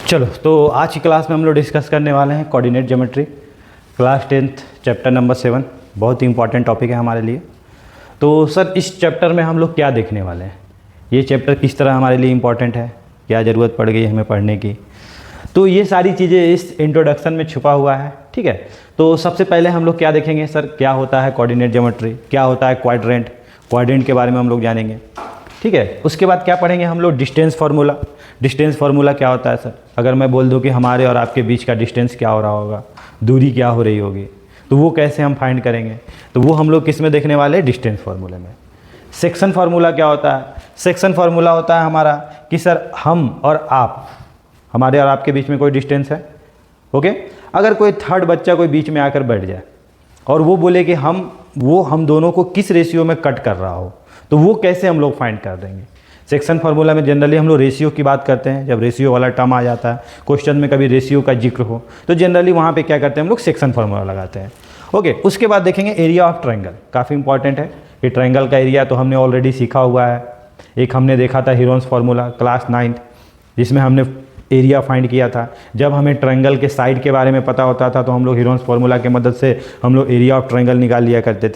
चलो, तो आज की क्लास में हम लोग डिस्कस करने वाले हैं coordinate geometry, class 10th chapter number 7। बहुत ही इंपॉर्टेंट टॉपिक है हमारे लिए। तो सर, इस चैप्टर में हम लोग क्या देखने वाले हैं, ये चैप्टर किस तरह हमारे लिए इंपॉर्टेंट है, क्या ज़रूरत पड़ गई हमें पढ़ने की, तो ये सारी चीज़ें इस इंट्रोडक्शन में छुपा हुआ है। ठीक है, तो सबसे पहले हम लोग क्या देखेंगे सर, क्या होता है कोऑर्डिनेट ज्योमेट्री, क्या होता है क्वाड्रेंट, क्वाड्रेंट के बारे में हम लोग जानेंगे। ठीक है, उसके बाद क्या पढ़ेंगे हम लोग, डिस्टेंस फार्मूला। डिस्टेंस फार्मूला क्या होता है सर, अगर मैं बोल दूं कि हमारे और आपके बीच का डिस्टेंस क्या हो रहा होगा, दूरी क्या हो रही होगी, तो वो कैसे हम फाइंड करेंगे, तो वो हम लोग किस में देखने वाले हैं, डिस्टेंस फार्मूले में। सेक्शन फार्मूला क्या होता है, सेक्शन फार्मूला होता है हमारा कि सर हम और आप, हमारे और आपके बीच में कोई डिस्टेंस है। ओके, अगर कोई थर्ड बच्चा कोई बीच में आकर बैठ जाए और वो बोले कि हम दोनों को किस रेशियो में कट कर रहा हो, तो वो कैसे हम लोग फाइंड कर देंगे। सेक्शन फार्मूला में जनरली हम लोग रेशियो की बात करते हैं। जब रेशियो वाला टर्म आ जाता है, क्वेश्चन में कभी रेशियो का जिक्र हो, तो जनरली वहाँ पे क्या करते हैं हम लोग, सेक्शन फार्मूला लगाते हैं। ओके, उसके बाद देखेंगे एरिया ऑफ ट्रायंगल, काफ़ी इंपॉर्टेंट है कि ट्रायंगल का एरिया तो हमने ऑलरेडी सीखा हुआ है। एक हमने देखा था हीरोन्स फार्मूला क्लास 9th, जिसमें हमने एरिया फाइंड किया था। जब हमें ट्रायंगल के साइड के बारे में पता होता था तो हम लोग हीरोन्स फार्मूला की मदद से हम लोग एरिया ऑफ ट्रायंगल निकाल लिया करते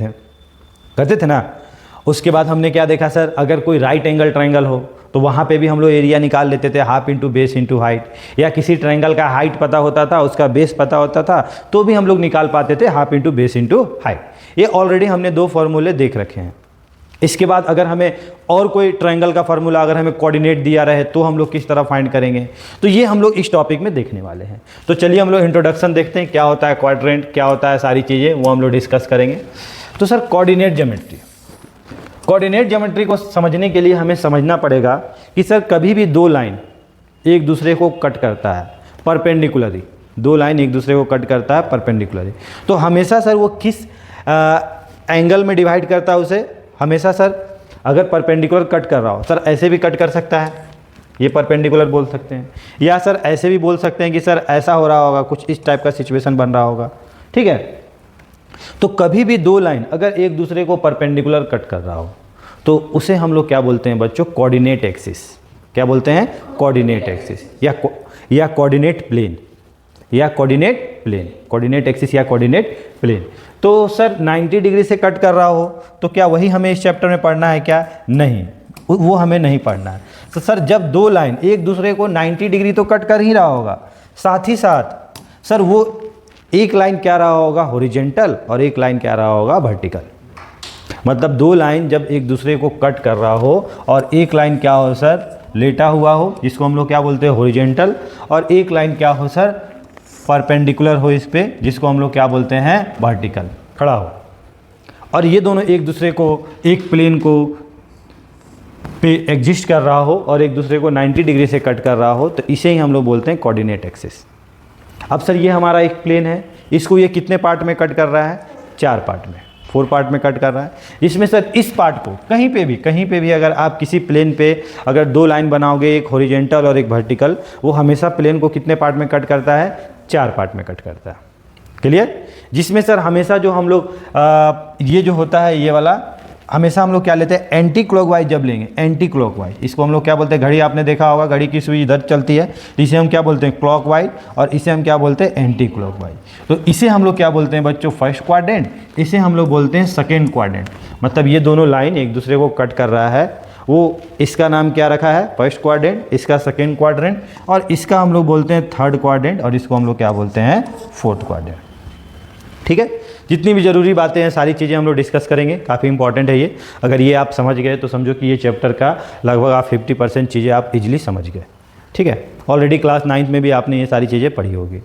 थे ना। उसके बाद हमने क्या देखा सर, अगर कोई राइट एंगल ट्रायंगल हो तो वहाँ पे भी हम लोग एरिया निकाल लेते थे, half into base into height, या किसी ट्रायंगल का हाइट पता होता था, उसका बेस पता होता था, तो भी हम लोग निकाल पाते थे half into base into height. ये ऑलरेडी हमने 2 फॉर्मूले देख रखे हैं। इसके बाद अगर हमें और कोई ट्रायंगल का फार्मूला अगर हमें कोऑर्डिनेट दिया रहे तो हम लोग किस तरह फाइंड करेंगे, तो ये हम लोग इस टॉपिक में देखने वाले हैं। तो चलिए हम लोग इंट्रोडक्शन देखते हैं, क्या होता है क्वाड्रेंट, क्या होता है, सारी चीज़ें वो हम लोग डिस्कस करेंगे। तो sir, coordinate geometry, coordinate geometry को समझने के लिए हमें समझना पड़ेगा कि सर कभी भी 2 लाइन एक दूसरे को कट करता है परपेंडिकुलरली, 2 लाइन एक दूसरे को कट करता है परपेंडिकुलरली, तो हमेशा सर वो किस एंगल में डिवाइड करता है उसे, हमेशा सर अगर परपेंडिकुलर कट कर रहा हो, सर ऐसे भी कट कर सकता है, ये परपेंडिकुलर बोल सकते हैं, या सर ऐसे भी बोल सकते हैं कि सर ऐसा हो रहा होगा, कुछ इस टाइप का सिचुएशन बन रहा होगा। ठीक है, तो कभी भी 2 लाइन अगर एक दूसरे को परपेंडिकुलर कट कर रहा हो तो उसे हम लोग क्या बोलते हैं बच्चों, कोऑर्डिनेट एक्सिस। क्या बोलते हैं, कोऑर्डिनेट एक्सिस या कोऑर्डिनेट प्लेन, या कोऑर्डिनेट प्लेन, कोऑर्डिनेट एक्सिस या कोऑर्डिनेट प्लेन। तो सर 90 डिग्री से कट कर रहा हो तो क्या वही हमें इस चैप्टर में पढ़ना है क्या, नहीं, वो हमें नहीं पढ़ना है। तो सर जब 2 लाइन एक दूसरे को 90 डिग्री तो कट कर ही रहा होगा, साथ ही साथ सर वो एक लाइन क्या रहा होगा, हॉरिजॉन्टल, और एक लाइन क्या रहा होगा, वर्टिकल। मतलब 2 लाइन जब एक दूसरे को कट कर रहा हो और एक लाइन क्या हो सर, लेटा हुआ हो, जिसको हम लोग क्या बोलते हैं, हॉरिजॉन्टल, और एक लाइन क्या हो सर, परपेंडिकुलर हो इस पे, जिसको हम लोग क्या बोलते हैं, वर्टिकल, खड़ा हो, और ये दोनों एक दूसरे को एक प्लेन को पे एग्जिस्ट कर रहा हो और एक दूसरे को 90 डिग्री से कट कर रहा हो, तो इसे ही हम लोग बोलते हैं कोऑर्डिनेट एक्सिस। अब सर ये हमारा एक प्लेन है, इसको ये कितने पार्ट में कट कर रहा है, 4 पार्ट में, 4 पार्ट में कट कर रहा है। इसमें सर इस पार्ट को कहीं पे भी अगर आप किसी प्लेन पे अगर 2 लाइन बनाओगे, एक हॉरिजॉन्टल और एक वर्टिकल, वो हमेशा प्लेन को कितने पार्ट में कट करता है, 4 पार्ट में कट करता है। क्लियर, जिसमें सर हमेशा जो हम लोग ये जो होता है ये वाला, हमेशा हम लोग क्या लेते हैं, एंटी क्लॉकवाइज जब लेंगे, एंटी क्लॉकवाइज, इसको हम लोग क्या बोलते हैं, घड़ी आपने देखा होगा, घड़ी की सुई इधर चलती है, तो इसे हम क्या बोलते हैं, क्लॉकवाइज, और इसे हम क्या बोलते हैं, एंटी क्लॉकवाइज। तो इसे हम लोग क्या बोलते हैं बच्चों, फर्स्ट क्वाड्रेंट, इसे हम लोग बोलते हैं सेकेंड क्वाड्रेंट। मतलब ये दोनों लाइन एक दूसरे को कट कर रहा है, वो इसका नाम क्या रखा है, फर्स्ट क्वाड्रेंट, इसका सेकेंड क्वाड्रेंट, और इसका हम लोग बोलते हैं थर्ड क्वाड्रेंट, और इसको हम लोग क्या बोलते हैं, फोर्थ क्वाड्रेंट। ठीक है, जितनी भी ज़रूरी बातें हैं सारी चीज़ें हम लोग डिस्कस करेंगे, काफ़ी इंपॉर्टेंट है ये। अगर ये आप समझ गए तो समझो कि ये चैप्टर का लगभग आप 50% चीज़ें आप इजीली समझ गए। ठीक है, ऑलरेडी क्लास 9th में भी आपने ये सारी चीज़ें पढ़ी होगी।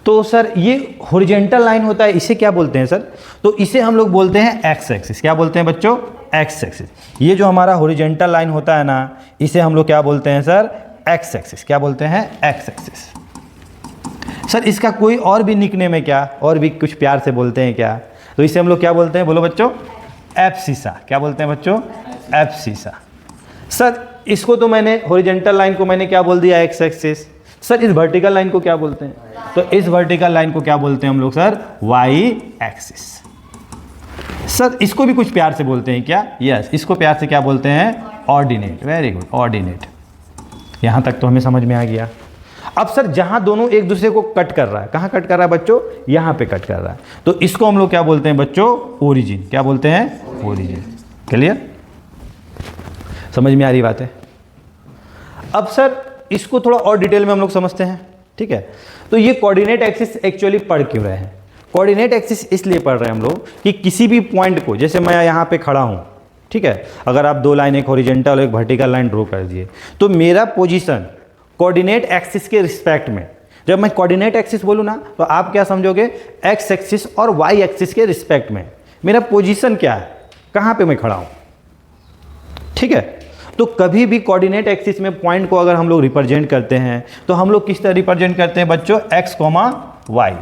तो सर ये हॉरिजॉन्टल लाइन होता है, इसे क्या बोलते हैं सर, तो इसे हम लोग बोलते हैं एक्स एक्सिस। क्या बोलते हैं बच्चों, एक्स एक्सिस। ये जो हमारा हॉरिजॉन्टल लाइन होता है ना, इसे हम लोग क्या बोलते हैं सर, एक्स एक्सिस। क्या बोलते हैं, एक्स एक्सिस। सर इसका कोई और भी निकनेम है क्या, और भी कुछ प्यार से बोलते हैं क्या, तो इसे हम लोग क्या बोलते हैं, बोलो बच्चों, एब्सिसा। क्या बोलते हैं बच्चों, एब्सिसा। सर इसको तो मैंने हॉरिजॉन्टल लाइन को मैंने क्या बोल दिया, एक्स एक्सिस। सर इस वर्टिकल लाइन को क्या बोलते हैं, तो इस वर्टिकल लाइन को क्या बोलते हैं हम लोग सर, वाई एक्सिस। सर इसको भी कुछ प्यार से बोलते हैं क्या, यस, इसको प्यार से क्या बोलते हैं, ऑर्डिनेट। Very good, ordinate. यहाँ तक तो हमें समझ में आ गया। अब सर जहां दोनों एक दूसरे को कट कर रहा है, कहां कट कर रहा है बच्चों, यहां पे कट कर रहा है, तो इसको हम लोग क्या बोलते हैं बच्चों, ओरिजिन। क्या बोलते हैं, ओरिजिन। क्लियर, समझ में आ रही बात है। अब सर इसको थोड़ा और डिटेल में हम लोग समझते हैं, ठीक है। तो ये कोऑर्डिनेट एक्सिस एक्चुअली पढ़ क्यों रहे हैं, कोऑर्डिनेट एक्सिस इसलिए पढ़ रहे हैं हम लोग कि किसी भी पॉइंट को, जैसे मैं यहाँ पे खड़ा हूँ, ठीक है, अगर आप दो लाइन, एक हॉरिजॉन्टल और एक वर्टिकल लाइन ड्रॉ कर दिए, तो मेरा पोजीशन कोऑर्डिनेट एक्सिस के रिस्पेक्ट में, जब मैं कोऑर्डिनेट एक्सिस बोलूँ ना, तो आप क्या समझोगे, एक्स एक्सिस और वाई एक्सिस के रिस्पेक्ट में मेरा पोजीशन क्या है, कहाँ पे मैं खड़ा हूँ, ठीक है। तो कभी भी कोऑर्डिनेट एक्सिस में पॉइंट को अगर हम लोग रिप्रेजेंट करते हैं तो हम लोग किस तरह रिप्रेजेंट करते हैं बच्चों, एक्स कॉमा वाई।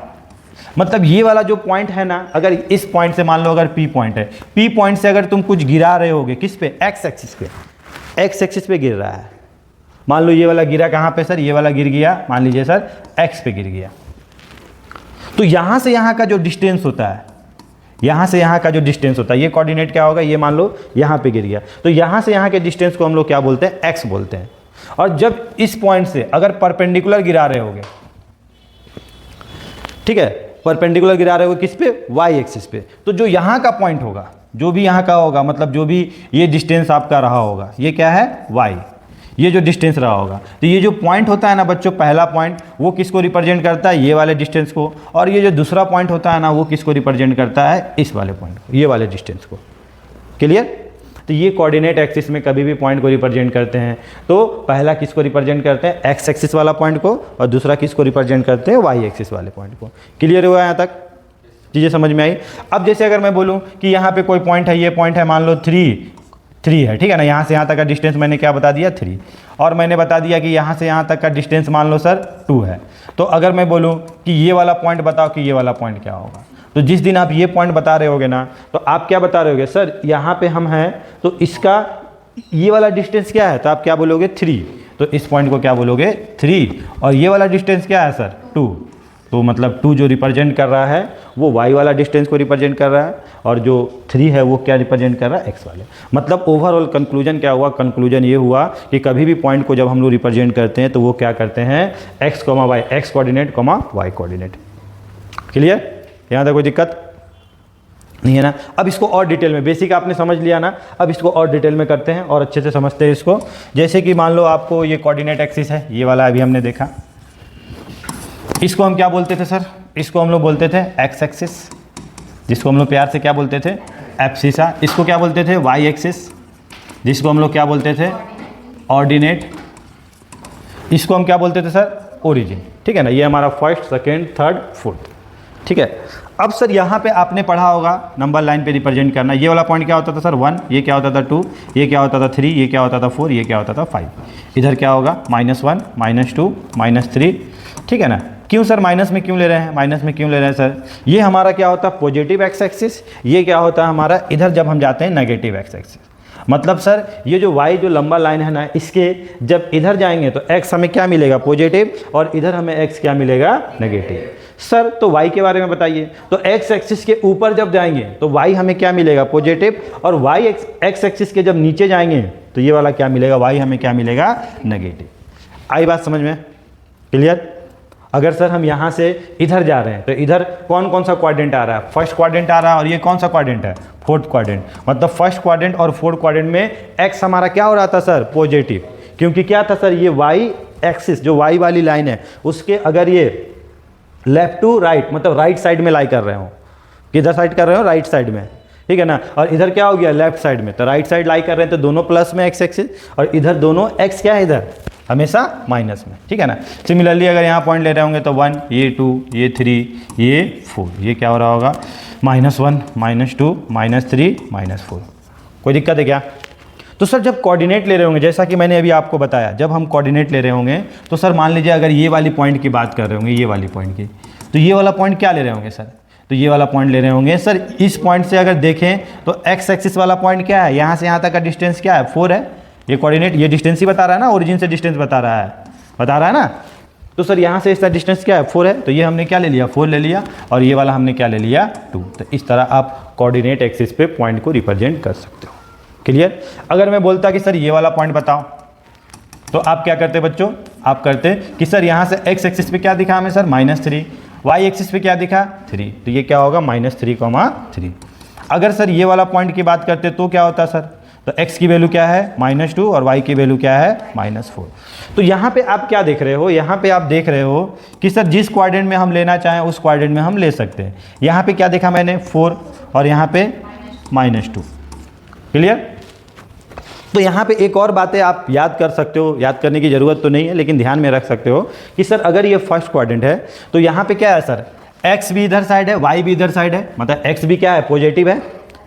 मतलब ये वाला जो पॉइंट है ना, अगर इस पॉइंट से मान लो अगर पी पॉइंट है, पी पॉइंट से अगर तुम कुछ गिरा रहे होगे, किस पे, एक्स एक्सिस पे, एक्स एक्सिस पे गिर रहा है, मान लो ये वाला गिरा कहाँ पे सर, ये वाला गिर गया मान लीजिए सर एक्स पे गिर गया, तो यहाँ से यहाँ का जो डिस्टेंस होता है, यहाँ से यहाँ का जो डिस्टेंस होता है, ये कोऑर्डिनेट क्या होगा, ये मान लो यहाँ पे गिर गया, तो यहाँ से यहाँ के डिस्टेंस को हम लोग क्या बोलते हैं, एक्स बोलते हैं। और जब इस पॉइंट से अगर परपेंडिकुलर गिरा रहे होगे, ठीक है, परपेंडिकुलर गिरा रहे हो किस पे, वाई एक्सिस पे, तो जो यहाँ का पॉइंट होगा, जो भी यहाँ का होगा, मतलब जो भी ये डिस्टेंस आपका रहा होगा, ये क्या है, वाई, ये जो डिस्टेंस रहा होगा, तो ये जो पॉइंट होता है ना बच्चों, पहला पॉइंट, वो किसको रिप्रेजेंट करता है, ये वाले डिस्टेंस को, और ये जो दूसरा पॉइंट होता है ना, वो किसको रिप्रेजेंट करता है, इस वाले पॉइंट को, ये वाले डिस्टेंस को। क्लियर। तो ये कोऑर्डिनेट एक्सिस में कभी भी पॉइंट को रिप्रेजेंट करते हैं तो पहला किसको रिप्रेजेंट करते हैं, एक्स एक्सिस वाला पॉइंट को, और दूसरा किसको रिप्रेजेंट करते हैं, वाई एक्सिस वाले पॉइंट को। क्लियर हुआ यहाँ तक, चीज़ें समझ में आई। अब जैसे अगर मैं बोलूँ कि यहाँ पे कोई पॉइंट है, ये पॉइंट है मान लो 3 है, ठीक है ना, यहाँ से यहाँ तक का डिस्टेंस मैंने क्या बता दिया, 3, और मैंने बता दिया कि यहाँ से यहाँ तक का डिस्टेंस मान लो सर 2 है। तो अगर मैं बोलूँ कि ये वाला पॉइंट बताओ कि ये वाला पॉइंट क्या होगा, तो जिस दिन आप ये पॉइंट बता रहे होगे ना, तो आप क्या बता रहे होगे, सर यहाँ पे हम हैं तो इसका ये वाला डिस्टेंस क्या है, तो आप क्या बोलोगे, 3, तो इस पॉइंट को क्या बोलोगे, 3, और ये वाला डिस्टेंस क्या है सर, 2, तो मतलब 2 जो रिप्रेजेंट कर रहा है वो y वाला डिस्टेंस को रिप्रेजेंट कर रहा है, और जो 3 है वो क्या रिप्रेजेंट कर रहा है, x वाले। मतलब ओवरऑल कंक्लूजन क्या हुआ, कंक्लूजन ये हुआ कि कभी भी पॉइंट को जब हम लोग रिप्रेजेंट करते हैं तो वो क्या करते हैं, x, y, x coordinate, y coordinate. Clear, यहाँ तक कोई दिक्कत नहीं है ना। अब इसको और डिटेल में, बेसिक आपने समझ लिया ना, अब इसको और डिटेल में करते हैं और अच्छे से समझते हैं इसको। जैसे कि मान लो आपको ये कोऑर्डिनेट एक्सिस है, ये वाला अभी हमने देखा, इसको हम क्या बोलते थे सर, इसको हम लोग बोलते थे एक्स एक्सिस, जिसको हम लोग प्यार से क्या बोलते थे, एब्सिसा। इसको क्या बोलते थे, वाई एक्सिस, जिसको हम लोग क्या बोलते थे, ऑर्डिनेट। इसको हम क्या बोलते थे सर, ओरिजिन। ठीक है ना, ये हमारा फर्स्ट, सेकेंड, थर्ड, फोर्थ। ठीक है। अब सर यहाँ पे आपने पढ़ा होगा नंबर लाइन पे रिप्रेजेंट करना। ये वाला पॉइंट क्या होता था सर, 1, ये क्या होता था 2, ये क्या होता था 3, ये क्या होता था 4, ये क्या होता था 5। इधर क्या होगा, -1, -2, -3। ठीक है ना। क्यों सर माइनस में क्यों ले रहे हैं, माइनस में क्यों ले रहे हैं सर, ये हमारा क्या होता है पॉजिटिव एक्स एक्सिस, ये क्या होता है हमारा इधर जब हम जाते हैं नेगेटिव एक्स एक्सिस। मतलब सर ये जो y जो लंबा लाइन है ना, इसके जब इधर जाएंगे तो x हमें क्या मिलेगा, पॉजिटिव, और इधर हमें x क्या मिलेगा, नेगेटिव। सर तो y के बारे में बताइए, तो x एक्सिस के ऊपर जब जाएंगे तो y हमें क्या मिलेगा, पॉजिटिव, और y x एक्सिस के जब नीचे जाएंगे तो ये वाला क्या मिलेगा, y हमें क्या मिलेगा, नेगेटिव। आई बात समझ में, क्लियर। अगर सर हम यहाँ से इधर जा रहे हैं तो इधर कौन कौन सा क्वाड्रेंट आ रहा है, फर्स्ट क्वाड्रेंट आ रहा है, और ये कौन सा क्वाड्रेंट है, फोर्थ क्वाड्रेंट। मतलब फर्स्ट क्वाड्रेंट और फोर्थ क्वाड्रेंट में x हमारा क्या हो रहा था सर, पॉजिटिव, क्योंकि क्या था सर, ये y एक्सिस जो y वाली लाइन है उसके अगर ये लेफ्ट टू राइट मतलब राइट साइड में लाई कर रहे हो, किधर साइड कर रहे हो, राइट साइड में, ठीक है ना, और इधर क्या हो गया, लेफ्ट साइड में, तो राइट साइड लाई कर रहे हैं तो दोनों प्लस में x एक्सिस, और इधर दोनों x क्या है, इधर हमेशा माइनस में। ठीक है ना। सिमिलरली अगर यहाँ पॉइंट ले रहे होंगे तो 1, ये 2, ये 3, ये 4, ये क्या हो रहा होगा, -1, -2, -3, -4। कोई दिक्कत है क्या। तो सर जब कोऑर्डिनेट ले रहे होंगे, जैसा कि मैंने अभी आपको बताया, जब हम कोऑर्डिनेट ले रहे होंगे तो सर मान लीजिए अगर ये वाली पॉइंट की बात कर रहे होंगे, ये वाली पॉइंट की, तो ये वाला पॉइंट क्या ले रहे होंगे सर, तो ये वाला पॉइंट ले रहे होंगे सर, इस पॉइंट से अगर देखें तो एक्स एक्सिस वाला पॉइंट क्या है, यहाँ से यहाँ तक का डिस्टेंस क्या है, 4 है। ये कोऑर्डिनेट ये डिस्टेंस ही बता रहा है ना, ओरिजिन से डिस्टेंस बता रहा है ना। तो सर यहाँ से इसका डिस्टेंस क्या है, 4 है, तो ये हमने क्या ले लिया, 4 ले लिया, और ये वाला हमने क्या ले लिया, 2। तो इस तरह आप कोऑर्डिनेट एक्सिस पे पॉइंट को रिप्रेजेंट कर सकते हो। क्लियर। अगर मैं बोलता कि सर ये वाला पॉइंट बताओ, तो आप क्या करते बच्चों, आप करते कि सर यहाँ से x एक्सिस पे क्या दिखा हमें सर -3, y एक्सिस पे क्या दिखा 3, तो ये क्या होगा -3,3। अगर सर ये वाला पॉइंट की बात करते तो क्या होता सर, तो x की वैल्यू क्या है -2 और y की वैल्यू क्या है -4। तो यहाँ पे आप क्या देख रहे हो, यहाँ पे आप देख रहे हो कि सर जिस क्वाड्रेंट में हम लेना चाहें उस क्वाड्रेंट में हम ले सकते हैं। यहाँ पे क्या देखा मैंने 4 और यहाँ पे -2। क्लियर। तो यहाँ पे एक और बातें आप याद कर सकते हो, याद करने की ज़रूरत तो नहीं है लेकिन ध्यान में रख सकते हो कि सर अगर ये फर्स्ट क्वाड्रेंट है तो यहाँ पे क्या है सर, x भी इधर साइड है, y भी इधर साइड है, मतलब x भी क्या है पॉजिटिव है,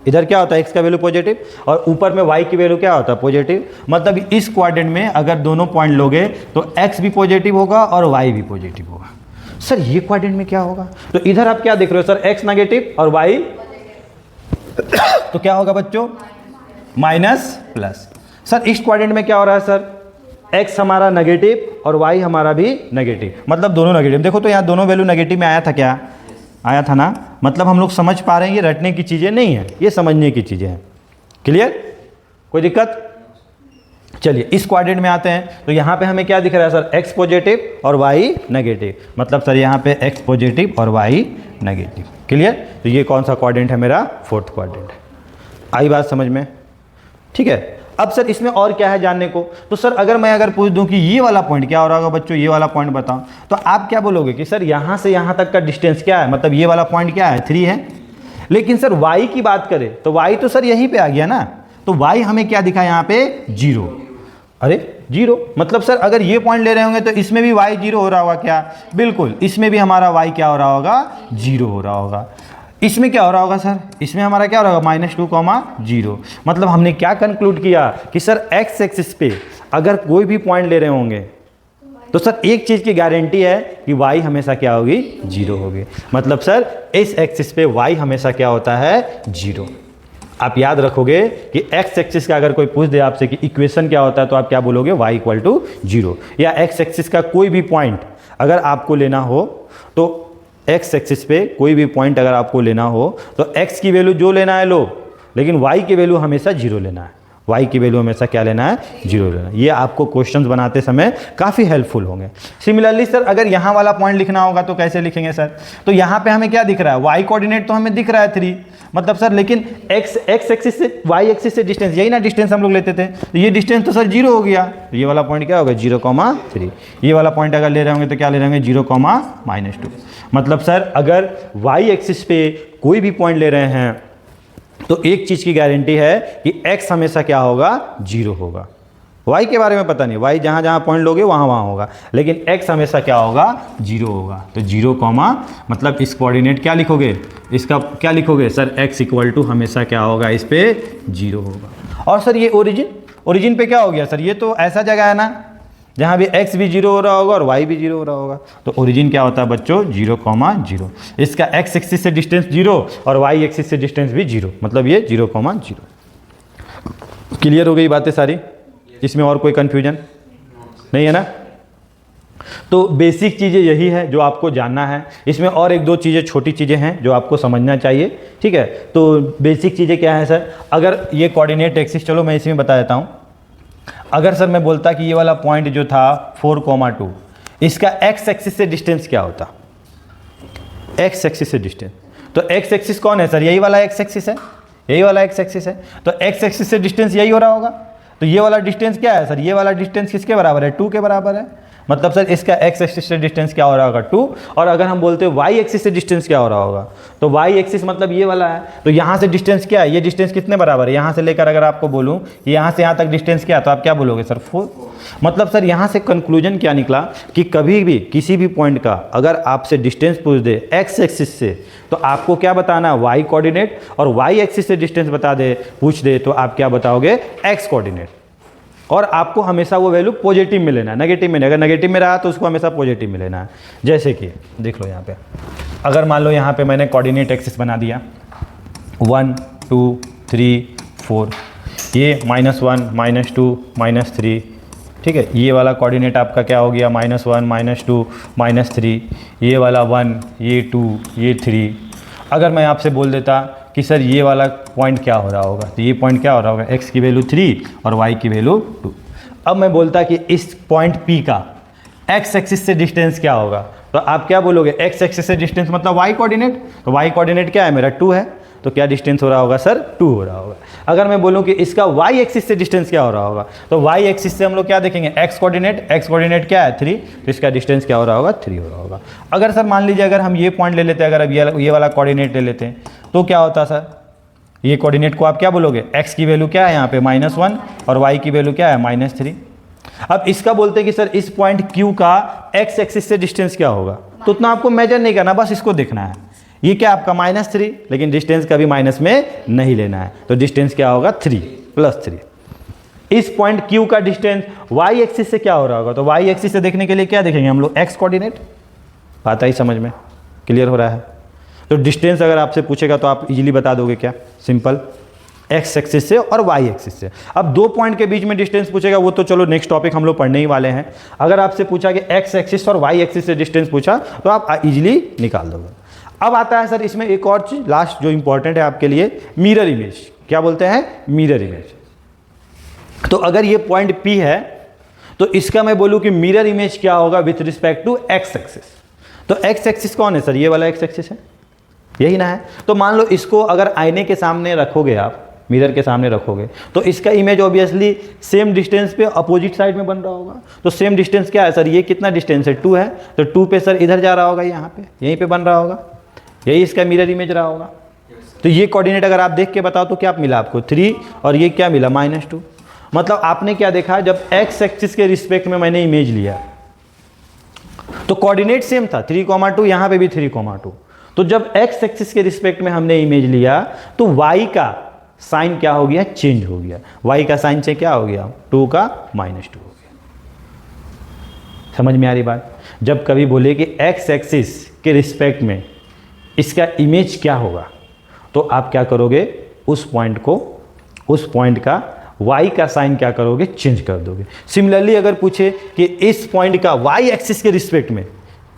इधर क्या होता है x का वैल्यू पॉजिटिव और ऊपर में y की वैल्यू क्या होता है पॉजिटिव। मतलब इस क्वाड्रेंट में अगर दोनों पॉइंट लोगे तो x भी पॉजिटिव होगा और y भी पॉजिटिव होगा। सर ये क्वाड्रेंट में क्या होगा, तो इधर आप क्या देख रहे हो सर x नेगेटिव और y तो क्या होगा बच्चों -+। सर इस क्वाड्रेंट में क्या हो रहा है सर, x हमारा नेगेटिव और y हमारा भी नेगेटिव, मतलब दोनों नेगेटिव। देखो तो यहाँ दोनों वैल्यू नेगेटिव में आया था, क्या आया था ना, मतलब हम लोग समझ पा रहे हैं ये रटने की चीज़ें नहीं है, ये समझने की चीज़ें हैं। क्लियर, कोई दिक्कत। चलिए इस क्वाड्रेंट में आते हैं, तो यहाँ पे हमें क्या दिख रहा है सर, x पॉजिटिव और y नेगेटिव, मतलब सर यहाँ पे x पॉजिटिव और y नेगेटिव। क्लियर, तो ये कौन सा क्वाड्रेंट है मेरा, फोर्थ क्वाड्रेंट है। आई बात समझ में, ठीक है। अब सर इसमें और क्या है जानने को, तो सर अगर पूछ दूं कि ये वाला पॉइंट क्या हो रहा होगा बच्चों, ये वाला पॉइंट बताओ, तो आप क्या बोलोगे कि सर यहाँ से यहाँ तक का डिस्टेंस क्या है, मतलब ये वाला पॉइंट क्या है 3 है। लेकिन सर y की बात करें तो y तो सर यहीं पे आ गया ना, तो y हमें क्या दिखा यहाँ पे 0। अरे 0, मतलब सर अगर ये पॉइंट ले रहे होंगे तो इसमें भी y 0 हो रहा होगा क्या, बिल्कुल, इसमें भी हमारा y क्या हो रहा होगा 0 हो रहा होगा। इसमें क्या हो रहा होगा सर, इसमें हमारा क्या हो रहा होगा -2,0। मतलब हमने क्या कंक्लूड किया कि सर x एक्सिस पे अगर कोई भी पॉइंट ले रहे होंगे तो सर एक चीज़ की गारंटी है कि y हमेशा क्या होगी 0 होगी। मतलब सर इस एक्सिस पे y हमेशा क्या होता है 0। आप याद रखोगे कि x एक्सिस का अगर कोई पूछ दे आपसे कि इक्वेशन क्या होता है तो आप क्या बोलोगे y = 0, या x एक्सिस का कोई भी पॉइंट अगर आपको लेना हो तो x एक्सिस पे कोई भी पॉइंट अगर आपको लेना हो तो x की वैल्यू जो लेना है लो, लेकिन y की वैल्यू हमेशा 0 लेना है, y की वैल्यू हमेशा क्या लेना है 0 लेना है। ये आपको क्वेश्चंस बनाते समय काफ़ी हेल्पफुल होंगे। सिमिलरली सर अगर यहाँ वाला पॉइंट लिखना होगा तो कैसे लिखेंगे सर, तो यहाँ पे हमें क्या दिख रहा है, y कोऑर्डिनेट तो हमें दिख रहा है 3, मतलब सर लेकिन x एक्सिस से y एक्सिस से डिस्टेंस, यही ना डिस्टेंस हम लोग लेते थे, तो ये डिस्टेंस तो सर 0 हो गया, तो ये वाला पॉइंट क्या होगा 0,3। ये वाला पॉइंट अगर ले रहे होंगे तो क्या ले रहे होंगे 0,-2। मतलब सर अगर y एक्सिस पे कोई भी पॉइंट ले रहे हैं तो एक चीज़ की गारंटी है कि x हमेशा क्या होगा 0 होगा। y के बारे में पता नहीं, y जहाँ जहाँ पॉइंट लोगे वहाँ वहाँ होगा, लेकिन x हमेशा क्या होगा 0 होगा। तो 0, मतलब इस कोऑर्डिनेट क्या लिखोगे, इसका क्या लिखोगे सर, x = हमेशा क्या होगा इस पे 0 होगा। और सर ये ओरिजिन पे क्या हो गया सर, ये तो ऐसा जगह है ना जहाँ भी x भी 0 हो रहा होगा और y भी 0 हो रहा होगा, तो ओरिजिन क्या होता है बच्चों 0,0। इसका x एक्सिस से डिस्टेंस 0 और y एक्सिस से डिस्टेंस भी 0, मतलब ये 0,0। क्लियर हो गई बातें सारी, इसमें और कोई कन्फ्यूजन नहीं है ना। तो बेसिक चीज़ें यही है जो आपको जानना है। इसमें और एक दो चीज़ें, छोटी चीज़ें हैं जो आपको समझना चाहिए, ठीक है। तो बेसिक चीज़ें क्या है सर, अगर ये कोऑर्डिनेट एक्सिस, चलो मैं इसमें बता देता हूँ। अगर सर मैं बोलता कि ये वाला पॉइंट जो था 4,2, इसका x एक्सिस से डिस्टेंस क्या होता, x एक्सिस से डिस्टेंस, तो x एक्सिस कौन है सर, यही वाला x एक्सिस है, यही वाला x एक्सिस है, तो x एक्सिस से डिस्टेंस यही हो रहा होगा। तो ये वाला डिस्टेंस क्या है सर, ये वाला डिस्टेंस किसके बराबर है 2 के बराबर है, मतलब सर इसका x एक्सिस से डिस्टेंस क्या हो रहा होगा 2। और अगर हम बोलते हैं y एक्सिस से डिस्टेंस क्या हो रहा होगा, तो y एक्सिस मतलब ये वाला है, तो यहाँ से डिस्टेंस क्या है, ये डिस्टेंस कितने बराबर है, यहाँ से लेकर अगर आपको बोलूँ कि यहाँ से यहाँ तक डिस्टेंस क्या है, तो आप क्या बोलोगे सर 4। मतलब सर यहाँ से कंक्लूजन क्या निकला कि कभी भी किसी भी पॉइंट का अगर आपसे डिस्टेंस पूछ दे x एक्सिस से, तो आपको क्या बताना है y कोऑर्डिनेट, और y एक्सिस से डिस्टेंस पूछ दे तो आप क्या बताओगे x कोऑर्डिनेट। और आपको हमेशा वो वैल्यू पॉजिटिव में लेना है, नेगेटिव में नहीं। अगर नेगेटिव में रहा तो उसको हमेशा पॉजिटिव में लेना है। जैसे कि देख लो यहाँ पे, अगर मान लो यहाँ पे मैंने कोऑर्डिनेट एक्सिस बना दिया 1 2 3 4, ये -1 -2 -3, ठीक है। ये वाला कोऑर्डिनेट आपका क्या हो गया -1 -2 -3, ये वाला 1, ये 2, ये 3। अगर मैं आपसे बोल देता कि सर ये वाला पॉइंट क्या हो रहा होगा, तो ये पॉइंट क्या हो रहा होगा, x की वैल्यू 3 और y की वैल्यू 2। अब मैं बोलता कि इस पॉइंट P का एक्स एक्सिस से डिस्टेंस क्या होगा, तो आप क्या बोलोगे, एक्स एक्सिस से डिस्टेंस मतलब वाई कोऑर्डिनेट, तो वाई कोऑर्डिनेट क्या है मेरा 2 है, तो क्या डिस्टेंस हो रहा होगा सर 2 हो रहा होगा। अगर मैं बोलूं कि इसका वाई एक्सिस से डिस्टेंस क्या हो रहा होगा, तो वाई एक्सिस से हम लोग क्या देखेंगे, एक्स कोऑर्डिनेट क्या है 3, तो इसका डिस्टेंस क्या हो रहा होगा 3 हो रहा होगा। अगर सर मान लीजिए अगर हम ये पॉइंट ले लेते हैं, अगर अब ये वाला कोऑर्डिनेट ले लेते हैं तो क्या होता सर, ये कोऑर्डिनेट को आप क्या बोलोगे, एक्स की वैल्यू क्या है यहाँ पे -1 और वाई की वैल्यू क्या है -3। अब इसका बोलते हैं कि सर इस पॉइंट Q का एक्स एक्सिस से डिस्टेंस क्या होगा, तो उतना आपको मेजर नहीं करना, बस इसको देखना है। ये क्या आपका -3, लेकिन डिस्टेंस कभी माइनस में नहीं लेना है, तो डिस्टेंस क्या होगा 3 + 3। इस पॉइंट Q का डिस्टेंस वाई एक्सिस से क्या हो रहा होगा, तो वाई एक्सिस से देखने के लिए क्या देखेंगे हम लोग, एक्स कोऑर्डिनेट। बात आई समझ में, क्लियर हो रहा है। तो डिस्टेंस अगर आपसे पूछेगा तो आप इजीली बता दोगे क्या, सिंपल, एक्स एक्सिस से और वाई एक्सिस से। अब 2 पॉइंट के बीच में डिस्टेंस पूछेगा वो तो चलो नेक्स्ट टॉपिक हम लोग पढ़ने ही वाले हैं। अगर आपसे पूछा कि एक्स एक्सिस और वाई एक्सिस से डिस्टेंस पूछा तो आप इजीली निकाल दोगे। अब आता है सर इसमें एक और चीज लास्ट जो इंपॉर्टेंट है आपके लिए, मिरर इमेज। क्या बोलते हैं, मिरर इमेज। तो अगर ये पॉइंट P है तो इसका मैं बोलूँ कि मिरर इमेज क्या होगा with respect to X axis. तो एक्स एक्सिस कौन है सर, ये वाला एक्स एक्सिस है, यही ना है। तो मान लो इसको अगर आईने के सामने रखोगे आप, मिरर के सामने रखोगे, तो इसका इमेज ऑब्वियसली सेम डिस्टेंस पे अपोजिट साइड में बन रहा होगा। तो सेम डिस्टेंस क्या है सर, ये कितना डिस्टेंस है 2 है, तो 2 पे सर इधर जा रहा होगा, यहाँ पे यहीं पे बन रहा होगा, यही इसका मिरर इमेज रहा होगा। तो ये कोऑर्डिनेट अगर आप देख के बताओ तो क्या मिला आपको 3 और ये क्या मिला -2। मतलब आपने क्या देखा, जब एक्स एक्सिस के रिस्पेक्ट में मैंने इमेज लिया तो कोऑर्डिनेट सेम था 3,2, यहाँ पे भी 3,2। तो जब एक्स एक्सिस के रिस्पेक्ट में हमने इमेज लिया तो वाई का साइन क्या हो गया, चेंज हो गया। वाई का साइन से क्या हो गया, 2 का -2 हो गया। समझ में आ रही बात। जब कभी बोले कि एक्स एक्सिस के रिस्पेक्ट में इसका इमेज क्या होगा, तो आप क्या करोगे, उस पॉइंट का वाई का साइन क्या करोगे, चेंज कर दोगे। सिमिलरली अगर पूछे कि इस पॉइंट का वाई एक्सिस के रिस्पेक्ट में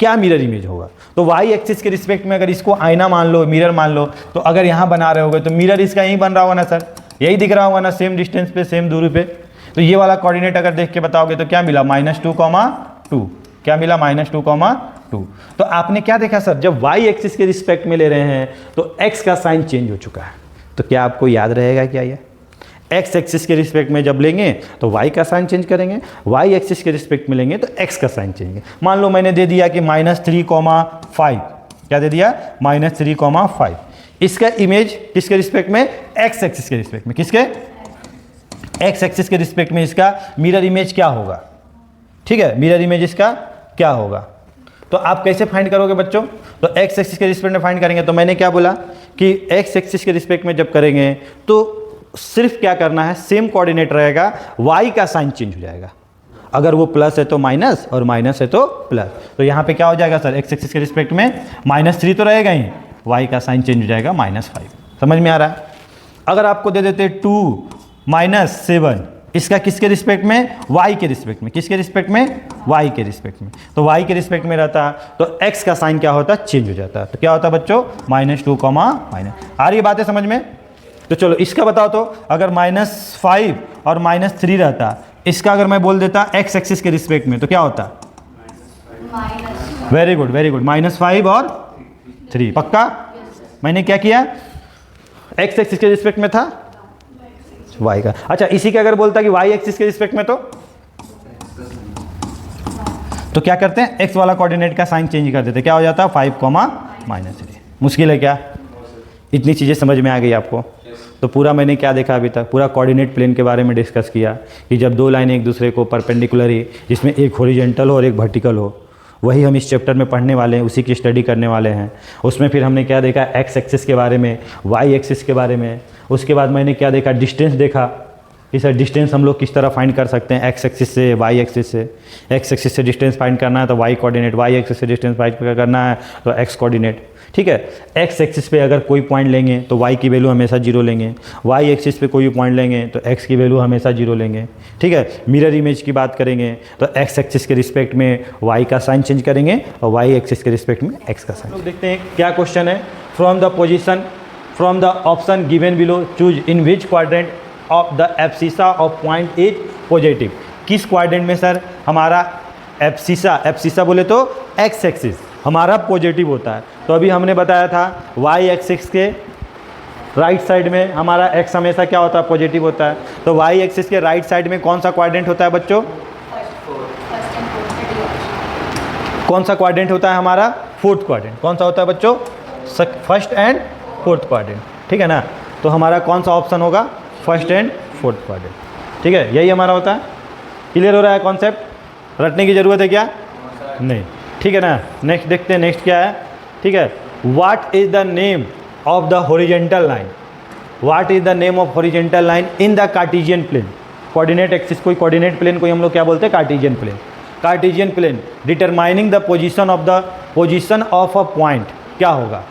क्या मिरर इमेज होगा, तो वाई एक्सिस के रिस्पेक्ट में अगर इसको आईना मान लो, मिरर मान लो, तो अगर यहाँ बना रहे होगे तो मिरर इसका यहीं बन रहा होगा ना सर, यही दिख रहा होगा ना, सेम डिस्टेंस पे सेम दूरी पे। तो ये वाला कोऑर्डिनेट अगर देख के बताओगे तो क्या मिला, -2,2। क्या मिला, -2,2। तो आपने क्या देखा सर, जब वाई एक्सिस के रिस्पेक्ट में ले रहे हैं तो एक्स का साइन चेंज हो चुका है। तो क्या आपको याद रहेगा क्या, ये एक्स एक्सिस के रिस्पेक्ट में जब लेंगे तो वाई का साइन चेंज करेंगे, वाई एक्सिस के रिस्पेक्ट में लेंगे तो एक्स का साइन चेंज। मान लो मैंने दे दिया कि -3,5, क्या दे दिया, -3,5। इसका इमेज किसके रिस्पेक्ट में, एक्स एक्सिस के रिस्पेक्ट में, किसके, एक्स एक्सिस के रिस्पेक्ट में इसका मिरर इमेज क्या होगा, ठीक है, मिरर इमेज इसका क्या होगा। तो आप कैसे फाइंड करोगे बच्चों, तो एक्स एक्सिस के रिस्पेक्ट में फाइंड करेंगे। तो मैंने क्या बोला कि एक्स एक्सिस के रिस्पेक्ट में जब करेंगे तो सिर्फ क्या करना है, सेम कोऑर्डिनेट रहेगा, वाई का साइन चेंज हो जाएगा। अगर वो प्लस है तो माइनस और माइनस है तो प्लस। तो यहाँ पे क्या हो जाएगा सर, एक्स एक्सिस के रिस्पेक्ट में -3 तो रहेगा ही, वाई का साइन चेंज हो जाएगा -5। समझ में आ रहा है। अगर आपको दे देते 2 -7, इसका किसके रिस्पेक्ट में, वाई के रिस्पेक्ट में, किसके रिस्पेक्ट में, वाई के रिस्पेक्ट में। तो वाई के रिस्पेक्ट में रहता तो एक्स का साइन क्या होता, चेंज हो जाता। तो क्या होता बच्चों, -2, आ रही बातें समझ में। तो चलो इसका बताओ, तो अगर -5 और -3 रहता, इसका अगर मैं बोल देता एक्स एक्सिस के रिस्पेक्ट में तो क्या होता, वेरी गुड वेरी गुड, -5 और 3, पक्का। मैंने क्या किया, एक्स एक्सिस के रिस्पेक्ट में था वाई का। अच्छा इसी का अगर बोलता कि वाई एक्सिस के रिस्पेक्ट में तो क्या करते हैं, एक्स वाला कोऑर्डिनेट का साइन चेंज कर देते, क्या हो जाता है 5,-3। मुश्किल है क्या, इतनी चीज़ें समझ में आ गई आपको। तो पूरा मैंने क्या देखा अभी तक, पूरा कोऑर्डिनेट प्लेन के बारे में डिस्कस किया कि जब 2 लाइनें एक दूसरे को परपेंडिकुलर ही, जिसमें एक हॉरिजॉन्टल हो और एक वर्टिकल हो, वही हम इस चैप्टर में पढ़ने वाले हैं, उसी की स्टडी करने वाले हैं। उसमें फिर हमने क्या देखा, एक्स एक्सिस के बारे में, वाई एक्सिस के बारे में। उसके बाद मैंने क्या देखा, डिस्टेंस देखा कि सर डिस्टेंस हम लोग किस तरह फाइंड कर सकते हैं, एक्स एक्सिस से, वाई एक्सिस से। एक्स एक्सिस से डिस्टेंस फाइंड करना है तो वाई कोऑर्डिनेट, वाई एक्सिस से डिस्टेंस फाइंड करना है तो एक्स कोऑर्डिनेट, ठीक है। एक्स एक्सिस पे अगर कोई पॉइंट लेंगे तो वाई की वैल्यू हमेशा 0 लेंगे, वाई एक्सिस पे कोई पॉइंट लेंगे तो एक्स की वैल्यू हमेशा 0 लेंगे, ठीक है। मिरर इमेज की बात करेंगे तो एक्स एक्सिस के रिस्पेक्ट में वाई का साइन चेंज करेंगे और वाई एक्सिस के रिस्पेक्ट में एक्स का साइन। लोग देखते हैं क्या क्वेश्चन है, from the option given below choose in which quadrant of the abscissa of point is positive. किस क्वाड्रेंट में सर हमारा एब्सिसा, एब्सिसा बोले तो एक्स एक्सिस हमारा पॉजिटिव होता है। तो अभी हमने बताया था वाई एक्सिस के राइट साइड में हमारा एक्स हमेशा क्या होता है, पॉजिटिव होता है। तो वाई एक्सिस के राइट साइड में कौन सा क्वाड्रेंट होता है बच्चों, कौन सा क्वाड्रेंट होता है हमारा, फोर्थ क्वाड्रेंट। कौन सा होता है बच्चों, फर्स्ट एंड फोर्थ क्वाड्रेंट, ठीक है ना। तो हमारा कौन सा ऑप्शन होगा, फर्स्ट एंड फोर्थ क्वाड्रेंट, ठीक है, यही हमारा होता है। क्लियर हो रहा है कॉन्सेप्ट, रटने की ज़रूरत है क्या, नहीं, ठीक है ना। नेक्स्ट देखते हैं, नेक्स्ट क्या है, ठीक है। What is the name of the horizontal line, what is the name of horizontal line in the Cartesian plane, coordinate axis, कोई कोऑर्डिनेट प्लेन को हम लोग क्या बोलते हैं, Cartesian plane. Cartesian plane determining the position of a point क्या होगा,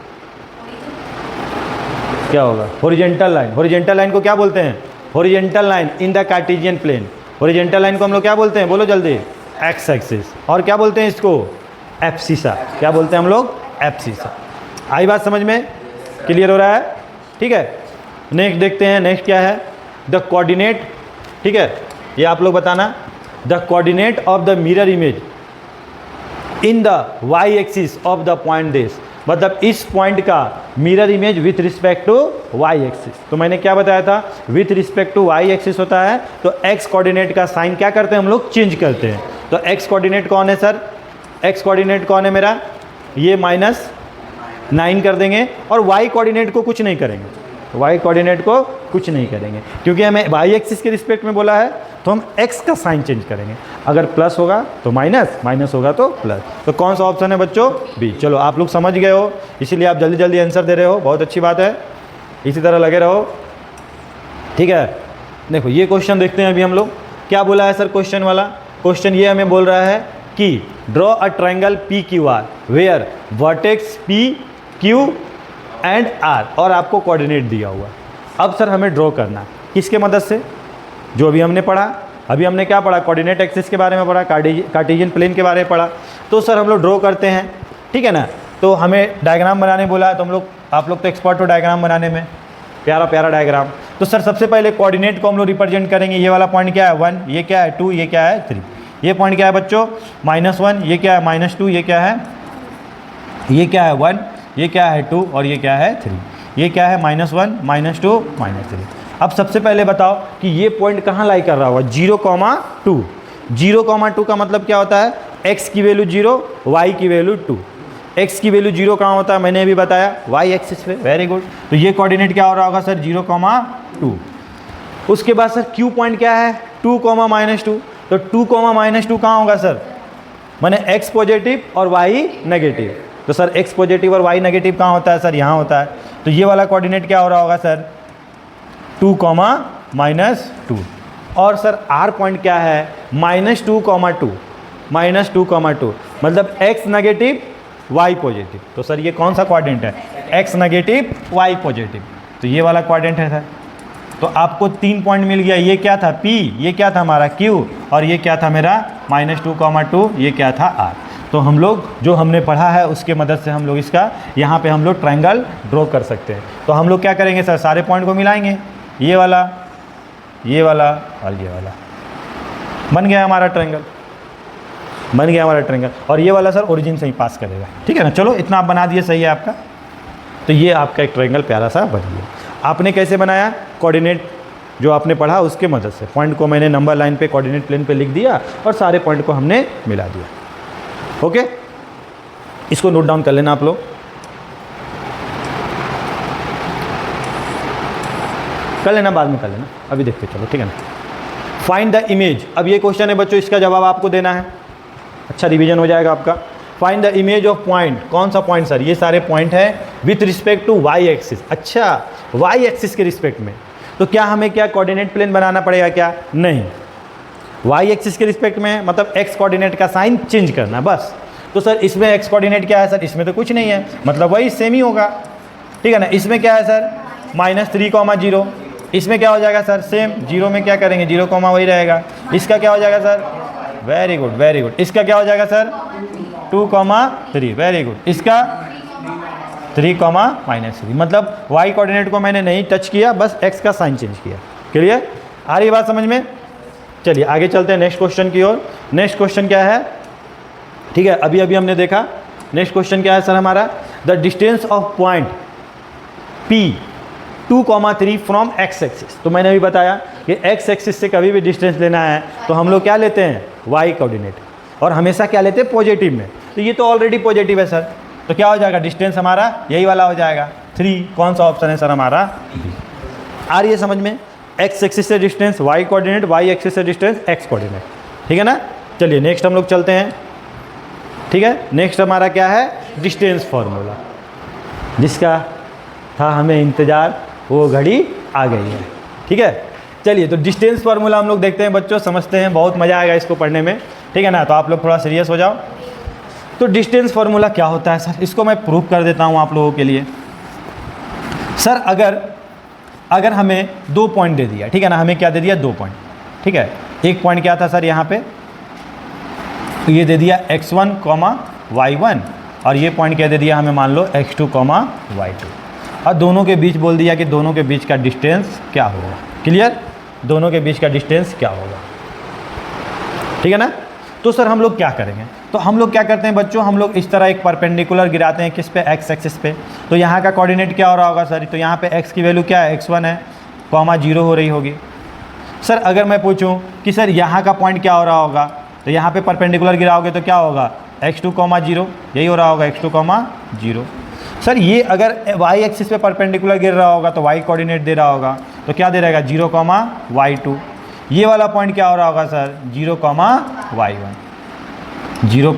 क्या होगा, हॉरिजॉन्टल लाइन। हॉरिजॉन्टल लाइन को क्या बोलते हैं, horizontal line in the Cartesian plane. Horizontal line को हम लोग क्या बोलते हैं, बोलो जल्दी, एक्स एक्सिस। और क्या बोलते हैं इसको, एब्सिसा। क्या बोलते हैं हम लोग, एब्सिसा। आई बात समझ में, क्लियर हो रहा है, ठीक है। नेक्स्ट देखते हैं, नेक्स्ट क्या है, द कोऑर्डिनेट, ठीक है, ये आप लोग बताना, the coordinate of the mirror image in the Y axis of the point this, मतलब इस पॉइंट का mirror image with respect to Y axis. तो मैंने क्या बताया था, with respect to Y axis होता है तो एक्स कोऑर्डिनेट का साइन क्या करते हैं हम लोग, चेंज करते हैं। तो एक्स कोऑर्डिनेट कौन है सर, एक्स कोऑर्डिनेट कौन है मेरा, ये -9 कर देंगे, और वाई कोऑर्डिनेट को कुछ नहीं करेंगे, वाई कोऑर्डिनेट को कुछ नहीं करेंगे, क्योंकि हमें वाई एक्सिस के रिस्पेक्ट में बोला है तो हम एक्स का साइन चेंज करेंगे। अगर प्लस होगा तो माइनस, माइनस होगा तो प्लस। तो कौन सा ऑप्शन है बच्चों, बी। चलो आप लोग समझ गए हो, इसीलिए आप जल्दी जल्दी आंसर दे रहे हो, बहुत अच्छी बात है, इसी तरह लगे रहो, ठीक है। देखो ये क्वेश्चन देखते हैं अभी हम लोग, क्या बोला है सर क्वेश्चन वाला, क्वेश्चन ये हमें बोल रहा है कि draw a triangle P Q R where vertex P Q and R, और आपको कोऑर्डिनेट दिया हुआ। अब सर हमें ड्रॉ करना किसके मदद से, जो अभी हमने पढ़ा, अभी हमने क्या पढ़ा, कोऑर्डिनेट एक्सिस के बारे में पढ़ा, कार्टेशियन प्लेन के बारे में पढ़ा। तो सर हम लोग ड्रॉ करते हैं, ठीक है ना। तो हमें डायग्राम बनाने बोला, तो हम लोग, आप लोग तो एक्सपर्ट हो डायग्राम बनाने में, प्यारा प्यारा डायग्राम। तो सर सबसे पहले कोऑर्डिनेट को हम लोग रिप्रेजेंट करेंगे, ये वाला पॉइंट क्या है 1, ये क्या है 2, ये क्या है 3, ये पॉइंट क्या है बच्चों -1, ये क्या है -2, ये क्या है, ये क्या है 1, ये क्या है 2, और ये क्या है 3, ये क्या है -1 -2 -3। अब सबसे पहले बताओ कि ये पॉइंट कहाँ लाई कर रहा होगा, 0,2। 0,2 का मतलब क्या होता है, x की वैल्यू 0, y की वैल्यू 2। x की वैल्यू 0 कहाँ होता है, मैंने अभी बताया y एक्सिस पे, वेरी गुड। तो ये कोऑर्डिनेट क्या हो रहा होगा सर, 0,2। उसके बाद सर q पॉइंट क्या है, 2, -2। तो 2, -2 कहाँ होगा सर, मैंने x पॉजिटिव और y नेगेटिव। तो सर x पॉजिटिव और y नेगेटिव कहाँ होता है सर, यहाँ होता है। तो ये वाला कोऑर्डिनेट क्या हो रहा होगा सर, 2, -2। और सर r पॉइंट क्या है, -2,2, -2,2, मतलब x नेगेटिव y पॉजिटिव। तो सर ये कौन सा क्वाड्रेंट है, x नेगेटिव y पॉजिटिव। तो ये वाला क्वाड्रेंट है सर। तो आपको 3 पॉइंट मिल गया, ये क्या था P, ये क्या था हमारा Q, और ये क्या था मेरा -2,2, ये क्या था R। तो हम लोग जो हमने पढ़ा है उसके मदद से हम लोग इसका यहाँ पे हम लोग ट्रायंगल ड्रॉ कर सकते हैं। तो हम लोग क्या करेंगे सर, सारे पॉइंट को मिलाएंगे, ये वाला और ये वाला, बन गया हमारा ट्रायंगल, बन गया हमारा ट्रायंगल। और ये वाला सर ओरिजिन से ही पास करेगा, ठीक है ना। चलो इतना आप बना दिए, सही है आपका। तो ये आपका एक ट्रायंगल प्यारा सा बन गया। आपने कैसे बनाया, कोऑर्डिनेट जो आपने पढ़ा उसके मदद से, पॉइंट को मैंने नंबर लाइन पे कोऑर्डिनेट प्लेन पे लिख दिया और सारे पॉइंट को हमने मिला दिया। ओके, इसको नोट डाउन कर लेना आप लोग, कर लेना, बाद में कर लेना, अभी देखते चलो, ठीक है ना। फाइंड द इमेज, अब ये क्वेश्चन है बच्चों, इसका जवाब आपको देना है, अच्छा रिवीजन हो जाएगा आपका। Find the image of point, कौन सा पॉइंट सर, ये सारे पॉइंट है with respect to Y axis. अच्छा, वाई एक्सिस के रिस्पेक्ट में, तो क्या हमें क्या कोऑर्डिनेट प्लेन बनाना पड़ेगा क्या, नहीं, वाई एक्सिस के रिस्पेक्ट में मतलब एक्स कोऑर्डिनेट का साइन चेंज करना बस। तो सर इसमें एक्स कोऑर्डिनेट क्या है सर, इसमें तो कुछ नहीं है, मतलब वही सेम ही होगा, ठीक है ना। इसमें क्या है सर -3,0, इसमें क्या हो जाएगा सर सेम, 0 में क्या करेंगे 0, वही रहेगा। इसका क्या हो जाएगा sir, very good very good. इसका क्या हो जाएगा सर 2,3, वेरी गुड। इसका 3,-3, मतलब वाई कोऑर्डिनेट को मैंने नहीं टच किया, बस एक्स का साइन चेंज किया। क्लियर, आ रही बात समझ में। चलिए आगे चलते हैं नेक्स्ट क्वेश्चन की ओर। नेक्स्ट क्वेश्चन क्या है, ठीक है, अभी अभी हमने देखा। नेक्स्ट क्वेश्चन क्या है सर हमारा, the distance of point P 2,3 from x axis. तो मैंने अभी बताया कि एक्स एक्सिस से कभी भी डिस्टेंस लेना है तो हम लोग क्या लेते हैं, वाई कोऑर्डिनेट, और हमेशा क्या लेते हैं, पॉजिटिव में। तो ये तो ऑलरेडी पॉजिटिव है सर, तो क्या हो जाएगा, डिस्टेंस हमारा यही वाला हो जाएगा 3। कौन सा ऑप्शन है सर हमारा, आ रही है समझ में। एक्स एक्सिस से distance Y coordinate, Y axis से डिस्टेंस एक्स कोऑर्डिनेट, ठीक है ना। चलिए नेक्स्ट हम लोग चलते हैं। ठीक है, नेक्स्ट हमारा क्या है, डिस्टेंस फार्मूला, जिसका था हमें इंतज़ार, वो घड़ी आ गई है। ठीक है, चलिए तो डिस्टेंस फार्मूला हम लोग देखते हैं बच्चों, समझते हैं, बहुत मज़ा आएगा इसको पढ़ने में। ठीक है ना, तो आप लोग थोड़ा सीरियस हो जाओ। तो डिस्टेंस फार्मूला क्या होता है सर, इसको मैं प्रूव कर देता हूँ आप लोगों के लिए। सर अगर हमें 2 पॉइंट दे दिया, ठीक है ना, हमें क्या दे दिया, 2 पॉइंट। ठीक है, एक पॉइंट क्या था सर यहाँ पे, तो ये दे दिया x1, y1, और ये पॉइंट क्या दे दिया हमें, मान लो x2, y2, और दोनों के बीच बोल दिया कि दोनों के बीच का डिस्टेंस क्या होगा। क्लियर, दोनों के बीच का डिस्टेंस क्या होगा, ठीक है ना। तो सर हम लोग क्या करेंगे, तो हम लोग क्या करते हैं बच्चों, हम लोग इस तरह एक परपेंडिकुलर गिराते हैं, किस पे, एक्स एक्सिस पे। तो यहाँ का कोऑर्डिनेट क्या हो रहा होगा सर, तो यहाँ पे x की वैल्यू क्या है, x1 है, 0 हो रही होगी। सर अगर मैं पूछूं कि सर यहाँ का पॉइंट क्या हो रहा होगा, तो यहाँ पे परपेंडिकुलर गिराओगे तो क्या होगा, x2, 0, यही हो रहा होगा, x2, 0। सर ये अगर y एक्सिस पे परपेंडिकुलर गिर रहा होगा तो y कोऑर्डिनेट दे रहा होगा, तो क्या दे रहेगा, 0, y2। ये वाला पॉइंट क्या हो रहा होगा सर, 0, y1, 0,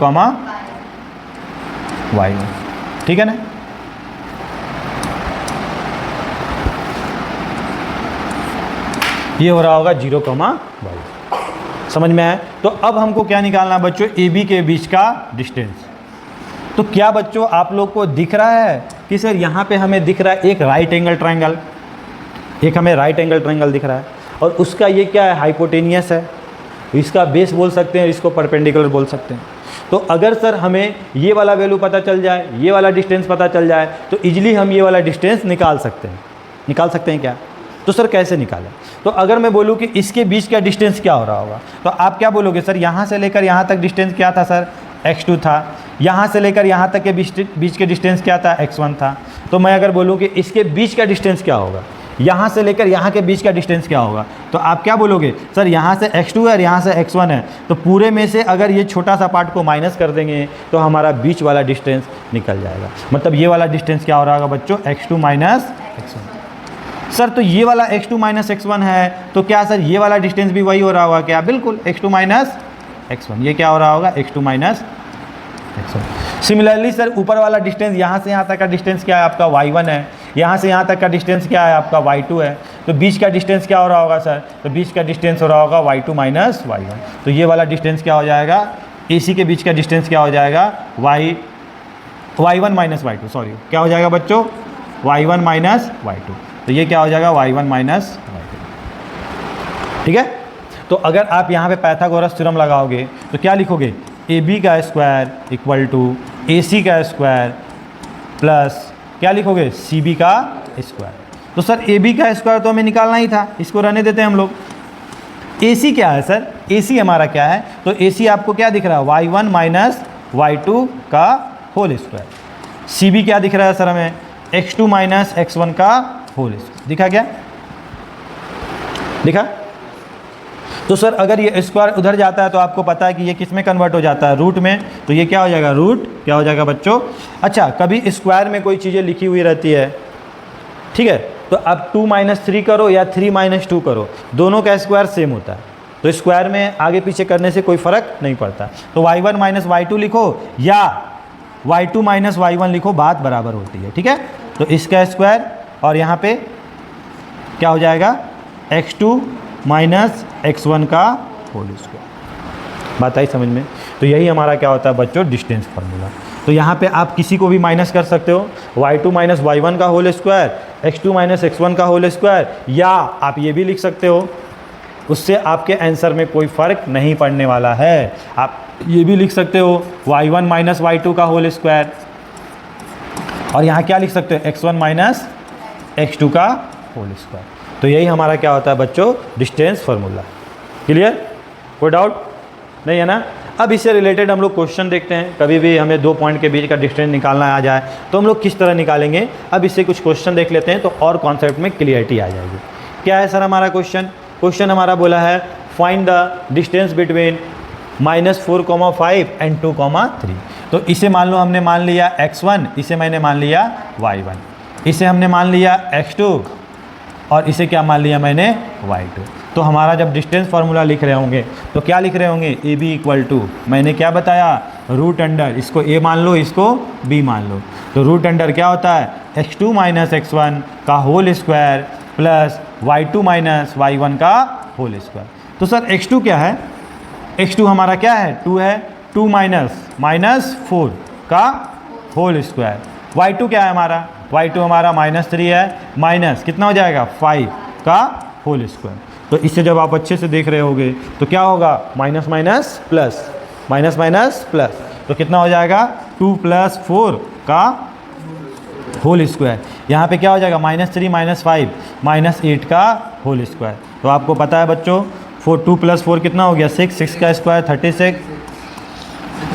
y1, ठीक है ना। ये हो रहा होगा 0, y1, समझ में आया। तो अब हमको क्या निकालना है बच्चों, ए बी के बीच का डिस्टेंस। तो क्या बच्चों आप लोग को दिख रहा है कि सर यहाँ पे हमें दिख रहा है एक राइट एंगल ट्रायंगल, एक हमें राइट एंगल ट्रायंगल दिख रहा है, और उसका ये क्या है, हाइपोटेनियस है, इसका बेस बोल सकते हैं, इसको परपेंडिकुलर बोल सकते हैं। तो अगर सर हमें ये वाला वैल्यू पता चल जाए, ये वाला डिस्टेंस पता चल जाए, तो इजीली हम ये वाला डिस्टेंस निकाल सकते हैं। निकाल सकते हैं क्या, तो सर कैसे निकालें। तो अगर मैं बोलूँ कि इसके बीच का डिस्टेंस क्या हो रहा होगा, तो आप क्या बोलोगे, सर यहाँ से लेकर यहाँ तक डिस्टेंस क्या था सर, x2 था, यहाँ से लेकर यहाँ तक के बीच के डिस्टेंस क्या था, x1 था। तो मैं अगर बोलूँ कि इसके बीच का डिस्टेंस क्या होगा, यहाँ से लेकर यहाँ के बीच का डिस्टेंस क्या होगा, तो आप क्या बोलोगे, सर यहाँ से x2 है और यहाँ से x1 है, तो पूरे में से अगर ये छोटा सा पार्ट को माइनस कर देंगे तो हमारा बीच वाला डिस्टेंस निकल जाएगा। मतलब ये वाला डिस्टेंस क्या हो रहा होगा बच्चों, x2 माइनस x1। सर तो ये वाला x2 माइनस x1 है, तो क्या सर ये वाला डिस्टेंस भी वही हो रहा होगा क्या, बिल्कुल, x2 माइनस x1, ये क्या हो रहा होगा, x2 minus x1। Similarly sir ऊपर वाला डिस्टेंस, यहाँ से यहाँ तक का डिस्टेंस क्या है आपका, y1 है, यहाँ से यहाँ तक का डिस्टेंस क्या है आपका, y2 है, तो बीच का डिस्टेंस क्या हो रहा होगा सर, तो बीच का डिस्टेंस हो रहा होगा y2 माइनस y1। तो ये वाला डिस्टेंस क्या हो जाएगा, AC के बीच का डिस्टेंस क्या हो जाएगा, y1 माइनस y2, सॉरी क्या हो जाएगा बच्चों, y1 माइनस y2। तो ये क्या हो जाएगा, y1 माइनस y2, ठीक है। तो अगर आप यहाँ पे पाइथागोरस थ्योरम लगाओगे तो क्या लिखोगे, AB का स्क्वायर इक्वल टू AC का स्क्वायर प्लस क्या लिखोगे, CB का स्क्वायर। तो सर AB का स्क्वायर तो हमें निकालना ही था, इसको रहने देते हैं हम लोग। AC क्या है सर, AC हमारा क्या है, तो AC आपको क्या दिख रहा है, y1 माइनस y2 का होल स्क्वायर। CB क्या दिख रहा है सर हमें, x2 माइनस x1 का होल स्क्वायर। दिखा क्या, दिखा। तो सर अगर ये स्क्वायर उधर जाता है तो आपको पता है कि ये किस में कन्वर्ट हो जाता है, रूट में, तो ये क्या हो जाएगा, रूट क्या हो जाएगा बच्चों। अच्छा, कभी स्क्वायर में कोई चीज़ें लिखी हुई रहती है, ठीक है, तो अब 2 माइनस 3 करो या 3 माइनस 2 करो, दोनों का स्क्वायर सेम होता है, तो स्क्वायर में आगे पीछे करने से कोई फ़र्क नहीं पड़ता। तो y1 माइनस y2 लिखो या y2 माइनस y1 लिखो, बात बराबर होती है, ठीक है। तो इसका स्क्वायर और यहाँ पे क्या हो जाएगा, x2 माइनस x1 का होल स्क्वायर। बात आई समझ में। तो यही हमारा क्या होता है बच्चों, डिस्टेंस फार्मूला। तो यहाँ पे आप किसी को भी माइनस कर सकते हो, y2 माइनस y1 का whole square, x2 minus x1 का होल स्क्वायर, या आप ये भी लिख सकते हो, उससे आपके आंसर में कोई फ़र्क नहीं पड़ने वाला है। आप ये भी लिख सकते हो y1 माइनस y2 का होल स्क्वायर, और यहाँ क्या लिख सकते हो, x1 माइनस x2 का होल स्क्वायर। तो यही हमारा क्या होता है बच्चों, डिस्टेंस फार्मूला। क्लियर, कोई डाउट नहीं है ना। अब इससे रिलेटेड हम लोग क्वेश्चन देखते हैं। कभी भी हमें 2 पॉइंट के बीच का डिस्टेंस निकालना आ जाए तो हम लोग किस तरह निकालेंगे, अब इससे कुछ क्वेश्चन देख लेते हैं तो और कॉन्सेप्ट में क्लियरिटी आ जाएगी। क्या है सर हमारा क्वेश्चन हमारा बोला है find the distance between -4,5 and 2,3। तो इसे मान लो हमने मान लिया x1, इसे मैंने मान लिया y1, इसे हमने मान लिया x2 और इसे क्या मान लिया मैंने y2। तो हमारा जब डिस्टेंस फार्मूला लिख रहे होंगे तो क्या लिख रहे होंगे, ए बी इक्वल टू, मैंने क्या बताया, रूट अंडर, इसको a मान लो इसको b मान लो, तो रूट अंडर क्या होता है x2 माइनस x1 का whole square plus y2 minus y1 का होल स्क्वायर। तो सर x2 क्या है, x2 हमारा क्या है 2 है, 2 माइनस 4 का होल स्क्वायर। y2 क्या है हमारा, y2 हमारा -3 है, माइनस कितना हो जाएगा 5 का होल स्क्वायर। तो इससे जब आप अच्छे से देख रहे होगे तो क्या होगा, माइनस माइनस प्लस, तो कितना हो जाएगा 2 + 4 का होल स्क्वायर। यहाँ पे क्या हो जाएगा -3 -5 -8 का होल स्क्वायर। तो आपको पता है बच्चों 2 + 4 कितना हो गया 6, 6 का स्क्वायर 36,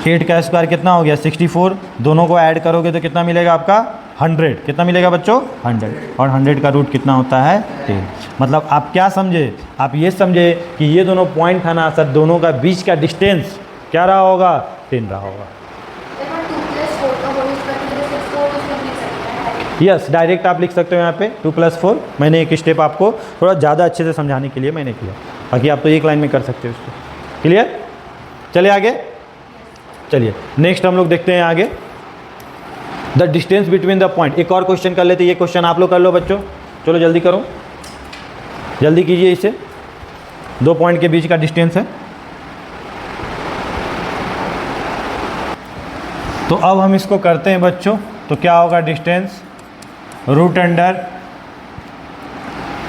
8 का स्क्वायर कितना हो गया 64, दोनों को ऐड करोगे तो कितना मिलेगा आपका 100। कितना मिलेगा बच्चों 100, और 100 का रूट कितना होता है 10। मतलब आप क्या समझे, आप ये समझे कि ये दोनों पॉइंट था ना सर, दोनों का बीच का डिस्टेंस क्या रहा होगा 10 रहा होगा। यस, डायरेक्ट आप लिख सकते हो यहाँ पे 2 + 4। मैंने एक स्टेप आपको थोड़ा ज़्यादा अच्छे से समझाने के लिए मैंने किया, बाकी आप तो एक लाइन में कर सकते हो इसको। क्लियर, चलिए आगे, चलिए नेक्स्ट हम लोग देखते हैं आगे, the distance between the point. एक और क्वेश्चन कर लेते हैं, ये क्वेश्चन आप लोग कर लो बच्चों, चलो जल्दी करो, जल्दी कीजिए, इसे 2 पॉइंट के बीच का डिस्टेंस है। तो अब हम इसको करते हैं बच्चों, तो क्या होगा डिस्टेंस, रूट अंडर,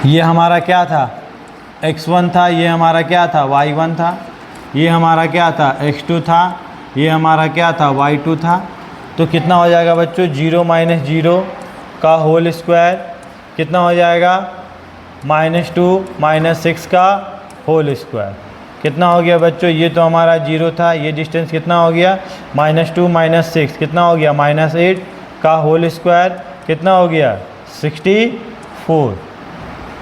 ये हमारा क्या था x1 था, ये हमारा क्या था y1 था, ये हमारा क्या था x2 था, ये हमारा क्या था y2 था। तो कितना हो जाएगा बच्चों 0 - 0 का होल स्क्वायर, कितना हो जाएगा -2 - 6 का होल स्क्वायर। कितना हो गया बच्चों, ये तो हमारा 0 था, ये डिस्टेंस कितना हो गया -2 - 6 कितना हो गया -8 का होल स्क्वायर, कितना हो गया 64,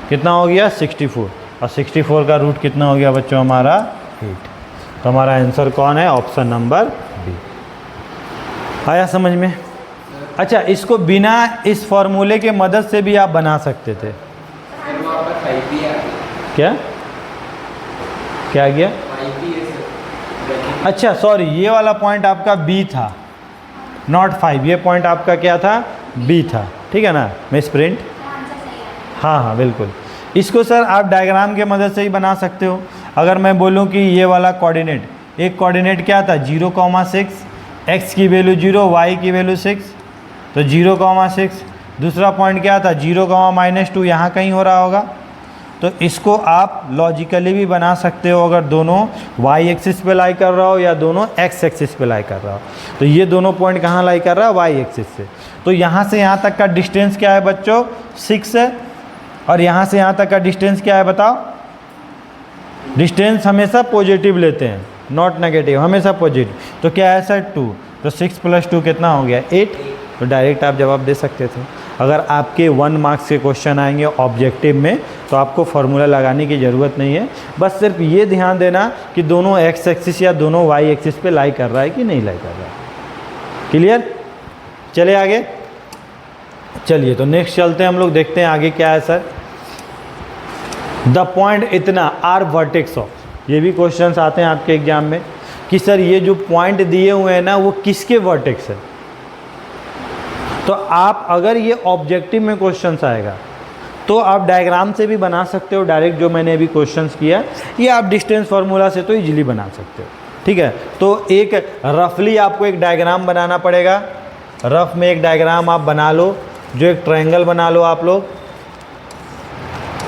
कितना हो गया 64, और 64 का रूट कितना हो गया बच्चों हमारा 8। तो हमारा आंसर कौन है, ऑप्शन नंबर बी। आया समझ में। अच्छा, इसको बिना इस फॉर्मूले के मदद से भी आप बना सकते थे। क्या क्या गया, अच्छा सॉरी, ये वाला पॉइंट आपका बी था, नॉट 5, ये पॉइंट आपका क्या था बी था, ठीक है ना, मिस प्रिंट, हाँ बिल्कुल। इसको सर आप डायग्राम के मदद से ही बना सकते हो। अगर मैं बोलूँ कि ये वाला कोऑर्डिनेट, एक कोऑर्डिनेट क्या था 0,6, x की वैल्यू 0, y की वैल्यू 6, तो 0,6। दूसरा पॉइंट क्या था 0,-2, यहाँ कहीं हो रहा होगा। तो इसको आप लॉजिकली भी बना सकते हो, अगर दोनों y एक्सिस पे लाई कर रहा हो या दोनों x एक्सिस पे लाई कर रहा हो। तो ये दोनों पॉइंट कहाँ लाई कर रहा है, y एक्सिस से। तो यहाँ से यहाँ तक का डिस्टेंस क्या है बच्चों 6 है, और यहाँ से यहाँ तक का डिस्टेंस क्या है बताओ। डिस्टेंस हमेशा पॉजिटिव लेते हैं, नॉट नेगेटिव, हमेशा पॉजिटिव। तो क्या है सर 2, तो 6 + 2 कितना हो गया 8। तो डायरेक्ट आप जवाब दे सकते थे। अगर आपके 1 मार्क्स के क्वेश्चन आएंगे ऑब्जेक्टिव में तो आपको फार्मूला लगाने की ज़रूरत नहीं है, बस सिर्फ ये ध्यान देना कि दोनों x एक्सिस या दोनों y एक्सिस पे लाई कर रहा है कि नहीं लाई कर रहा है। क्लियर, चले आगे, चलिए तो नेक्स्ट चलते हैं हम लोग, देखते हैं आगे क्या है सर। द पॉइंट इतना आर वर्टेक्स ऑफ, ये भी क्वेश्चंस आते हैं आपके एग्जाम में कि सर ये जो पॉइंट दिए हुए हैं ना वो किसके वर्टेक्स है। तो आप अगर ये ऑब्जेक्टिव में क्वेश्चंस आएगा तो आप डायग्राम से भी बना सकते हो, डायरेक्ट जो मैंने अभी क्वेश्चंस किया, ये आप डिस्टेंस फार्मूला से तो इजीली बना सकते हो, ठीक है। तो एक रफली आपको एक डायग्राम बनाना पड़ेगा, रफ में एक डायग्राम आप बना लो, जो एक ट्रायंगल बना लो आप लोग।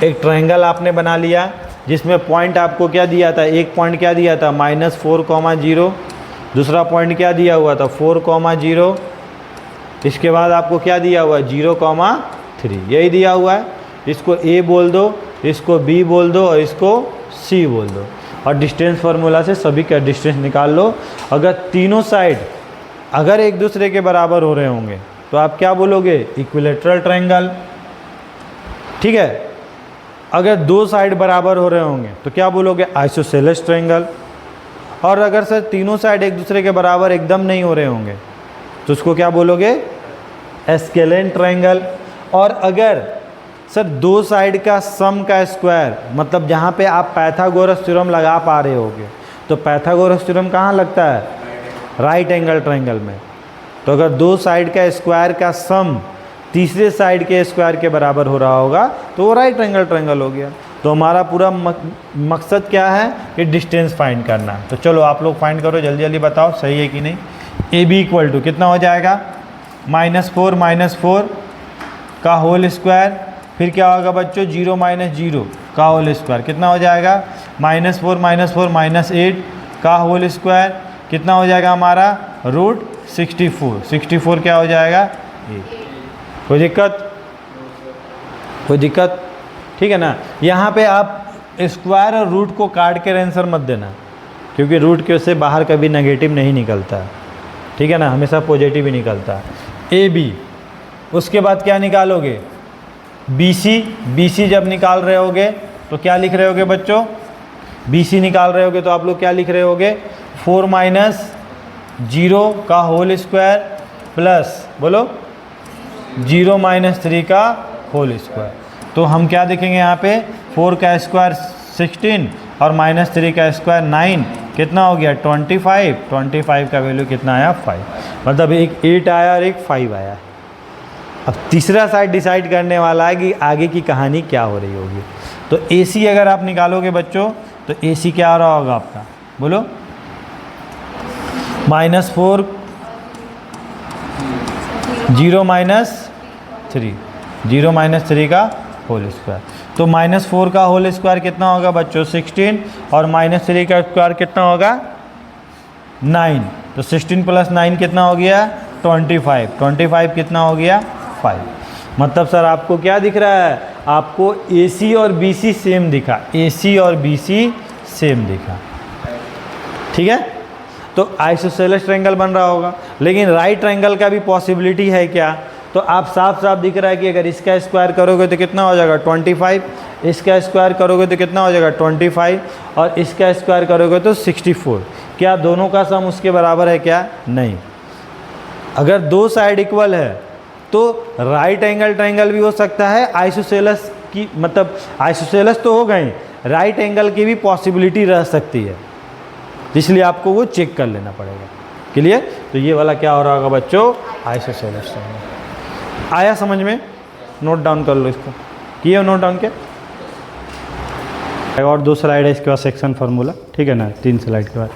एक ट्रायंगल आपने बना लिया जिसमें पॉइंट आपको क्या दिया था, एक पॉइंट क्या दिया था -4,0, दूसरा पॉइंट क्या दिया हुआ था 4,0, इसके बाद आपको क्या दिया हुआ है 0,3, यही दिया हुआ है। इसको A बोल दो, इसको B बोल दो और इसको C बोल दो। और डिस्टेंस फार्मूला से सभी का डिस्टेंस निकाल लो। अगर तीनों साइड अगर एक दूसरे के बराबर हो रहे होंगे तो आप क्या बोलोगे? Equilateral triangle. ठीक है, अगर दो साइड बराबर हो रहे होंगे तो क्या बोलोगे? Isosceles triangle. और अगर सर तीनों साइड एक दूसरे के बराबर एकदम नहीं हो रहे होंगे तो उसको क्या बोलोगे? Scalene triangle. और अगर सर दो साइड का सम का स्क्वायर, मतलब जहाँ पे आप पाइथागोरस थ्योरम लगा पा रहे होगे, तो पाइथागोरस थ्योरम कहाँ लगता है? राइट एंगल ट्रायंगल में। तो अगर दो साइड का स्क्वायर का सम तीसरे साइड के स्क्वायर के बराबर हो रहा होगा तो वो राइट एंगल ट्रायंगल हो गया। तो हमारा पूरा मकसद क्या है? कि डिस्टेंस फाइंड करना। तो चलो आप लोग फाइंड करो, जल्दी जल्दी बताओ सही है कि नहीं। ए बी इक्वल टू कितना हो जाएगा? -4 का होल स्क्वायर, फिर क्या होगा बच्चों? 0 - 0 का होल स्क्वायर कितना हो जाएगा? -4 - 8 का होल स्क्वायर कितना हो जाएगा हमारा? √64। 64 क्या हो जाएगा? 8। कोई दिक्कत? कोई दिक्कत? ठीक है ना। यहाँ पे आप स्क्वायर और रूट को काट के आंसर मत देना, क्योंकि रूट के से बाहर कभी नेगेटिव नहीं निकलता। ठीक है ना, हमेशा पॉजिटिव ही निकलता। ए बी, उसके बाद क्या निकालोगे? B C. बी सी जब निकाल रहे होगे तो क्या लिख रहे होगे बच्चों? बी सी निकाल रहे होगे तो आप लोग क्या लिख रहे होगे? 4 - 0 का होल स्क्वायर प्लस बोलो 0 - 3 का होल स्क्वायर। तो हम क्या देखेंगे यहाँ पे? 4 का स्क्वायर 16 और -3 का स्क्वायर 9, कितना हो गया? 25। 25 का वैल्यू कितना आया? 5। मतलब एक 8 आया और एक 5 आया। अब तीसरा साइड डिसाइड करने वाला है कि आगे की कहानी क्या हो रही होगी। तो AC अगर आप निकालोगे बच्चों तो AC क्या आ रहा होगा आपका? बोलो -4 0 - 3 0 - 3 का होल स्क्वायर। तो -4 का होल स्क्वायर कितना होगा बच्चों? 16 और -3 का स्क्वायर कितना होगा? 9। तो 16 + 9 कितना हो गया? 25। 25 कितना हो गया? 5। मतलब सर आपको क्या दिख रहा है? आपको AC और BC सेम दिखा। AC और BC सेम दिखा। ठीक है, तो आइसोसेलेस ट्रायंगल बन रहा होगा। लेकिन राइट ट्रायंगल का भी पॉसिबिलिटी है क्या? तो आप साफ साफ दिख रहा है कि अगर इसका स्क्वायर करोगे तो कितना हो जाएगा? 25। इसका स्क्वायर करोगे तो कितना हो जाएगा? 25। और इसका स्क्वायर करोगे तो 64। क्या दोनों का सम उसके बराबर है क्या? नहीं। अगर दो साइड इक्वल है तो राइट एंगल ट्रायंगल भी हो सकता है। आइसोसेलेस की मतलब आइसोसेलेस तो हो गए, राइट एंगल की भी पॉसिबिलिटी रह सकती है, इसलिए आपको वो चेक कर लेना पड़ेगा। क्लियर? तो ये वाला क्या हो रहा होगा बच्चों? Isosceles triangle. आया समझ में? नोट डाउन कर लो इसको। किए नोट डाउन के? और 2 स्लाइड है इसके बाद सेक्शन फार्मूला। ठीक है ना, 3 स्लाइड के बाद।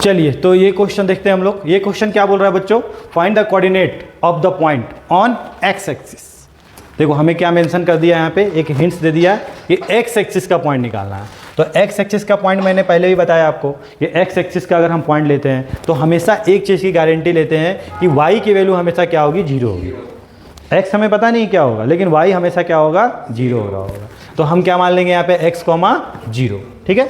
चलिए तो ये क्वेश्चन देखते हैं हम लोग। ये क्वेश्चन क्या बोल रहा है बच्चों? Find the coordinate of the point on x axis. देखो हमें क्या मेंशन कर दिया यहाँ पे, एक हिंट्स दे दिया कि एक्स एक्सिस का पॉइंट निकालना है। तो एक्स एक्सिस का पॉइंट मैंने पहले भी बताया आपको कि एक्स एक्सिस का अगर हम पॉइंट लेते हैं तो हमेशा एक चीज़ की गारंटी लेते हैं कि वाई की वैल्यू हमेशा क्या होगी? 0 होगी। एक्स हमें पता नहीं क्या होगा, लेकिन वाई हमेशा क्या होगा? 0 हो रहा होगा। तो हम क्या मान लेंगे यहाँ पे? x, 0। ठीक है।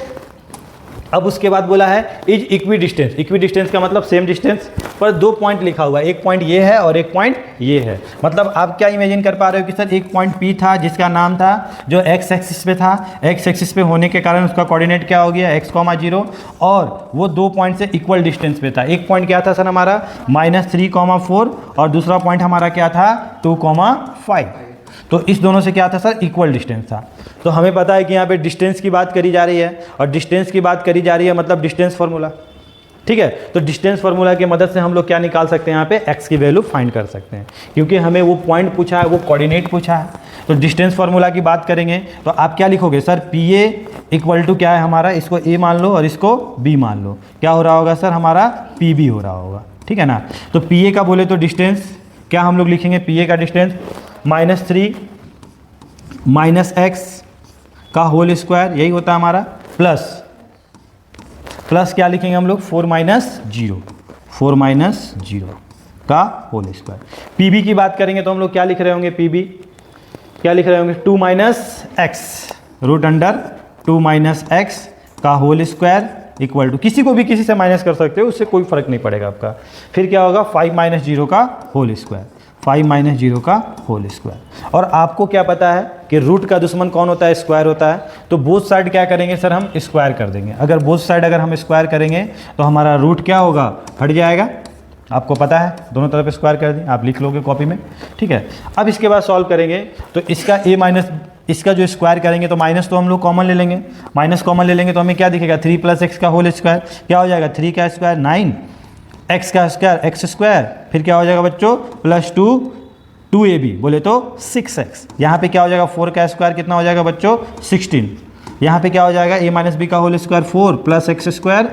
अब उसके बाद बोला है is equi distance. Equi distance का मतलब सेम डिस्टेंस, पर 2 पॉइंट लिखा हुआ है। एक पॉइंट ये है और एक पॉइंट ये है। मतलब आप क्या इमेजिन कर पा रहे हो कि सर एक पॉइंट P था जिसका नाम था जो एक्स एक्सिस पे था। एक्स एक्सिस पे होने के कारण उसका कोऑर्डिनेट क्या हो गया? x, 0 और वो 2 पॉइंट से इक्वल डिस्टेंस पे था। एक पॉइंट क्या था सर हमारा? -3, 4 और दूसरा पॉइंट हमारा क्या था? 2, 5। तो इस दोनों से क्या था सर? इक्वल डिस्टेंस था। तो हमें पता है कि यहाँ पे डिस्टेंस की बात करी जा रही है और डिस्टेंस की बात करी जा रही है मतलब डिस्टेंस फार्मूला। ठीक है, तो डिस्टेंस फार्मूला की मदद से हम लोग क्या निकाल सकते हैं? यहाँ पे x की वैल्यू फाइंड कर सकते हैं, क्योंकि हमें वो पॉइंट पूछा है, वो कोऑर्डिनेट पूछा है। तो डिस्टेंस फार्मूला की बात करेंगे तो आप क्या लिखोगे सर? PA इक्वल टू क्या है हमारा? इसको A मान लो और इसको B मान लो। क्या हो रहा होगा सर? हमारा PB हो रहा होगा। ठीक है ना। तो PA का बोले तो डिस्टेंस क्या हम लोग लिखेंगे? PA का डिस्टेंस -3 -x का होल स्क्वायर, यही होता है हमारा, प्लस क्या लिखेंगे हम लोग? 4 - 0 का होल स्क्वायर। पीबी की बात करेंगे तो हम लोग क्या लिख रहे होंगे? पीबी क्या लिख रहे होंगे? 2 - x √2 - x का होल स्क्वायर इक्वल टू, किसी को भी किसी से माइनस कर सकते हो, उससे कोई फर्क नहीं पड़ेगा आपका। फिर क्या होगा 5 माइनस 0 का होल स्क्वायर, 5 माइनस 0 का होल स्क्वायर। और आपको क्या पता है कि रूट का दुश्मन कौन होता है, स्क्वायर होता है। तो बोथ साइड क्या करेंगे सर, हम स्क्वायर कर देंगे। अगर बोथ साइड अगर हम स्क्वायर करेंगे तो हमारा रूट क्या होगा, हट जाएगा। आपको पता है, दोनों तरफ स्क्वायर कर दें, आप लिख लोगे कॉपी में, ठीक है। अब इसके बाद सॉल्व करेंगे तो इसका a माइनस, इसका जो स्क्वायर करेंगे तो माइनस तो हम लोग कॉमन ले लेंगे, माइनस कॉमन ले लेंगे तो हमें क्या दिखेगा, 3 प्लस एक्स का होल स्क्वायर, क्या हो जाएगा 3 का स्क्वायर 9, एक्स का स्क्वायर एक्स स्क्वायर, फिर क्या हो जाएगा बच्चों प्लस 2ab बोले तो 6x। यहाँ पे क्या हो जाएगा 4 का स्क्वायर कितना हो जाएगा बच्चों 16। यहाँ पे क्या हो जाएगा a माइनस बी का whole square 4 plus X square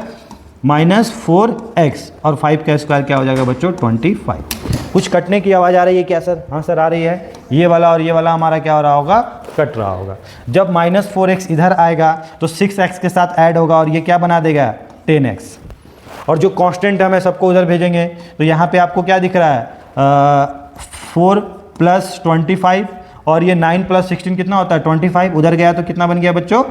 minus 4x, और 5 का स्क्वायर क्या हो जाएगा बच्चों 25। कुछ कटने की आवाज़ आ रही है क्या सर? हाँ सर आ रही है। ये वाला और ये वाला हमारा क्या हो रहा होगा, कट रहा होगा। जब माइनस 4x इधर आएगा तो 6x के साथ ऐड होगा और ये क्या बना देगा 10x। और जो कांस्टेंट हम है सबको उधर भेजेंगे तो यहाँ पे आपको क्या दिख रहा है 4 प्लस 25, और ये 9 प्लस 16 कितना होता है 25, उधर गया तो कितना बन गया बच्चों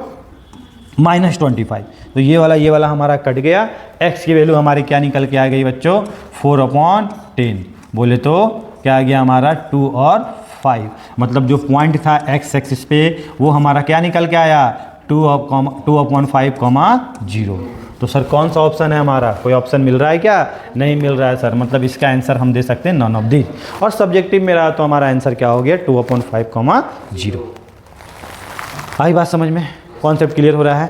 -25। तो ये वाला हमारा कट गया। x की वैल्यू हमारी क्या निकल के आ गई बच्चों 4/10, बोले तो क्या आ गया हमारा 2 और 5। मतलब जो पॉइंट था x एक्सिस पे वो हमारा क्या निकल के आया 2/5,0। तो सर कौन सा ऑप्शन है हमारा, कोई ऑप्शन मिल रहा है क्या? नहीं मिल रहा है सर। मतलब इसका आंसर हम दे सकते हैं नॉन ऑफ दी, और सब्जेक्टिव में रहा तो हमारा आंसर क्या हो गया 2/5,0। आई बात समझ में, कॉन्सेप्ट क्लियर हो रहा है?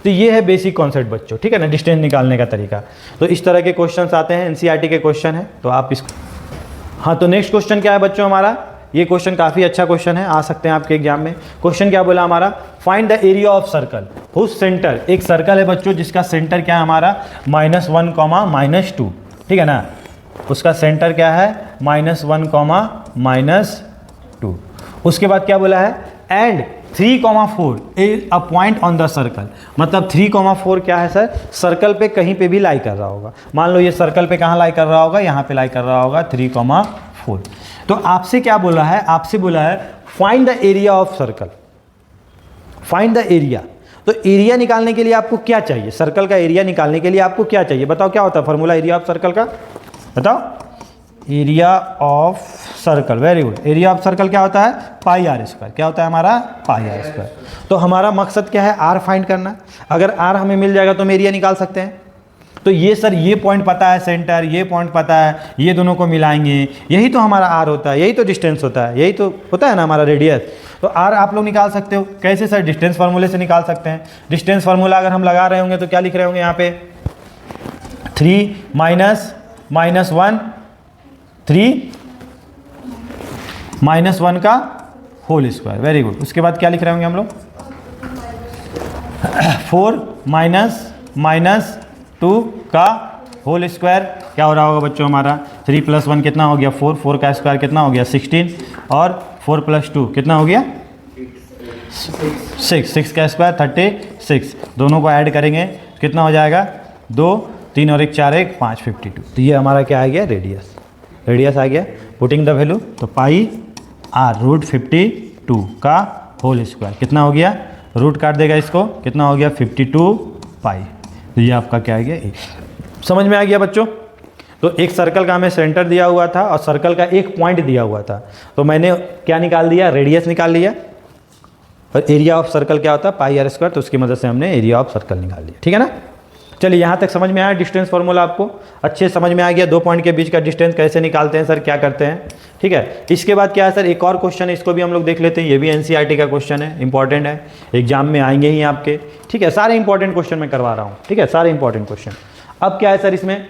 तो ये है बेसिक कॉन्सेप्ट बच्चों, ठीक है ना, डिस्टेंस निकालने का तरीका। तो इस तरह के क्वेश्चंस आते हैं, एनसीईआरटी के क्वेश्चन है, तो आप इसको। हाँ तो नेक्स्ट क्वेश्चन क्या है बच्चों हमारा, ये क्वेश्चन काफ़ी अच्छा क्वेश्चन है, आ सकते हैं आपके एग्जाम में। क्वेश्चन क्या बोला हमारा, find the area of circle whose centre, एक सर्कल है बच्चों जिसका सेंटर क्या है हमारा -1, -2, ठीक है ना, उसका सेंटर क्या है -1, -2। उसके बाद क्या बोला है and 3,4 is a point on the circle. मतलब 3,4 क्या है सर, सर्कल पे कहीं पे भी लाई कर रहा होगा। मान लो ये सर्कल पे कहाँ लाई कर रहा होगा, यहाँ पे लाई कर रहा होगा 3,4। तो आपसे क्या बोला है, आपसे बोला है find the area of circle, find the area. तो एरिया निकालने के लिए आपको क्या चाहिए, सर्कल का एरिया निकालने के लिए आपको क्या चाहिए, बताओ क्या होता है फॉर्मूला एरिया ऑफ सर्कल का, बताओ। Area of circle, very good. Area of circle क्या होता है πr², क्या होता है हमारा πr²। तो हमारा मकसद क्या है r फाइंड करना। अगर r हमें मिल जाएगा तो हम एरिया निकाल सकते हैं। तो ये सर ये पॉइंट पता है सेंटर, ये पॉइंट पता है, ये दोनों को मिलाएंगे, यही तो हमारा r होता है, यही तो डिस्टेंस होता है, यही तो होता है ना हमारा रेडियस। तो r आप लोग निकाल सकते हो। कैसे सर, डिस्टेंस फार्मूले से निकाल सकते हैं। डिस्टेंस फार्मूला अगर हम लगा रहे होंगे तो क्या लिख रहे होंगे यहाँ पे 3 -1 3 -1 का होल स्क्वायर, वेरी गुड। उसके बाद क्या लिख रहे होंगे हम लोग 4 -2 का होल स्क्वायर, क्या हो रहा होगा बच्चों हमारा 3 + 1 कितना हो गया 4, 4 का स्क्वायर कितना हो गया 16, और 4 + 2 कितना हो गया 6, 6 का स्क्वायर 36। दोनों को ऐड करेंगे कितना हो जाएगा 2, 3 और 1 4, 1 5, 52। तो ये हमारा क्या आ गया रेडियस, रेडियस आ गया। पुटिंग द वैल्यू तो πr√52 का होल स्क्वायर कितना हो गया, रूट काट देगा इसको, कितना हो गया 52 पाई। तो ये आपका क्या आ गया 1। समझ में आ गया बच्चों। तो एक सर्कल का हमें सेंटर दिया हुआ था और सर्कल का एक पॉइंट दिया हुआ था, तो मैंने क्या निकाल दिया, रेडियस निकाल लिया। और एरिया ऑफ सर्कल क्या होता है πr², तो उसकी मदद से हमने एरिया ऑफ सर्कल निकाल लिया, ठीक है ना। चलिए यहाँ तक समझ में आया डिस्टेंस फार्मूला, आपको अच्छे समझ में आ गया। 2 पॉइंट के बीच का डिस्टेंस कैसे निकालते हैं सर, क्या करते हैं, ठीक है। इसके बाद क्या है सर, एक और क्वेश्चन है, इसको भी हम लोग देख लेते हैं। ये भी एनसीईआरटी का क्वेश्चन है, इंपॉर्टेंट है, एग्जाम में आएंगे ही आपके, ठीक है। सारे इंपॉर्टेंट क्वेश्चन मैं करवा रहा हूँ, ठीक है, सारे इंपॉर्टेंट क्वेश्चन। अब क्या है सर इसमें,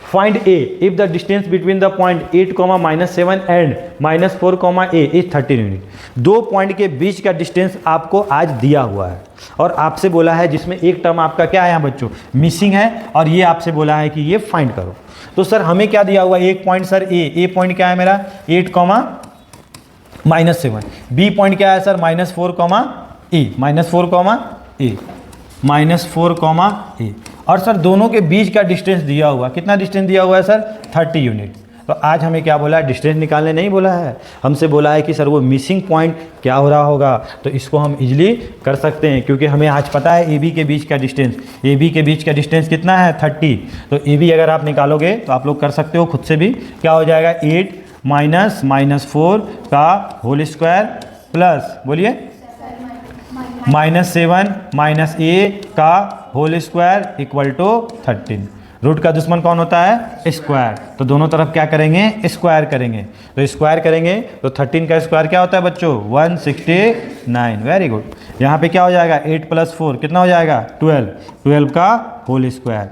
find A if the distance between the point 8, -7 and -4, a is 13 unit. 2 point के बीच का डिस्टेंस आपको आज दिया हुआ है और आपसे बोला है जिसमें एक टर्म आपका क्या है यहाँ बच्चों मिसिंग है, और ये आपसे बोला है कि ये फाइंड करो। तो सर हमें क्या दिया हुआ है, एक पॉइंट सर ए पॉइंट क्या है मेरा 8, -7, बी पॉइंट क्या है सर -4, -4, a, और सर दोनों के बीच का डिस्टेंस दिया हुआ, कितना डिस्टेंस दिया हुआ है सर 30 यूनिट। तो आज हमें क्या बोला है, डिस्टेंस निकालने नहीं बोला है, हमसे बोला है कि सर वो मिसिंग पॉइंट क्या हो रहा होगा। तो इसको हम इजीली कर सकते हैं क्योंकि हमें आज पता है ए बी के बीच का डिस्टेंस, ए बी के बीच का डिस्टेंस कितना है 30। तो ए बी अगर आप निकालोगे तो आप लोग कर सकते हो खुद से भी, क्या हो जाएगा 8 -4 का होल स्क्वायर प्लस बोलिए -7 -a का whole square equal to 13। Root का दुश्मन कौन होता है, स्क्वायर। तो दोनों तरफ क्या करेंगे, स्क्वायर करेंगे। तो स्क्वायर करेंगे तो 13 का स्क्वायर क्या होता है बच्चों, 169। Very good. यहाँ पे क्या हो जाएगा 8 + 4 कितना हो जाएगा 12 का होल स्क्वायर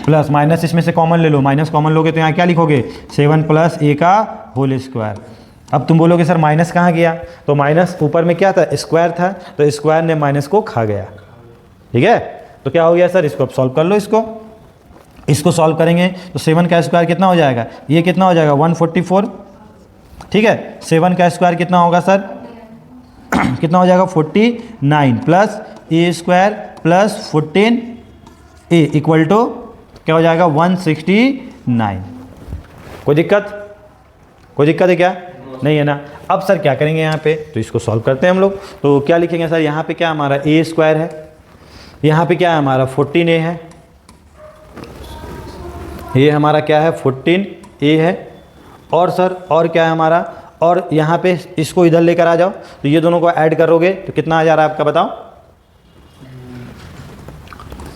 प्लस माइनस इसमें से कॉमन ले लो, माइनस कॉमन लोगे तो यहाँ क्या लिखोगे 7 + a का होल स्क्वायर। अब तुम बोलोगे सर माइनस कहाँ गया, तो माइनस ऊपर में क्या था, स्क्वायर था, तो स्क्वायर ने माइनस को खा गया। ठीक है, तो क्या हो गया सर, इसको अब सॉल्व कर लो। इसको सॉल्व करेंगे तो 7 का स्क्वायर कितना हो जाएगा, ये कितना हो जाएगा 144। ठीक है, 7 का स्क्वायर कितना होगा सर कितना हो जाएगा 49 plus a² plus 14a equal to क्या हो जाएगा 169। कोई दिक्कत है क्या, नहीं है ना। अब सर क्या करेंगे यहाँ पे, तो इसको सॉल्व करते हैं हम लोग। तो क्या लिखेंगे सर, यहाँ पे क्या हमारा a² है, यहाँ पे क्या है हमारा 14a है, ये हमारा क्या है 14a है, और सर और क्या है हमारा, और यहाँ पे इसको इधर लेकर आ जाओ तो ये दोनों को ऐड करोगे तो कितना आ जा रहा है आपका बताओ,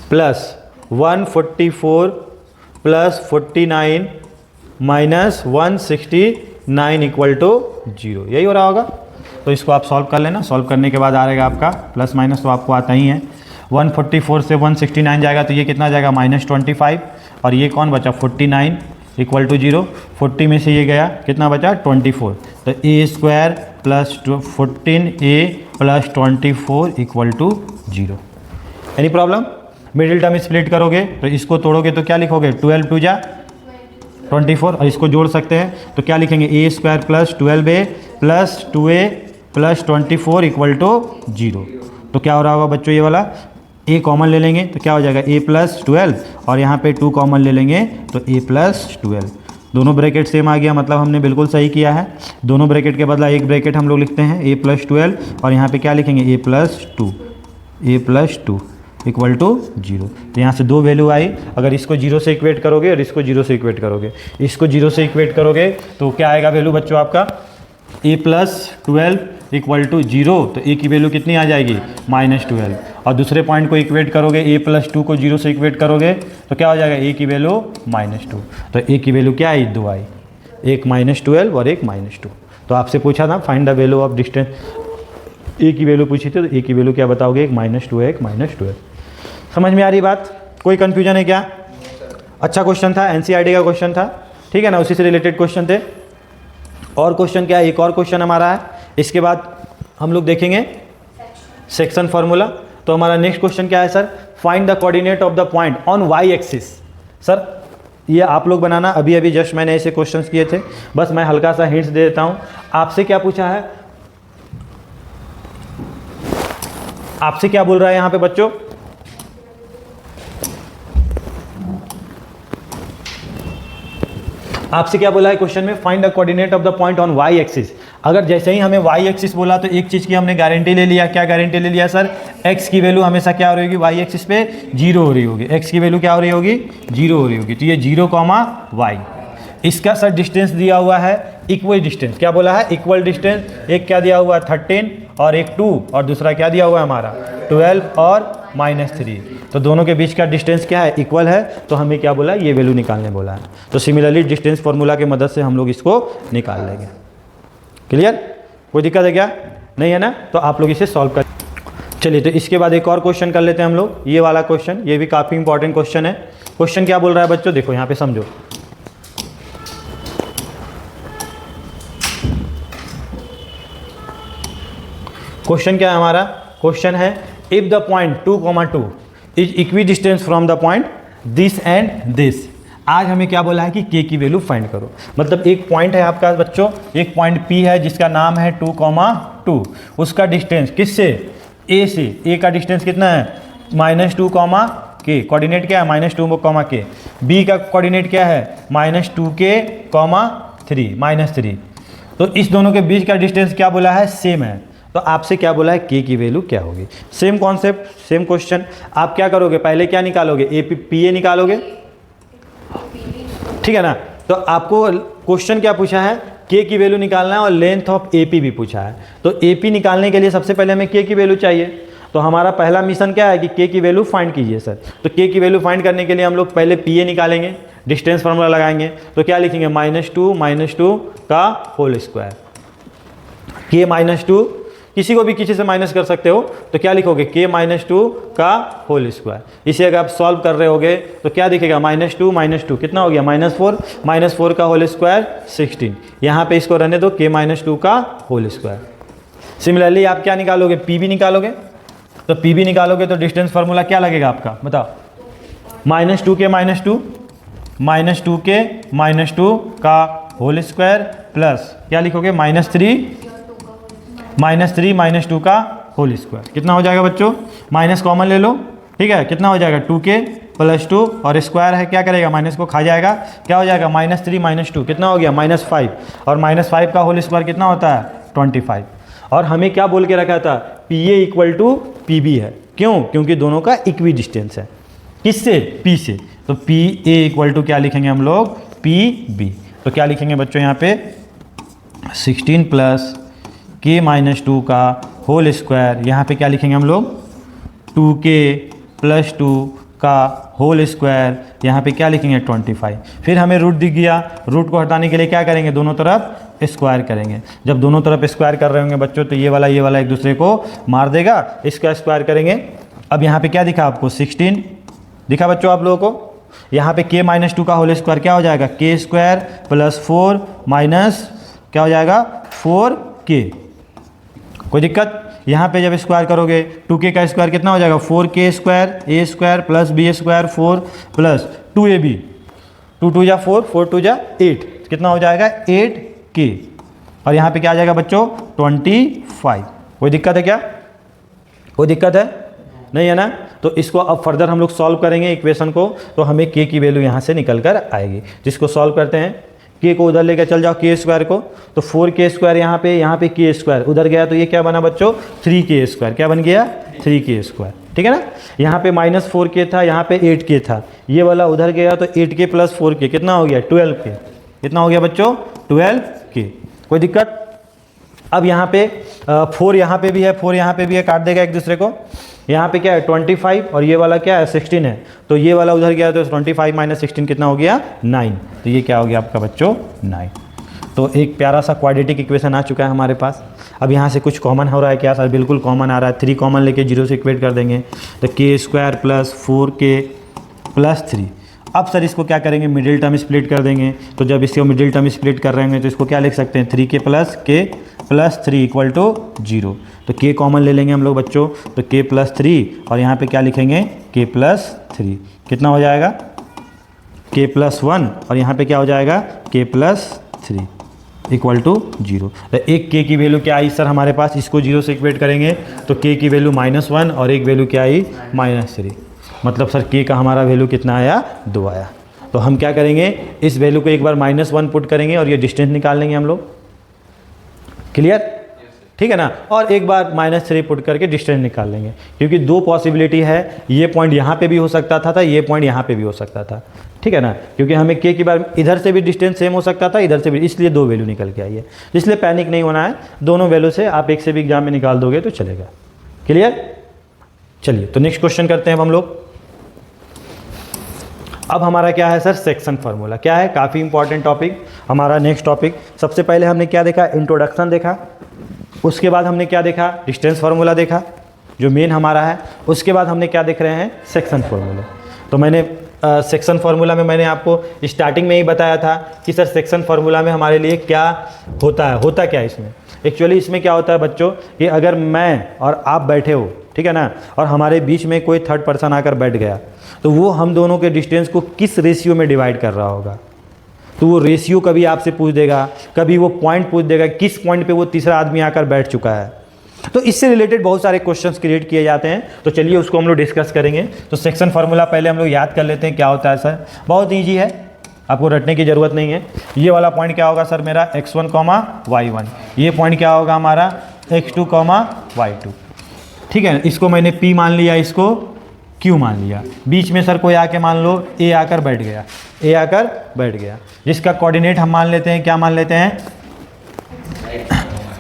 plus 144 plus 49 minus 169 equal to 0, यही हो रहा होगा। तो इसको आप सॉल्व कर लेना, सॉल्व करने के बाद आ रहेगा आपका प्लस माइनस तो आपको आता ही है। 144 से 169 जाएगा तो ये कितना जाएगा -25, और ये कौन बचा 49 इक्वल टू 0। 40 में से ये गया कितना बचा 24, तो a² plus 14a plus 24 equal to 0। Any problem. Middle term split करोगे तो इसको तोड़ोगे तो क्या लिखोगे 12 2 जा 24, और इसको जोड़ सकते हैं तो क्या लिखेंगे a² plus 12a plus 2a plus 24 equal to 0। तो क्या हो रहा होगा बच्चों, ये वाला a कॉमन ले लेंगे तो क्या हो जाएगा a प्लस 12, और यहाँ पे 2 कॉमन ले लेंगे तो a प्लस 12। दोनों ब्रैकेट सेम आ गया, मतलब हमने बिल्कुल सही किया है। दोनों ब्रैकेट के बदला एक ब्रैकेट हम लोग लिखते हैं a प्लस 12, और यहाँ पे क्या लिखेंगे a प्लस 2 इक्वल टू 0। तो यहाँ से दो वैल्यू आई, अगर इसको 0 से इक्वेट करोगे और इसको 0 से इक्वेट करोगे, इसको 0 से इक्वेट करोगे तो क्या आएगा वैल्यू बच्चों आपका a प्लस 12 इक्वल टू 0। तो a की वैल्यू कितनी आ जाएगी -12, और दूसरे पॉइंट को इक्वेट करोगे a प्लस 2 को 0 से इक्वेट करोगे तो क्या हो जाएगा a की वैल्यू -2। तो a की वैल्यू क्या आई, 2 आई, एक -12 और एक -2। तो आपसे पूछा था find the value of distance, a की वैल्यू पूछी थी, तो a की वैल्यू क्या बताओगे, एक -2 है एक -12। समझ में आ रही बात, कोई कन्फ्यूजन है क्या। अच्छा क्वेश्चन था, एनसीईआरटी का क्वेश्चन था, ठीक है ना, उसी से रिलेटेड क्वेश्चन थे। और क्वेश्चन क्या है, एक और क्वेश्चन हमारा है, इसके बाद हम लोग देखेंगे सेक्शन फार्मूला। तो हमारा नेक्स्ट क्वेश्चन क्या है sir, find the coordinate of the point on Y axis. Sir ये आप लोग बनाना, अभी अभी जस्ट मैंने ऐसे क्वेश्चंस किए थे, बस मैं हल्का सा हिंट्स दे देता हूँ। आपसे क्या पूछा है, आपसे क्या बोल रहा है यहाँ पे बच्चों, आपसे क्या बोला है क्वेश्चन में, find the coordinate of the point on Y axis. अगर जैसे ही हमें वाई एक्सिस बोला तो एक चीज़ की हमने गारंटी ले लिया, क्या गारंटी ले लिया सर, एक्स की वैल्यू हमेशा क्या हो रही होगी वाई एक्सिस पे 0 हो रही होगी, एक्स की वैल्यू क्या हो रही होगी 0 हो रही होगी। तो ये 0, y, इसका सर डिस्टेंस दिया हुआ है इक्वल डिस्टेंस, क्या बोला है इक्वल डिस्टेंस। एक क्या दिया हुआ है 13 और एक 2, और दूसरा क्या दिया हुआ है हमारा 12 और -3। तो दोनों के बीच का डिस्टेंस क्या है, इक्वल है। तो हमें क्या बोला, ये वैल्यू निकालने बोला है। तो सिमिलरली डिस्टेंस फार्मूला की मदद से हम लोग इसको निकाल लेंगे। क्लियर, कोई दिक्कत है क्या, नहीं है ना। तो आप लोग इसे सॉल्व कर, चलिए तो इसके बाद एक और क्वेश्चन कर लेते हैं हम लोग, ये वाला क्वेश्चन, ये भी काफ़ी इंपॉर्टेंट क्वेश्चन है। क्वेश्चन क्या बोल रहा है बच्चों, देखो यहाँ पे समझो। क्वेश्चन क्या है हमारा, क्वेश्चन है if the point 2,2 is equi distance from the point this and this. आज हमें क्या बोला है कि k की वैल्यू फाइंड करो। मतलब एक पॉइंट है आपका बच्चों, एक पॉइंट P है जिसका नाम है 2,2, उसका डिस्टेंस किससे, a से, a का डिस्टेंस कितना है -2, k, कोऑर्डिनेट क्या है -2, k। बी का कोऑर्डिनेट क्या है -2k, 3 तो इस दोनों के बीच का डिस्टेंस क्या बोला है, सेम है। तो आपसे क्या बोला है, के की वैल्यू क्या होगी। Same concept, same question. आप क्या करोगे, पहले क्या निकालोगे, ए पी ए निकालोगे, ठीक है ना। तो आपको क्वेश्चन क्या पूछा है, के की वैल्यू निकालना है और लेंथ ऑफ ए पी भी पूछा है। तो ए पी निकालने के लिए सबसे पहले हमें के की वैल्यू चाहिए। तो हमारा पहला मिशन क्या है कि के की वैल्यू फाइंड कीजिए सर। तो के की वैल्यू फाइंड करने के लिए हम लोग पहले पी ए निकालेंगे, डिस्टेंस फार्मूला लगाएंगे। तो क्या लिखेंगे, -2 का होल स्क्वायर, के -2 किसी को भी किसी से माइनस कर सकते हो। तो क्या लिखोगे, के -2 का होल स्क्वायर। इसे अगर आप सॉल्व कर रहे होगे तो क्या दिखेगा, -2 कितना हो गया, -4 का होल स्क्वायर 16। यहाँ पे इसको रहने दो, के -2 का होल स्क्वायर। सिमिलरली आप क्या निकालोगे, पी भी निकालोगे। तो पी भी निकालोगे तो डिस्टेंस फार्मूला क्या लगेगा आपका, बताओ, -2 के -2 का होल स्क्वायर प्लस क्या लिखोगे, -3 का होल स्क्वायर। कितना हो जाएगा बच्चों, माइनस कॉमन ले लो, ठीक है, कितना हो जाएगा 2k + 2 और स्क्वायर है, क्या करेगा, माइनस को खा जाएगा, क्या हो जाएगा, -3 - 2 कितना हो गया, -5 और -5 का होल स्क्वायर कितना होता है, 25। और हमें क्या बोल के रखा था, PA = PB है। क्यों, क्योंकि दोनों का इक्वी डिस्टेंस है, किससे, P से। तो PA = क्या लिखेंगे हम लोग, PB। तो क्या लिखेंगे बच्चों यहाँ पे 16 + k - 2 का होल स्क्वायर, यहाँ पे क्या लिखेंगे हम लोग 2k + 2 का होल स्क्वायर, यहाँ पे क्या लिखेंगे 25। फिर हमें रूट दिख गया, रूट को हटाने के लिए क्या करेंगे, दोनों तरफ स्क्वायर करेंगे। जब दोनों तरफ स्क्वायर कर रहे होंगे बच्चों तो ये वाला एक दूसरे को मार देगा, इसका स्क्वायर करेंगे। अब यहाँ पे क्या दिखा आपको, 16 दिखा बच्चों आप लोगों को। यहाँ पे k - 2 का होल स्क्वायर क्या हो जाएगा, k² + 4 माइनस क्या हो जाएगा 4k। कोई दिक्कत, यहाँ पे जब स्क्वायर करोगे 2k का स्क्वायर कितना हो जाएगा, 4k² a² + b² 4 + 2ab, 2 2 जा 4, 4 2 जा 8, कितना हो जाएगा 8k। और यहाँ पे क्या आ जाएगा बच्चों 25। कोई दिक्कत है क्या, कोई दिक्कत है नहीं है ना। तो इसको अब फर्दर हम लोग सॉल्व करेंगे इक्वेशन को, तो हमें k की वैल्यू यहाँ से निकल कर आएगी। जिसको सॉल्व करते हैं, k को उधर लेकर चल जाओ, k² को, तो 4k² यहाँ पे k² उधर गया तो ये क्या बना बच्चों 3k², क्या बन गया 3k², ठीक है ना। यहाँ पे -4k था, यहाँ पे 8k था, ये वाला उधर गया तो 8k + 4k कितना हो गया 12k, कितना हो गया बच्चों 12k। कोई दिक्कत। अब यहाँ पे 4 यहाँ पे भी है, 4 यहाँ पे भी है, काट देगा एक दूसरे को। यहाँ पे क्या है 25 और ये वाला क्या है 16 है, तो ये वाला उधर गया तो 25 - 16 कितना हो गया 9। तो ये क्या हो गया आपका बच्चों 9। तो एक प्यारा सा क्वाड्रेटिक इक्वेशन आ चुका है हमारे पास। अब यहाँ से कुछ कॉमन हो रहा है क्या सर, बिल्कुल कॉमन आ रहा है, 3 कॉमन लेके 0 से इक्वेट कर देंगे तो k² + 4k + 3। अब सर इसको क्या करेंगे, मिडिल टर्म स्प्लिट कर देंगे। तो जब इसको मिडिल टर्म स्प्लिट कर रहे हैं तो इसको क्या लिख सकते हैं 3k + k + 3 = 0। तो k कॉमन ले लेंगे हम लोग बच्चों, तो k + 3 और यहाँ पे क्या लिखेंगे k + 3, कितना हो जाएगा k + 1 और यहाँ पे क्या हो जाएगा k + 3 = 0। तो एक k की वैल्यू क्या आई सर हमारे पास, इसको 0 से इक्वेट करेंगे तो k की वैल्यू -1 और एक वैल्यू क्या आई -3। मतलब सर k का हमारा वैल्यू कितना आया 2 आया। तो हम क्या करेंगे, इस वैल्यू को एक बार -1 पुट करेंगे और ये डिस्टेंस निकाल लेंगे हम लोग। क्लियर, ठीक है ना। और एक बार -3 पुट करके डिस्टेंस निकाल लेंगे, क्योंकि 2 पॉसिबिलिटी है, ये पॉइंट यहाँ पे भी हो सकता था, ये पॉइंट यहाँ पे भी हो सकता था, ठीक है ना। क्योंकि हमें k की बार इधर से भी डिस्टेंस सेम हो सकता था, इधर से भी, इसलिए 2 वैल्यू निकल के आई है। इसलिए पैनिक नहीं होना है, दोनों वैल्यू से आप एक से भी एग्जाम में निकाल दोगे तो चलेगा। क्लियर, चलिए तो नेक्स्ट क्वेश्चन करते हैं हम लोग। अब हमारा क्या है सर, सेक्शन फार्मूला क्या है, काफ़ी इंपॉर्टेंट टॉपिक हमारा। नेक्स्ट टॉपिक, सबसे पहले हमने क्या देखा, इंट्रोडक्शन देखा, उसके बाद हमने क्या देखा, डिस्टेंस फार्मूला देखा जो मेन हमारा है। उसके बाद हमने क्या देख रहे हैं, सेक्शन फार्मूला। तो मैंने सेक्शन फार्मूला में मैंने आपको स्टार्टिंग में ही बताया था कि सर सेक्शन फार्मूला में हमारे लिए क्या होता है, होता क्या है इसमें। एक्चुअली इसमें क्या होता है बच्चों कि अगर मैं और आप बैठे हो, ठीक है ना, और हमारे बीच में कोई थर्ड पर्सन आकर बैठ गया तो वो हम दोनों के डिस्टेंस को किस रेशियो में डिवाइड कर रहा होगा। तो वो रेशियो कभी आपसे पूछ देगा, कभी वो पॉइंट पूछ देगा, किस पॉइंट पे वो तीसरा आदमी आकर बैठ चुका है। तो इससे रिलेटेड बहुत सारे क्वेश्चंस क्रिएट किए जाते हैं, तो चलिए उसको हम लोग डिस्कस करेंगे। तो सेक्शन फार्मूला पहले हम लोग याद कर लेते हैं क्या होता है सर, बहुत ईजी है, आपको रटने की ज़रूरत नहीं है। ये वाला पॉइंट क्या होगा सर मेरा x1, y1, ये पॉइंट क्या होगा हमारा x2, y2, ठीक है। इसको मैंने P मान लिया, इसको Q मान लिया, बीच में सर कोई आके मान लो A आकर बैठ गया, A आकर बैठ गया, जिसका कोऑर्डिनेट हम मान लेते हैं, क्या मान लेते हैं,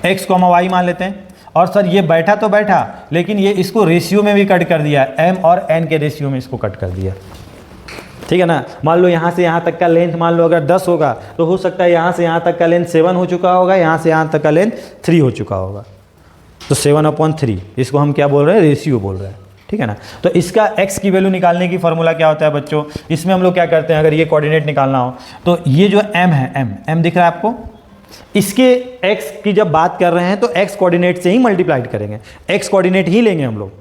x, y मान लेते हैं। और सर ये बैठा तो बैठा, लेकिन ये इसको रेशियो में भी कट कर दिया, m और n के रेशियो में इसको कट कर दिया, ठीक है ना। मान लो यहाँ से यहाँ तक का लेंथ मान लो अगर 10 होगा, तो हो सकता है यहाँ से यहाँ तक का लेंथ 7 हो चुका होगा, यहाँ से यहाँ तक का लेंथ 3 हो चुका होगा, तो 7/3 इसको हम क्या बोल रहे हैं, रेशियो बोल रहे हैं, ठीक है ना। तो इसका x की वैल्यू निकालने की फॉर्मूला क्या होता है बच्चों, इसमें हम लोग क्या करते हैं, अगर ये कोऑर्डिनेट निकालना हो तो ये जो m है, m दिख रहा है आपको, इसके x की जब बात कर रहे हैं तो x कोऑर्डिनेट से ही मल्टीप्लाइड करेंगे, x कोऑर्डिनेट ही लेंगे हम लोग।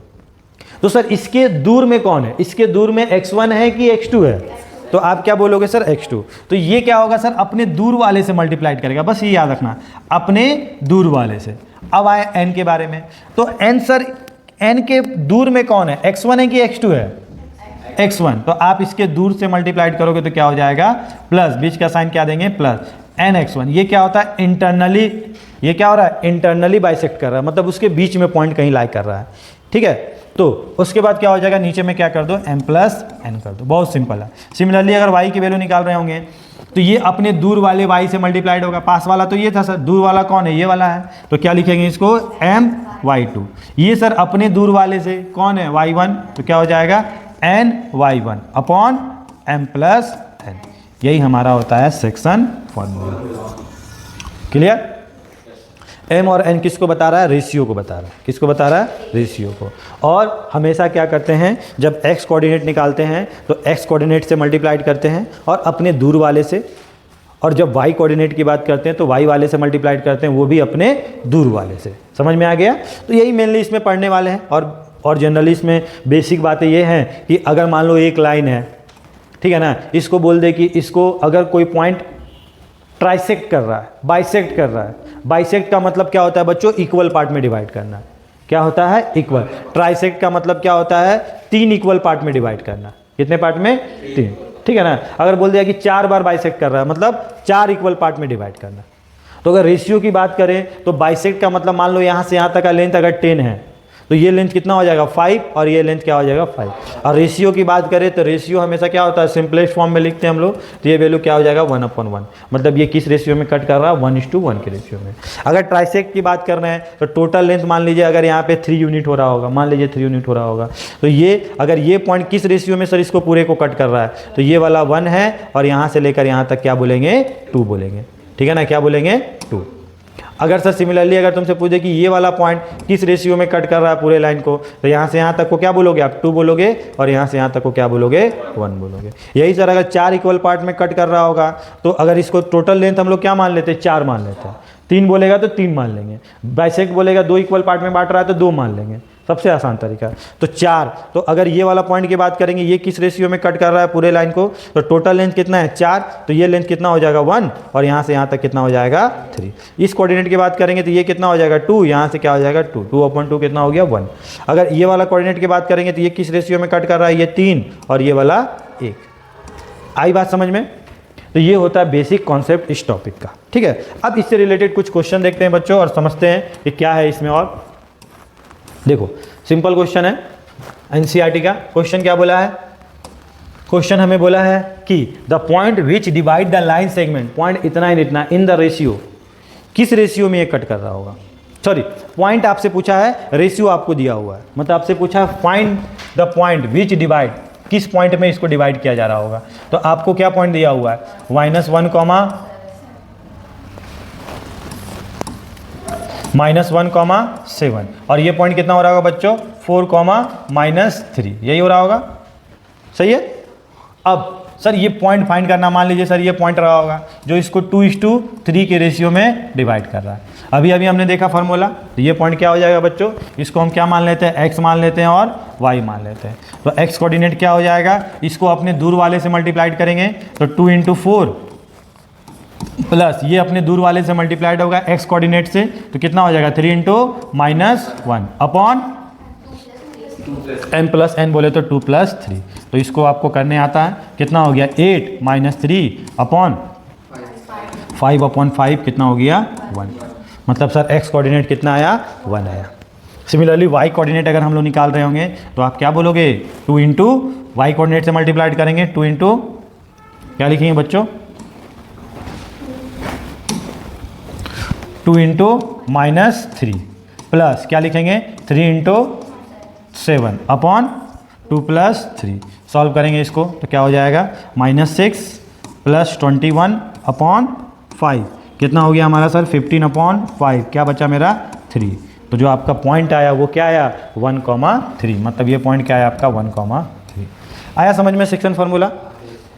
तो सर इसके दूर में कौन है, इसके दूर में x1 है कि x2 है, तो आप क्या बोलोगे सर x2। तो ये क्या होगा सर, अपने दूर वाले से मल्टीप्लाइड करेगा, बस ये याद रखना, अपने दूर वाले से। अब आए n के बारे में, तो n सर n के दूर में कौन है, x1 है कि x2 है, x1, तो आप इसके दूर से मल्टीप्लाइड करोगे तो क्या हो जाएगा, प्लस, बीच का साइन क्या देंगे, प्लस nx1। ये क्या होता है, इंटरनली, ये क्या हो रहा है, इंटरनली बाइसेक्ट कर रहा है, मतलब उसके बीच में पॉइंट कहीं लाई कर रहा है, ठीक है। तो उसके बाद क्या हो जाएगा, नीचे में क्या कर दो, m प्लस n कर दो, बहुत सिंपल है। सिमिलरली अगर y की वैल्यू निकाल रहे होंगे तो ये अपने दूर वाले y से मल्टीप्लाइड होगा, पास वाला तो ये था सर, दूर वाला कौन है, ये वाला है, तो क्या लिखेंगे इसको, m y2। ये सर अपने दूर वाले से कौन है, y1, तो क्या हो जाएगा n y1 upon m plus n। यही हमारा होता है सेक्शन फॉर्मूला। क्लियर। m और n किसको बता रहा है, रेशियो को बता रहा है, किसको बता रहा है, रेशियो को। और हमेशा क्या करते हैं, जब x कोऑर्डिनेट निकालते हैं तो x कोऑर्डिनेट से मल्टीप्लाइड करते हैं और अपने दूर वाले से, और जब y कोऑर्डिनेट की बात करते हैं तो y वाले से मल्टीप्लाइड करते हैं, वो भी अपने दूर वाले से। समझ में आ गया। तो यही मेनली इसमें पढ़ने वाले हैं। और जनरली इसमें बेसिक बातें ये हैं कि अगर मान लो एक लाइन है, ठीक है ना, इसको बोल दे कि इसको अगर कोई पॉइंट ट्राइसेक्ट कर रहा है, बाइसेक्ट कर रहा है, बाइसेक्ट का मतलब क्या होता है बच्चों, इक्वल पार्ट में डिवाइड करना। क्या होता है, इक्वल। ट्राइसेक्ट का मतलब क्या होता है, 3 इक्वल पार्ट में डिवाइड करना। कितने पार्ट में, 3, ठीक है ना। अगर बोल दिया कि 4 बार बाइसेक्ट कर रहा है, मतलब 4 इक्वल पार्ट में डिवाइड करना। तो अगर रेशियो की बात करें तो बाइसेक्ट का मतलब मान लो यहाँ से यहाँ तक का लेंथ अगर 10 है तो ये लेंथ कितना हो जाएगा, 5, और ये लेंथ क्या हो जाएगा, 5। और रेशियो की बात करें तो रेशियो हमेशा क्या होता है, सिंपलेस्ट फॉर्म में लिखते हैं हम लोग, तो ये वैल्यू क्या हो जाएगा, 1/1। मतलब ये किस रेशियो में कट कर रहा है, 1:1 के रेशियो में। अगर ट्राइसेक्ट की बात कर रहे हैं तो टोटल लेंथ मान लीजिए अगर यहाँ पे 3 यूनिट हो रहा होगा, मान लीजिए 3 यूनिट हो रहा होगा, तो ये अगर ये पॉइंट किस रेशियो में सर इसको पूरे को कट कर रहा है, तो ये वाला 1 है, और यहाँ से लेकर यहाँ तक क्या बोलेंगे, 2 बोलेंगे, ठीक है ना। क्या बोलेंगे, 2। अगर सर सिमिलरली अगर तुमसे पूछे कि ये वाला पॉइंट किस रेशियो में कट कर रहा है पूरे लाइन को, तो यहाँ से यहाँ तक को क्या बोलोगे आप, 2 बोलोगे, और यहाँ से यहाँ तक को क्या बोलोगे, 1 बोलोगे। यही सर अगर 4 इक्वल पार्ट में कट कर रहा होगा तो अगर इसको टोटल लेंथ हम लोग क्या मान लेते हैं, 4 मान लेते हैं। 3 बोलेगा तो 3 मान लेंगे। बाइसेक्ट बोलेगा 2 इक्वल पार्ट में बांट रहा है तो 2 मान लेंगे, सबसे आसान तरीका। तो 4, तो अगर ये वाला पॉइंट की बात करेंगे, ये किस रेशियो में कट कर रहा है पूरे लाइन को, तो टोटल लेंथ कितना है, 4, तो ये लेंथ कितना हो जाएगा, 1, और यहाँ से यहाँ तक कितना हो जाएगा, 3। इस कोऑर्डिनेट की बात करेंगे तो ये कितना हो जाएगा, 2, यहाँ से क्या हो जाएगा, 2, 2/2 कितना हो गया, 1। अगर ये वाला कोऑर्डिनेट की बात करेंगे तो ये किस रेशियो में कट कर रहा है, ये 3, और ये वाला 1। आई बात समझ में। तो ये होता है बेसिक कॉन्सेप्ट इस टॉपिक का, ठीक है। अब इससे रिलेटेड कुछ क्वेश्चन देखते हैं बच्चों और समझते हैं कि क्या है इसमें। और देखो सिंपल क्वेश्चन है, एनसीईआरटी का क्वेश्चन। क्या बोला है, क्वेश्चन हमें बोला है कि the point which divide the line segment, point इतना ही इतना इन द रेशियो, किस रेशियो में ये कट कर रहा होगा। सॉरी, पॉइंट आपसे पूछा है, रेशियो आपको दिया हुआ है, मतलब आपसे पूछा है find the point which divide, किस पॉइंट में इसको डिवाइड किया जा रहा होगा। तो आपको क्या पॉइंट दिया हुआ है, -1, -1, -7, और ये पॉइंट कितना हो रहा होगा बच्चों, 4, -3, यही हो रहा होगा, सही है। अब सर ये पॉइंट फाइंड करना, मान लीजिए सर ये पॉइंट रहा होगा जो इसको 2:3 के रेशियो में डिवाइड कर रहा है। अभी हमने देखा फार्मूला, तो ये पॉइंट क्या हो जाएगा बच्चों, इसको हम क्या मान लेते हैं, x मान लेते हैं और y मान लेते हैं। तो x कोऑर्डिनेट क्या हो जाएगा, इसको अपने दूर वाले से मल्टीप्लाइड करेंगे तो 2 × 4 प्लस ये अपने दूर वाले से मल्टीप्लाइड होगा x कोऑर्डिनेट से, तो कितना हो जाएगा 3 into -1 upon m plus n बोले तो 2 + 3। तो इसको आपको करने आता है, कितना हो गया 8 - 3 अपॉन 5 अपॉन 5 कितना हो गया 1। मतलब सर x कोऑर्डिनेट कितना आया 1 आया। सिमिलरली y कोऑर्डिनेट अगर हम लोग निकाल रहे होंगे तो आप क्या बोलोगे 2 इंटू वाई कोऑर्डिनेट से मल्टीप्लाइड करेंगे, 2 इंटू क्या लिखेंगे बच्चों 2 इंटू -3 प्लस क्या लिखेंगे 3 इंटू 7 अपॉन 2 + 3। सॉल्व करेंगे इसको तो क्या हो जाएगा -6 + 21 अपॉन 5 कितना हो गया हमारा सर 15 अपॉन 5, क्या बचा मेरा 3। तो जो आपका पॉइंट आया वो क्या आया 1,3, मतलब ये पॉइंट क्या आया आपका 1,3। आया समझ में सेक्शन फार्मूला?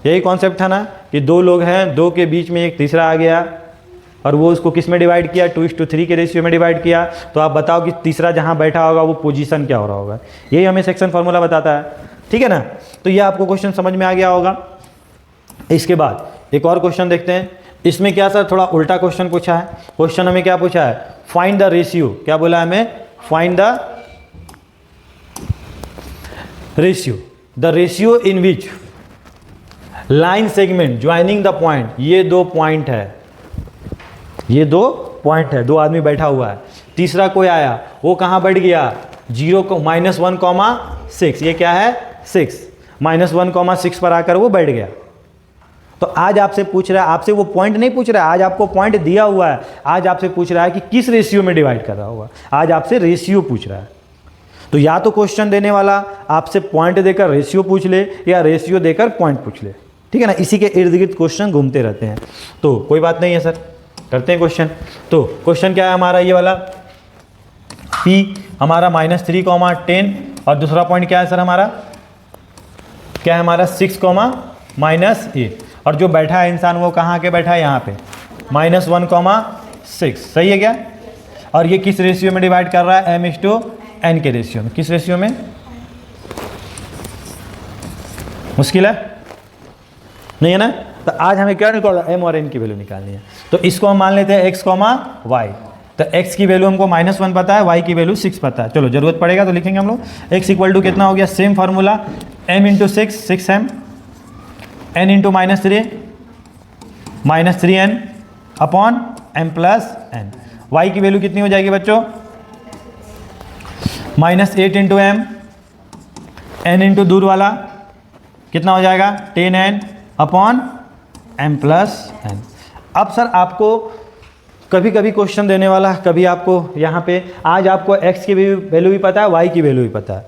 यही कॉन्सेप्ट था ना कि दो लोग हैं, दो के बीच में एक तीसरा आ गया और वो उसको किस में डिवाइड किया 2:3 के रेशियो में डिवाइड किया। तो आप बताओ कि तीसरा जहाँ बैठा होगा वो पोजीशन क्या हो रहा होगा, यही हमें सेक्शन फार्मूला बताता है, ठीक है ना। तो ये आपको क्वेश्चन समझ में आ गया होगा। इसके बाद एक और क्वेश्चन देखते हैं। इसमें क्या सर थोड़ा उल्टा क्वेश्चन पूछा है। क्वेश्चन हमें क्या पूछा है फाइंड द रेशियो, क्या बोला है हमें find the ratio, the ratio in which line segment joining the point, ये दो पॉइंट है, ये दो पॉइंट है, दो आदमी बैठा हुआ है, तीसरा कोई आया वो कहाँ बैठ गया 0 को -1,6, ये क्या है 6 -1,6 पर आकर वो बैठ गया। तो आज आपसे पूछ रहा है, आपसे वो पॉइंट नहीं पूछ रहा है, आज आपको पॉइंट दिया हुआ है, आज आपसे पूछ रहा है कि किस रेशियो में डिवाइड कर रहा होगा, आज आपसे रेशियो पूछ रहा है। तो या तो क्वेश्चन देने वाला आपसे पॉइंट देकर रेशियो पूछ ले या रेशियो देकर पॉइंट पूछ ले, ठीक है ना। इसी के इर्द गिर्द क्वेश्चन घूमते रहते हैं, तो कोई बात नहीं है सर, करते हैं क्वेश्चन। तो क्वेश्चन क्या है हमारा ये वाला P हमारा -3,10 और दूसरा पॉइंट क्या है सर हमारा, क्या है हमारा 6, -8 और जो बैठा है इंसान वो कहाँ के बैठा है यहाँ पे -1,6, सही है क्या। और ये किस रेशियो में डिवाइड कर रहा है m/n के रेशियो में, किस रेशियो में मुश्किल है नहीं है ना। तो आज हमें क्या निकालना है m और n की वैल्यू निकालनी है। तो इसको हम मान लेते हैं x, y। तो x की वैल्यू हमको -1 पता है, y की वैल्यू 6 पता है। चलो जरूरत पड़ेगा तो लिखेंगे हम लोग x = कितना हो गया same formula m × 6 6m n × -3 -3n upon m + n। y की वैल्यू कितनी हो जाएगी बच्चों -8 × m n × दूर वाला कितना हो जाएगा 10n अपॉन m + n। अब सर आपको कभी कभी क्वेश्चन देने वाला, कभी आपको यहाँ पे आज आपको x की वैल्यू भी पता है, y की वैल्यू भी पता है,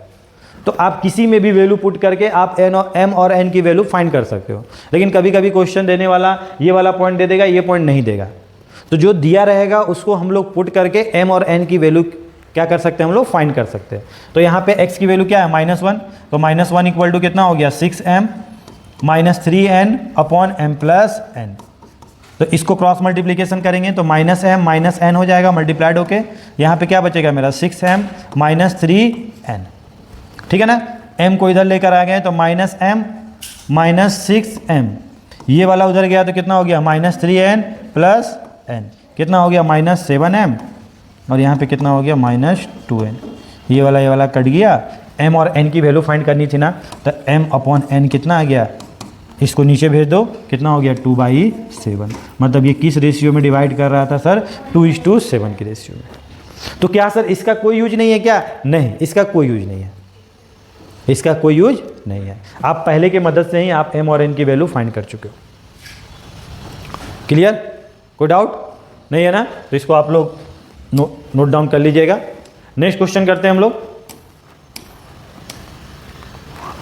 तो आप किसी में भी वैल्यू पुट करके आप m और n की वैल्यू फाइंड कर सकते हो। लेकिन कभी कभी क्वेश्चन देने वाला ये वाला पॉइंट दे देगा, ये पॉइंट नहीं देगा, तो जो दिया रहेगा उसको हम लोग पुट करके m और n की वैल्यू क्या कर सकते हैं हम लोग फाइंड कर सकते हैं। तो यहाँ पे x की वैल्यू क्या है -1, तो -1 = कितना हो गया 6m -3n upon m + n। तो इसको क्रॉस मल्टीप्लिकेशन करेंगे तो -m - n हो जाएगा मल्टीप्लाइड होके, यहाँ पे क्या बचेगा मेरा 6m - 3n, ठीक है ना। m को इधर लेकर आ गए तो -m - 6m, ये वाला उधर गया तो कितना हो गया -3n + n, कितना हो गया -7m और यहाँ पे कितना हो गया -2n। ये वाला कट गया, m और n की वैल्यू फाइंड करनी थी ना, तो m/n कितना आ गया, इसको नीचे भेज दो, कितना हो गया 2/7। मतलब ये किस रेशियो में डिवाइड कर रहा था सर 2:7 की रेशियो में। तो क्या सर इसका कोई यूज नहीं है क्या, नहीं इसका कोई यूज नहीं है, इसका कोई यूज नहीं है। आप पहले के मदद से ही आप m और n की वैल्यू फाइंड कर चुके हो। क्लियर, कोई डाउट नहीं है ना। तो इसको आप लोग नोट डाउन कर लीजिएगा। नेक्स्ट क्वेश्चन करते हैं हम लोग।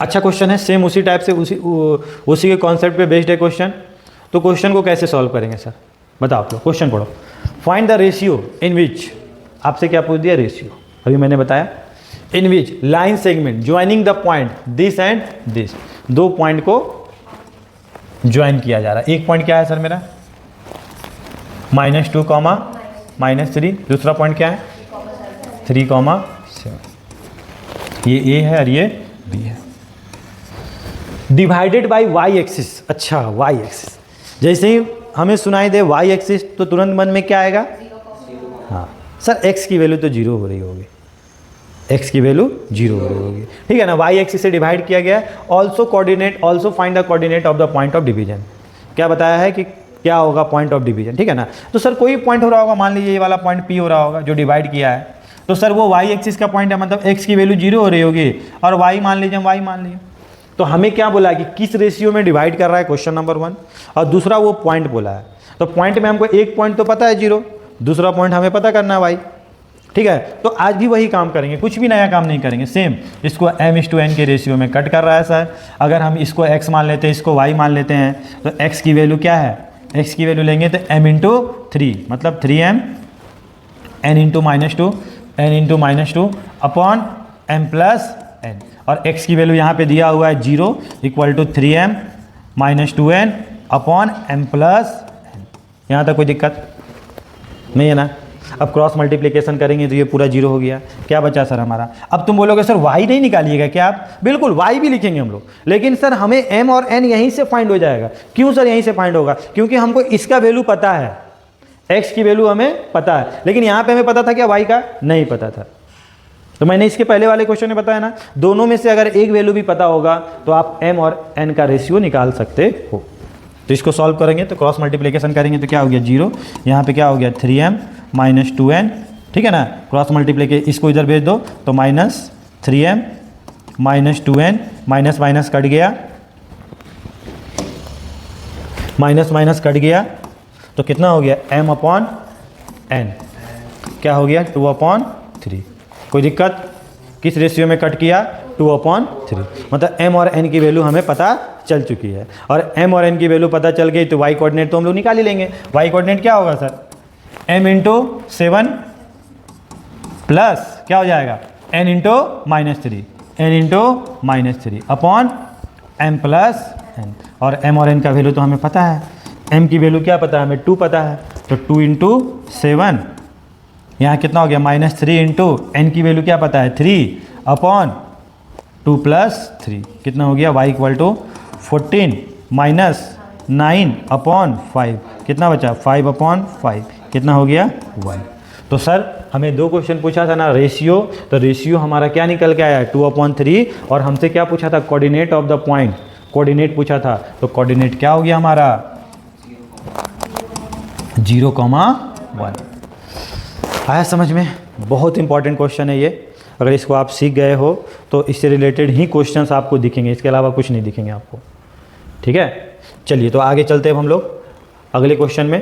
अच्छा क्वेश्चन है, सेम उसी टाइप से उसी के कॉन्सेप्ट पे बेस्ड है क्वेश्चन। तो क्वेश्चन को कैसे सॉल्व करेंगे सर, बताओ आप लोग। क्वेश्चन पढ़ो, find the ratio in which, आपसे क्या पूछ दिया रेशियो, अभी मैंने बताया, in which line segment joining the point this and this, दो पॉइंट को ज्वाइन किया जा रहा है। एक पॉइंट क्या है सर मेरा -2, -3, दूसरा पॉइंट क्या है 3,7, ये a है और ये b है। डिवाइडेड बाई y एक्सिस, अच्छा y एक्सिस, जैसे ही हमें सुनाई दे वाई एक्सिस तो तुरंत मन में क्या आएगा? हाँ सर एक्स की वैल्यू तो जीरो हो रही होगी, एक्स की वैल्यू जीरो हो रही होगी, ठीक है ना। वाई एक्सिस से डिवाइड किया गया है। Also coordinate, also find the coordinate of the point of division. क्या बताया है कि क्या होगा पॉइंट ऑफ डिवीजन, ठीक है ना। तो सर कोई पॉइंट हो रहा होगा, मान लीजिए ये वाला पॉइंट पी हो रहा होगा जो डिवाइड किया है, तो सर वो वाई एक्सिस का पॉइंट है, मतलब एक्स की वैल्यू जीरो हो रही होगी और वाई मान लीजिए, वाई मान लीजिए। तो हमें क्या बोला कि किस रेशियो में डिवाइड कर रहा है, क्वेश्चन नंबर 1, और दूसरा वो पॉइंट बोला है। तो पॉइंट में हमको एक पॉइंट तो पता है जीरो, दूसरा पॉइंट हमें पता करना है वाई, ठीक है। तो आज भी वही काम करेंगे, कुछ भी नया काम नहीं करेंगे, सेम। इसको m/n के रेशियो में कट कर रहा है सर। अगर हम इसको x मान लेते हैं, इसको y मान लेते हैं, तो x की वैल्यू क्या है, x की वैल्यू लेंगे तो m/3, मतलब 3m n/-2 अपॉन m+n, और x की वैल्यू यहाँ पे दिया हुआ है 0 = 3m - 2n अपॉन m+n। यहाँ तक कोई दिक्कत नहीं है ना। अब क्रॉस मल्टीप्लिकेशन करेंगे तो ये पूरा जीरो हो गया। क्या बचा सर हमारा? अब तुम बोलोगे सर y नहीं निकालिएगा क्या आप? बिल्कुल y भी लिखेंगे हम लोग, लेकिन सर हमें m और n यहीं से फाइंड हो जाएगा। क्यों सर यहीं से फाइंड होगा? क्योंकि हमको इसका वैल्यू पता है, x की वैल्यू हमें पता है, लेकिन यहाँ पे हमें पता था क्या y का? नहीं पता था। तो मैंने इसके पहले वाले क्वेश्चन में बताया ना, दोनों में से अगर एक वैल्यू भी पता होगा तो आप m और n का रेशियो निकाल सकते हो। तो इसको सॉल्व करेंगे तो क्रॉस मल्टीप्लिकेशन करेंगे तो क्या हो गया 0, यहाँ पे क्या हो गया 3m - 2n, ठीक है ना। क्रॉस मल्टीप्लिकेशन इसको इधर भेज दो तो -3m - 2n, minus minus cut गया, माइनस माइनस कट गया, तो कितना हो गया m/n, क्या हो गया 2/3। कोई दिक्कत? किस रेशियो में कट किया? 2/3, मतलब m और n की वैल्यू हमें पता चल चुकी है। और m और n की वैल्यू पता चल गई तो y कोऑर्डिनेट तो हम लोग निकाल ही लेंगे। y कोऑर्डिनेट क्या होगा सर? m/7 प्लस क्या हो जाएगा n/-3, n/-3 अपॉन m+n, और m और n का वैल्यू तो हमें पता है। m की वैल्यू क्या पता है हमें? 2 पता है, तो 2 × 7, यहाँ कितना हो गया -3 × n की वैल्यू क्या पता है 3 अपॉन 2 + 3, कितना हो गया y = 14 - 9 अपॉन 5, कितना बचा 5/5, कितना हो गया 1। तो सर हमें 2 क्वेश्चन पूछा था ना रेशियो, तो रेशियो हमारा क्या निकल के आया 2/3, और हमसे क्या पूछा था coordinate of the point, coordinate पूछा था। तो कोऑर्डिनेट क्या हो गया हमारा 0,1। आया समझ में? बहुत इंपॉर्टेंट क्वेश्चन है ये। अगर इसको आप सीख गए हो तो इससे रिलेटेड ही क्वेश्चंस आपको दिखेंगे, इसके अलावा कुछ नहीं दिखेंगे आपको, ठीक है। चलिए तो आगे चलते हैं हम लोग अगले क्वेश्चन में।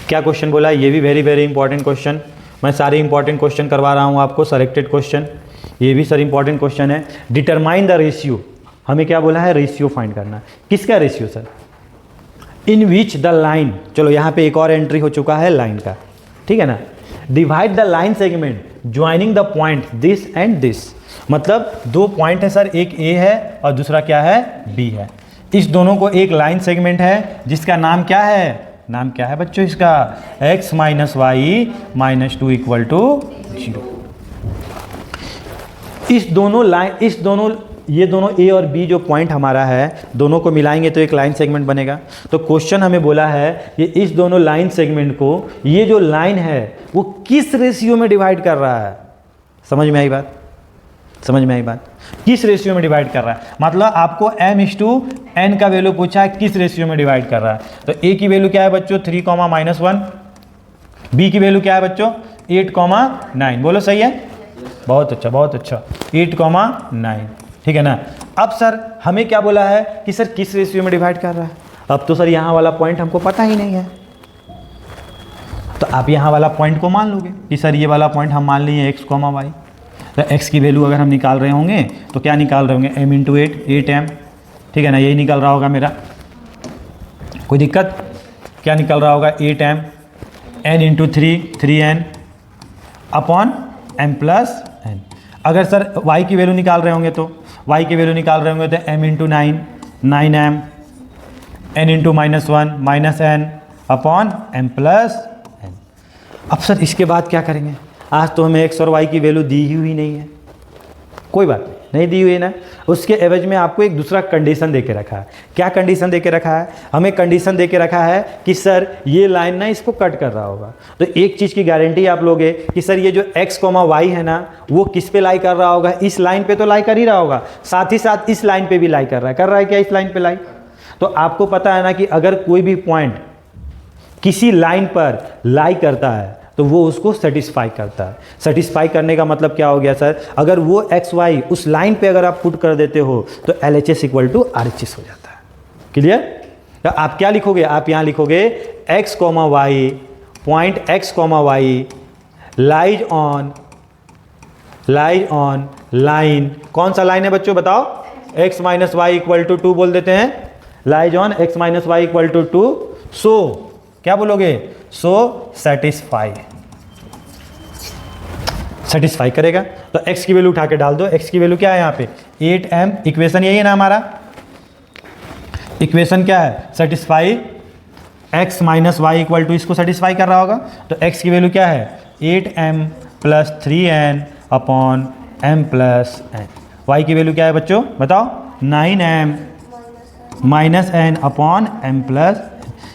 क्या क्वेश्चन बोला है? ये भी वेरी वेरी इंपॉर्टेंट क्वेश्चन। मैं सारे इंपॉर्टेंट क्वेश्चन करवा रहा हूँ आपको, सेलेक्टेड क्वेश्चन। ये भी सर इंपॉर्टेंट क्वेश्चन है। डिटरमाइन द रेशियो, हमें क्या बोला है? रेशियो फाइंड करना है। किसका ratio sir? In which the line, चलो यहाँ पे एक और एंट्री हो चुका है लाइन का, ठीक है ना। Divide the line segment joining the point this and this, मतलब 2 पॉइंट है सर, एक A है और दूसरा क्या है B है। इस दोनों को एक लाइन सेगमेंट है जिसका नाम क्या है? नाम क्या है बच्चों इसका? x - y - 2 = 0। ये दोनों A और B जो पॉइंट हमारा है, दोनों को मिलाएंगे तो एक लाइन सेगमेंट बनेगा। तो क्वेश्चन हमें बोला है कि इस दोनों लाइन सेगमेंट को, ये जो लाइन है वो किस रेशियो में डिवाइड कर रहा है? समझ में आई बात? समझ में आई बात? किस रेशियो में डिवाइड कर रहा है, मतलब आपको m/n का वैल्यू पूछा है, किस रेशियो में डिवाइड कर रहा है। तो A की वैल्यू क्या है बच्चों 3, -1, B की वैल्यू क्या है बच्चों 8, 9। बोलो सही है? बहुत अच्छा, बहुत अच्छा, 8, 9, ठीक है ना। अब सर हमें क्या बोला है कि सर किस रेशियो में डिवाइड कर रहा है। अब तो सर यहाँ वाला पॉइंट हमको पता ही नहीं है, तो आप यहाँ वाला पॉइंट को मान लोगे कि सर ये वाला पॉइंट हम मान लिए x, y। तो x की वैल्यू अगर हम निकाल रहे होंगे तो क्या निकाल रहे होंगे m/8, 8m, ठीक है ना। यही निकल रहा होगा मेरा, कोई दिक्कत? क्या निकल रहा होगा 8m, n/3, 3n upon m+n। अगर सर y की वैल्यू निकाल रहे होंगे तो y की वैल्यू निकाल रहे होंगे तो m/9, 9m, n/-1 -n upon m+n। अब सर इसके बाद क्या करेंगे? आज तो हमें x और y की वैल्यू दी ही हुई नहीं है, कोई बात नहीं, नहीं दी हुई है ना। उसके एवज में आपको एक दूसरा कंडीशन दे के रखा है। क्या कंडीशन दे के रखा है? हमें कंडीशन दे के रखा है कि सर ये लाइन ना इसको कट कर रहा होगा। तो एक चीज़ की गारंटी आप लोगे कि सर ये जो x, y है ना वो किस पे लाई कर रहा होगा? इस लाइन पे तो लाई कर ही रहा होगा, साथ ही साथ इस लाइन पे भी लाई कर रहा है क्या इस लाइन पे लाई? तो आपको पता है ना कि अगर कोई भी पॉइंट किसी लाइन पर लाई करता है तो वो उसको सेटिस्फाई करता है। सेटिस्फाई करने का मतलब क्या हो गया सर? अगर वो एक्स वाई उस लाइन पे अगर आप पुट कर देते हो तो LHS इक्वल टू RHS हो जाता है। क्लियर? तो आप क्या लिखोगे? आप यहां लिखोगे x, y, point x, y lies on line. कौन सा लाइन है बच्चों बताओ? x minus Y equal to 2 बोल देते हैं। Lies on x minus Y equal to 2। So क्या बोलोगे? सो सेटिस्फाई करेगा। तो x की वैल्यू उठा के डाल दो। x की वैल्यू क्या है यहाँ पे? 8m। इक्वेशन यही है ना हमारा? इक्वेशन क्या है? Satisfy x minus Y equal to, इसको सेटिस्फाई कर रहा होगा। तो x की वैल्यू क्या है? 8m plus 3n upon m plus n। y की वैल्यू क्या है बच्चों बताओ? 9m minus n upon m plus.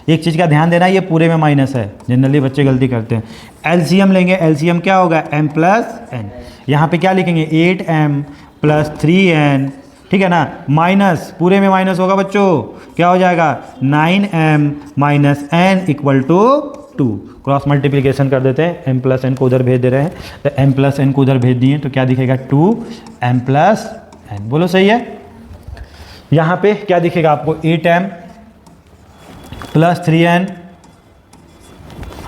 एक चीज़ का ध्यान देना, ये पूरे में माइनस है, जनरली बच्चे गलती करते हैं। एलसीएम लेंगे, एलसीएम क्या होगा? m plus n। यहाँ पे क्या लिखेंगे? 8m प्लस 3n, ठीक है ना, माइनस, पूरे में माइनस होगा बच्चों, क्या हो जाएगा? 9m minus n equal to 2। Cross multiplication कर देते हैं, m प्लस n को उधर भेज दे रहे हैं, तो m प्लस n को उधर भेज दिए तो क्या दिखेगा? 2m plus n। बोलो सही है? यहाँ पे क्या दिखेगा आपको? 8m plus 3n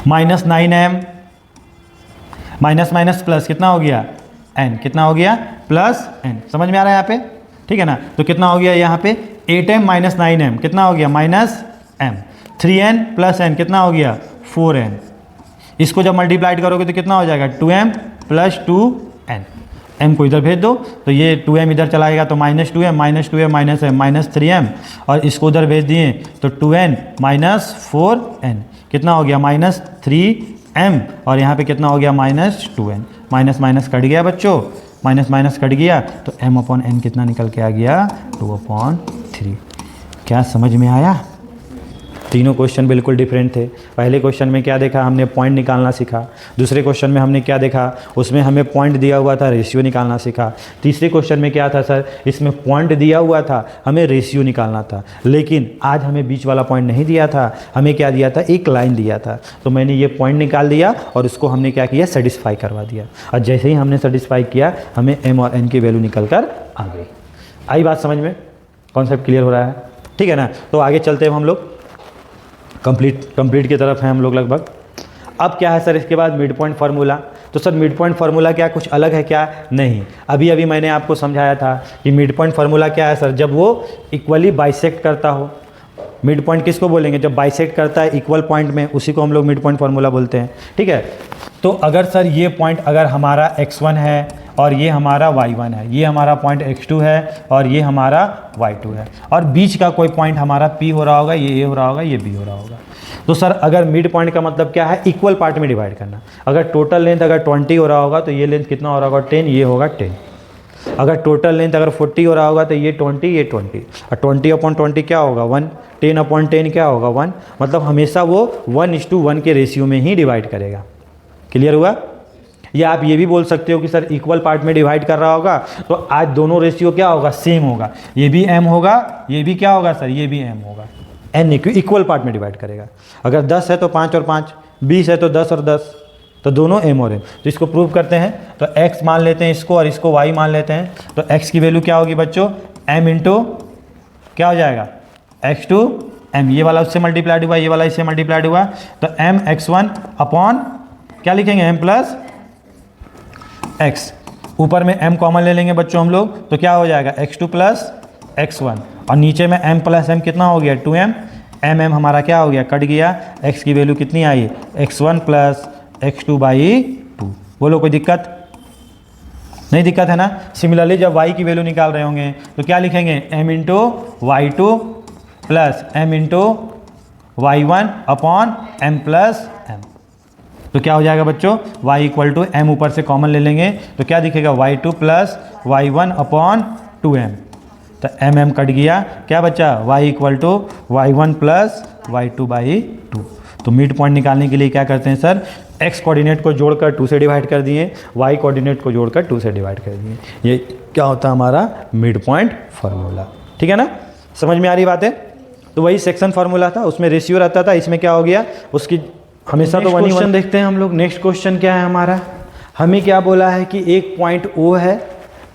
minus 9m, minus minus plus कितना हो गया? n। कितना हो गया? Plus n। समझ में आ रहा है यहाँ पे? ठीक है ना। तो कितना हो गया यहाँ पे? 8m माइनस 9m कितना हो गया? Minus m। 3n plus n कितना हो गया? 4n। इसको जब मल्टीप्लाइड करोगे तो कितना हो जाएगा? 2m plus 2n। m को इधर भेज दो तो ये 2m इधर चलाएगा तो minus 2m minus 2m minus m minus 3m, और इसको उधर भेज दिए तो 2n माइनस 4n कितना हो गया? Minus 3m। और यहाँ पे कितना हो गया? Minus 2n। Minus minus cut गया बच्चों, माइनस माइनस कट गया तो m अपॉन n कितना निकल के आ गया? 2/3। क्या समझ में आया? तीनों क्वेश्चन बिल्कुल डिफरेंट थे। पहले क्वेश्चन में क्या देखा हमने? पॉइंट निकालना सीखा। दूसरे क्वेश्चन में हमने क्या देखा? उसमें हमें पॉइंट दिया हुआ था, रेशियो निकालना सीखा। तीसरे क्वेश्चन में क्या था सर? इसमें पॉइंट दिया हुआ था, हमें रेशियो निकालना था। लेकिन आज हमें बीच वाला पॉइंट नहीं दिया था, हमें क्या दिया था? एक लाइन दिया था। तो मैंने ये पॉइंट निकाल दिया और उसको हमने क्या किया? सेटिस्फाई करवा दिया। और जैसे ही हमने सेटिस्फाई किया हमें m और n की वैल्यू निकल कर आ गई। आई बात समझ में? कॉन्सेप्ट क्लियर हो रहा है? ठीक है ना। तो आगे चलते हैं हम लोग, कंप्लीट की तरफ हैं हम लोग लगभग। अब क्या है सर इसके बाद? Mid point formula. तो सर मिड पॉइंट फार्मूला क्या कुछ अलग है क्या? नहीं, अभी मैंने आपको समझाया था कि मिड पॉइंट फार्मूला क्या है सर? जब वो इक्वली बाइसेक्ट करता हो। मिड पॉइंट किसको बोलेंगे? जब बाइसेक्ट करता है इक्वल पॉइंट में, उसी को हम लोग मिड पॉइंट फार्मूला बोलते हैं। ठीक है। तो अगर सर ये पॉइंट अगर हमारा x1 है और ये हमारा y1 है, ये हमारा पॉइंट x2 है और ये हमारा y2 है, और बीच का कोई पॉइंट हमारा p हो रहा होगा, ये a हो रहा होगा, ये b हो रहा होगा, तो सर अगर मिड पॉइंट का मतलब क्या है? इक्वल पार्ट में डिवाइड करना। अगर टोटल लेंथ अगर 20 हो रहा होगा तो ये लेंथ कितना हो रहा होगा? 10, ये होगा 10। अगर टोटल लेंथ अगर 40 हो रहा होगा तो ये 20, ये 20, और 20/20 क्या होगा? 1। 10/10 क्या होगा? 1। मतलब हमेशा वो 1:1 के रेशियो में ही डिवाइड करेगा। क्लियर हुआ? या आप ये भी बोल सकते हो कि सर इक्वल पार्ट में डिवाइड कर रहा होगा तो आज दोनों रेशियो क्या होगा? सेम होगा। ये भी m होगा, ये भी क्या होगा सर? ये भी m होगा। n इक्वल पार्ट में डिवाइड करेगा। अगर 10 है तो 5 और 5, 20 है तो 10 और 10, तो दोनों m और m। तो इसको प्रूव करते हैं। तो x मान लेते हैं इसको और इसको y मान लेते हैं। तो x की वैल्यू क्या होगी बच्चों? m इंटू क्या हो जाएगा? x2 m। ये वाला उससे मल्टीप्लाइड हुआ, ये वाला इससे मल्टीप्लाइड हुआ, तो m x1 अपॉन क्या लिखेंगे? m plus x। ऊपर में m कॉमन ले लेंगे बच्चों हम लोग, तो क्या हो जाएगा? x2 प्लस x1, और नीचे में m प्लस m कितना हो गया? 2m। m हमारा क्या हो गया? कट गया। x की वैल्यू कितनी आई? x1 plus x2/2। बोलो कोई दिक्कत? नहीं दिक्कत है ना। सिमिलरली जब y की वैल्यू निकाल रहे होंगे तो क्या लिखेंगे? m into y2 plus m into y1 upon m plus m। तो क्या हो जाएगा बच्चों? y इक्वल टू m ऊपर से कॉमन ले लेंगे तो क्या दिखेगा? y2 plus y1 upon 2m, तो mm कट गया, क्या बचा y equal to y1 plus y2/2। तो मिड पॉइंट निकालने के लिए क्या करते हैं सर, x कोऑर्डिनेट को जोड़कर 2 से डिवाइड कर दिए, y कोऑर्डिनेट को जोड़कर 2 से डिवाइड कर दिए। ये क्या होता है हमारा मिड पॉइंट फार्मूला। ठीक है ना, समझ में आ रही बात है। तो वही सेक्शन फार्मूला था, उसमें रेशियो रहता था, इसमें क्या हो गया उसकी हमेशा तो 1 देखते हैं हम लोग। नेक्स्ट क्वेश्चन क्या है हमारा, हमें क्या बोला है कि एक पॉइंट O है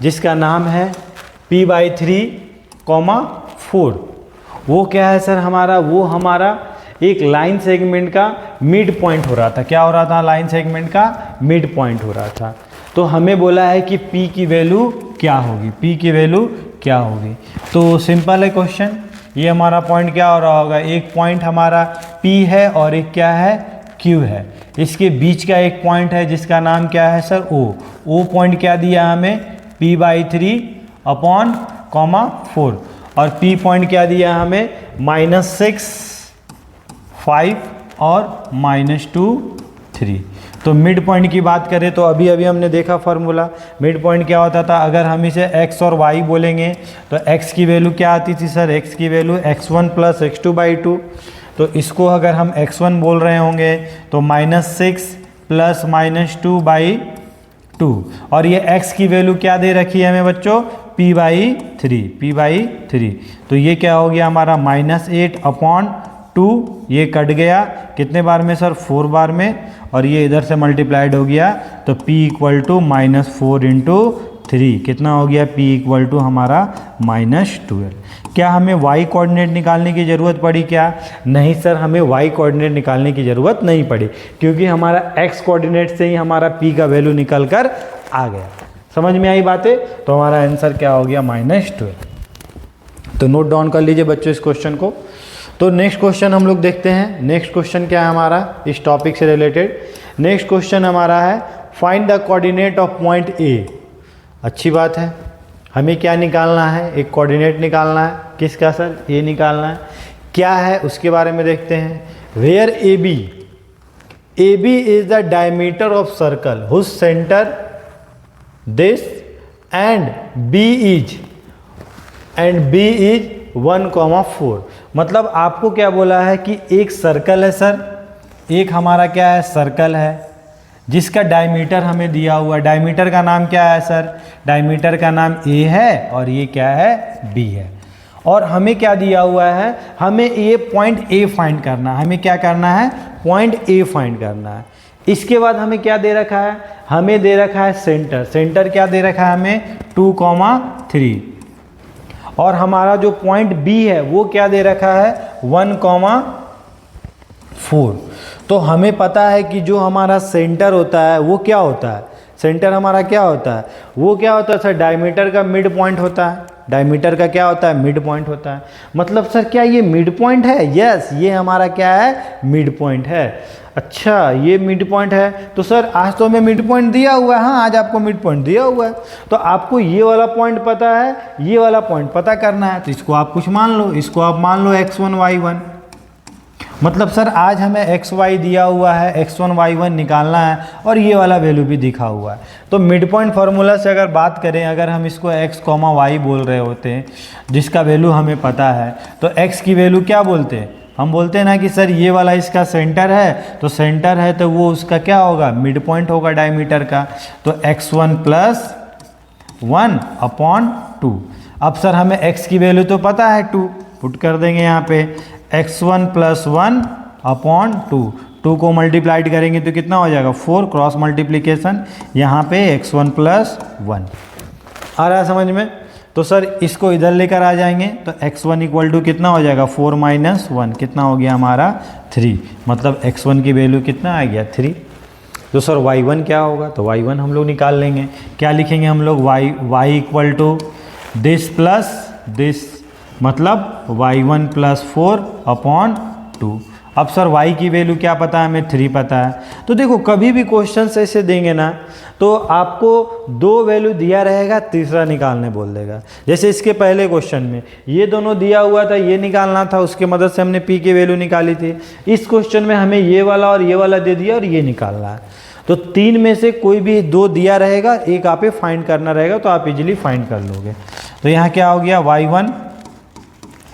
जिसका नाम है P/3, 4। वो क्या है सर हमारा, वो हमारा एक लाइन सेगमेंट का मिड पॉइंट हो रहा था। क्या हो रहा था, लाइन सेगमेंट का मिड पॉइंट हो रहा था। तो हमें बोला है कि P की वैल्यू क्या होगी, P की वैल्यू क्या होगी। तो सिंपल है क्वेश्चन, ये हमारा पॉइंट क्या हो रहा होगा, एक पॉइंट हमारा P है और एक क्या है Q है, इसके बीच का एक पॉइंट है जिसका नाम क्या है सर O। O पॉइंट क्या दिया हमें P/3 अपॉन 4, और P पॉइंट क्या दिया हमें -6, 5 और -2, 3। तो मिड पॉइंट की बात करें तो अभी हमने देखा फार्मूला, मिड पॉइंट क्या होता था, अगर हम इसे x और y बोलेंगे तो x की वैल्यू क्या आती थी सर, x की वैल्यू x1 प्लस x2/2। तो इसको अगर हम x1 बोल रहे होंगे तो -6 प्लस -2/2, और ये x की वैल्यू क्या दे रखी है हमें बच्चों, P/3। तो ये क्या हो गया हमारा -8 अपॉन 2, ये कट गया कितने बार में सर, 4 बार में, और ये इधर से मल्टीप्लाइड हो गया तो P इक्वल टू -4 इंटू 3 कितना हो गया, P इक्वल टू हमारा -12। क्या हमें y कोऑर्डिनेट निकालने की ज़रूरत पड़ी क्या, नहीं सर, हमें y कोऑर्डिनेट निकालने की ज़रूरत नहीं पड़ी, क्योंकि हमारा x कोऑर्डिनेट से ही हमारा P का वैल्यू निकल कर आ गया। समझ में आई बातें, तो हमारा आंसर क्या हो गया -12। तो नोट डाउन कर लीजिए बच्चों इस क्वेश्चन को। तो नेक्स्ट क्वेश्चन हम लोग देखते हैं। नेक्स्ट क्वेश्चन क्या है हमारा इस टॉपिक से रिलेटेड, नेक्स्ट क्वेश्चन हमारा है find the coordinate of point A। अच्छी बात है, हमें क्या निकालना है, एक कोऑर्डिनेट निकालना है, किसका सर, A निकालना है। क्या है उसके बारे में देखते हैं। Where AB is the diameter of circle whose centre this and B is 1,4। मतलब आपको क्या बोला है कि एक सर्कल है सर, एक हमारा क्या है सर्कल है जिसका डायमीटर हमें दिया हुआ है। डायमीटर का नाम क्या है सर, डायमीटर का नाम A है और ये क्या है B है। और हमें क्या दिया हुआ है, हमें ये पॉइंट A फाइंड करना है। हमें क्या करना है, पॉइंट A फाइंड करना है। इसके बाद हमें क्या दे रखा है, हमें दे रखा है सेंटर। सेंटर क्या दे रखा है हमें 2,3, और हमारा जो पॉइंट B है वो क्या दे रखा है 1,4। तो हमें पता है कि जो हमारा सेंटर होता है वो क्या होता है, सेंटर हमारा क्या होता है, वो क्या होता है सर, डायमीटर का मिड पॉइंट होता है। डायमीटर का क्या होता है, मिड पॉइंट होता है। मतलब सर क्या ये मिड पॉइंट है, यस ये हमारा क्या है मिड पॉइंट है। अच्छा ये मिड पॉइंट है, तो सर आज तो हमें मिड पॉइंट दिया हुआ है, हाँ आज आपको मिड पॉइंट दिया हुआ है, तो आपको ये वाला पॉइंट पता है, ये वाला पॉइंट पता करना है। तो इसको आप कुछ मान लो, इसको आप मान लो x1 y1। मतलब सर आज हमें xy दिया हुआ है, x1 y1 निकालना है और ये वाला वैल्यू भी दिखा हुआ है। तो मिड पॉइंट फार्मूला से अगर बात करें, अगर हम इसको x, y बोल रहे होते हैं जिसका वैल्यू हमें पता है, तो x की वैल्यू क्या बोलते हैं, हम बोलते हैं ना कि सर ये वाला इसका सेंटर है, तो सेंटर है तो वो उसका क्या होगा, मिड पॉइंट होगा डायमीटर का। तो x1 + 1/2। अब सर हमें x की वैल्यू तो पता है 2, पुट कर देंगे यहाँ पे x1 + 1/2। 2 को मल्टीप्लाइड करेंगे तो कितना हो जाएगा 4, क्रॉस मल्टीप्लिकेशन, यहाँ पे x1 + 1 आ रहा है समझ में। तो सर इसको इधर लेकर आ जाएंगे तो x1 = कितना हो जाएगा 4 - 1 कितना हो गया हमारा 3। मतलब x1 की वैल्यू कितना आ गया 3। तो सर y1 क्या होगा, तो y1 हम लोग निकाल लेंगे। क्या लिखेंगे हम लोग, y = दिस प्लस दिस, मतलब y1 + 4/2। अब सर y की वैल्यू क्या पता है हमें, 3 पता है। तो देखो कभी भी क्वेश्चन ऐसे देंगे ना तो आपको 2 वैल्यू दिया रहेगा, तीसरा निकालने बोल देगा। जैसे इसके पहले क्वेश्चन में ये दोनों दिया हुआ था, ये निकालना था, उसके मदद से हमने p की वैल्यू निकाली थी। इस क्वेश्चन में हमें ये वाला और ये वाला दे दिया और ये निकालना है। तो 3 में से कोई भी 2 दिया रहेगा, एक आप फाइंड करना रहेगा, तो आप इजीली फाइंड कर लोगे। तो यहाँ क्या हो गया, y1